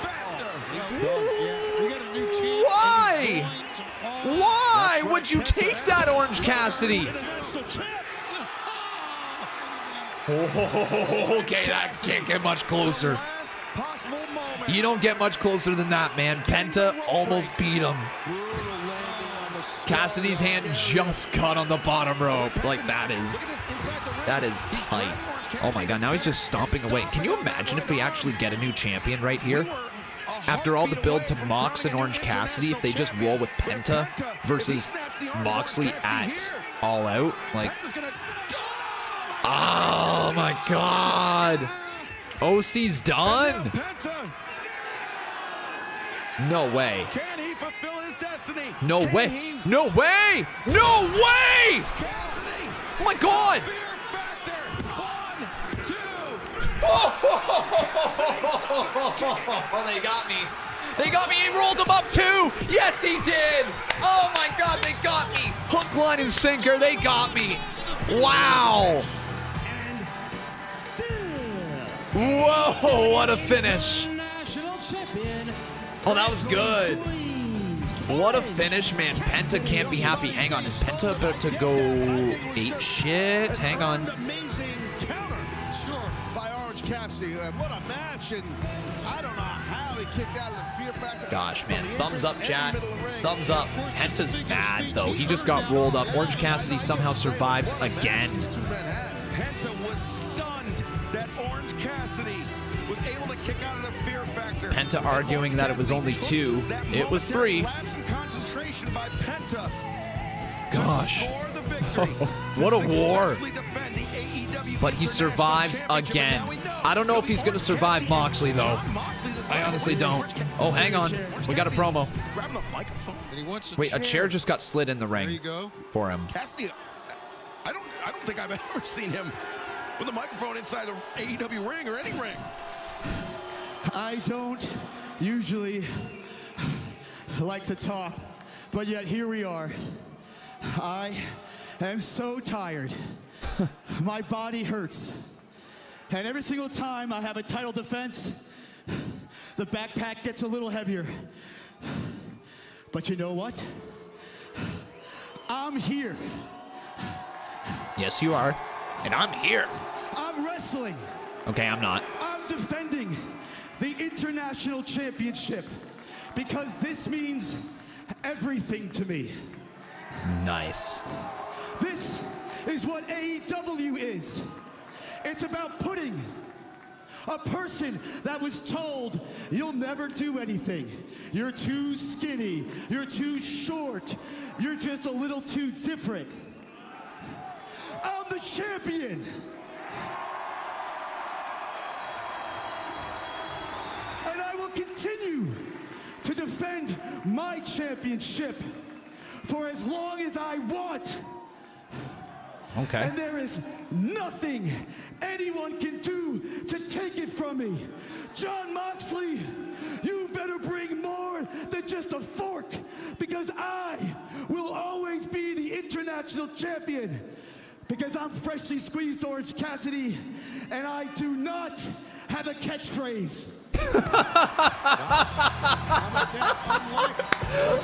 Why? Why would you take that, Orange Cassidy? Oh, okay, that can't get much closer. You don't get much closer than that, man. Penta almost beat him. Cassidy's hand just got on the bottom rope. Like, that is tight. Oh my God, now he's just stomping away. Can you imagine if we actually get a new champion right here? After all the build to Mox and Orange Cassidy, if they just roll with Penta versus Moxley at All Out, like, oh my God. OC's done. No way. Can he fulfill his destiny? No way. No way. No way. Oh my God. Oh, they got me. They got me. He rolled him up too. Yes, he did. Oh my God, they got me. Hook, line, and sinker. They got me. Wow. Whoa, what a finish. Oh, that was good. What a finish, man. Penta can't be happy. Hang on, is Penta about to go ape shit? Hang on. Amazing counter, sure, by Orange Cassidy. What a match, and I don't know how he kicked out of the Fear Factor. Gosh, man, thumbs up, chat. Thumbs up. Penta's mad, though. He just got rolled up. Orange Cassidy somehow survives again. Penta was stunned that Orange Cassidy was able to kick out of the Fear Factor. Penta arguing that it was only 2. It was 3. Concentration by Penta. Gosh. What a war. But he survives again. I don't know if he's going to survive Moxley, though. I honestly don't. Oh, hang on. We got a promo. Wait, a chair just got slid in the ring for him. Cassidy, I don't think I've ever seen him with a microphone inside the AEW ring or any ring. I don't usually like to talk, but yet here we are. I am so tired. My body hurts. And every single time I have a title defense, the backpack gets a little heavier. But you know what? I'm here. Yes, you are. And I'm here. I'm wrestling. Okay, I'm not. I'm defending the International Championship because this means everything to me. Nice. This is what AEW is. It's about putting a person that was told, you'll never do anything. You're too skinny. You're too short. You're just a little too different. I'm the champion. And I will continue to defend my championship for as long as I want. Okay. And there is nothing anyone can do to take it from me. Jon Moxley, you better bring more than just a fork, because I will always be the international champion, because I'm freshly squeezed Orange Cassidy, and I do not have a catchphrase.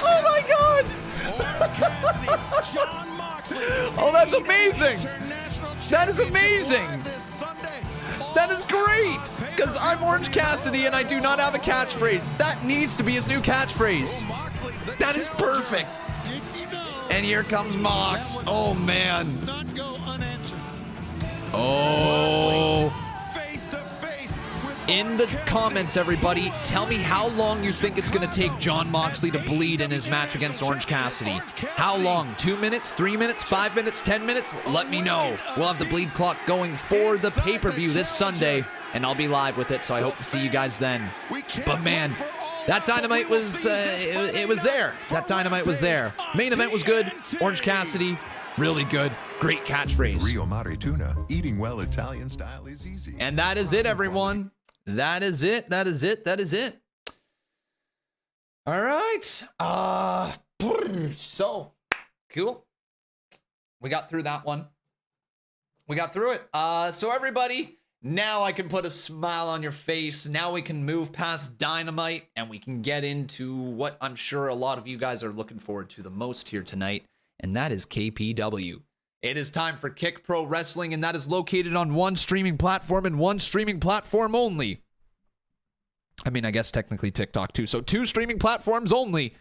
Oh my God! Orange Cassidy, Jon Moxley. Oh, that's amazing! That is amazing! That is great! Because I'm Orange Cassidy and I do not have a catchphrase. That needs to be his new catchphrase. That is perfect. And here comes Mox. Oh, man. Oh. In the comments, everybody, tell me how long you think it's going to take Jon Moxley to bleed in his match against Orange Cassidy. How long? 2 minutes, 3 minutes, 5 minutes, 10 minutes? Let me know. We'll have the bleed clock going for the pay-per-view this Sunday, and I'll be live with it, so I hope to see you guys then. But man, that Dynamite was, it was there. That Dynamite was there. Main event was good. Orange Cassidy, really good. Great catchphrase. Rio Mare Tuna. Eating well Italian style is easy. And that is it, everyone. That is it. That is it. That is it. All right. So cool. We got through that one. We got through it. So everybody, now I can put a smile on your face. Now we can move past Dynamite and we can get into what I'm sure a lot of you guys are looking forward to the most here tonight, and that is KPW. It is time for Kick Pro Wrestling, and that is located on one streaming platform and one streaming platform only. I mean, I guess technically TikTok too. So 2 streaming platforms only.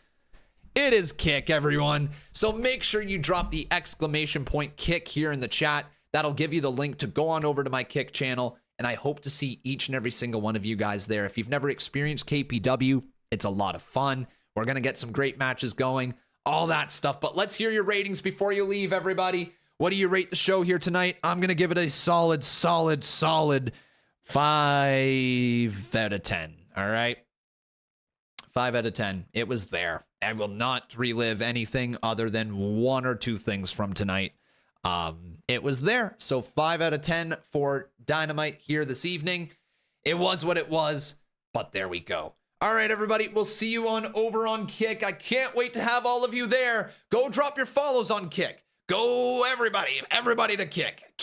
It is Kick, everyone. So make sure you drop the exclamation point Kick here in the chat. That'll give you the link to go on over to my Kick channel, and I hope to see each and every single one of you guys there. If you've never experienced KPW, it's a lot of fun. We're going to get some great matches going, all that stuff. But let's hear your ratings before you leave, everybody. What do you rate the show here tonight? I'm going to give it a solid 5 out of 10. All right? 5 out of 10. It was there. I will not relive anything other than 1 or 2 things from tonight. It was there. So 5 out of 10 for Dynamite here this evening. It was what it was, but there we go. All right, everybody. We'll see you over on Kick. I can't wait to have all of you there. Go drop your follows on Kick. Go, everybody to Kick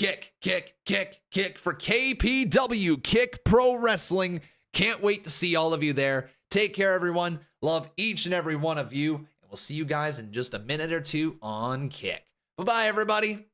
for KPW, Kick Pro Wrestling. Can't wait to see all of you there. Take care, everyone. Love each and every one of you. And we'll see you guys in just a minute or 2 on Kick. Bye-bye, everybody.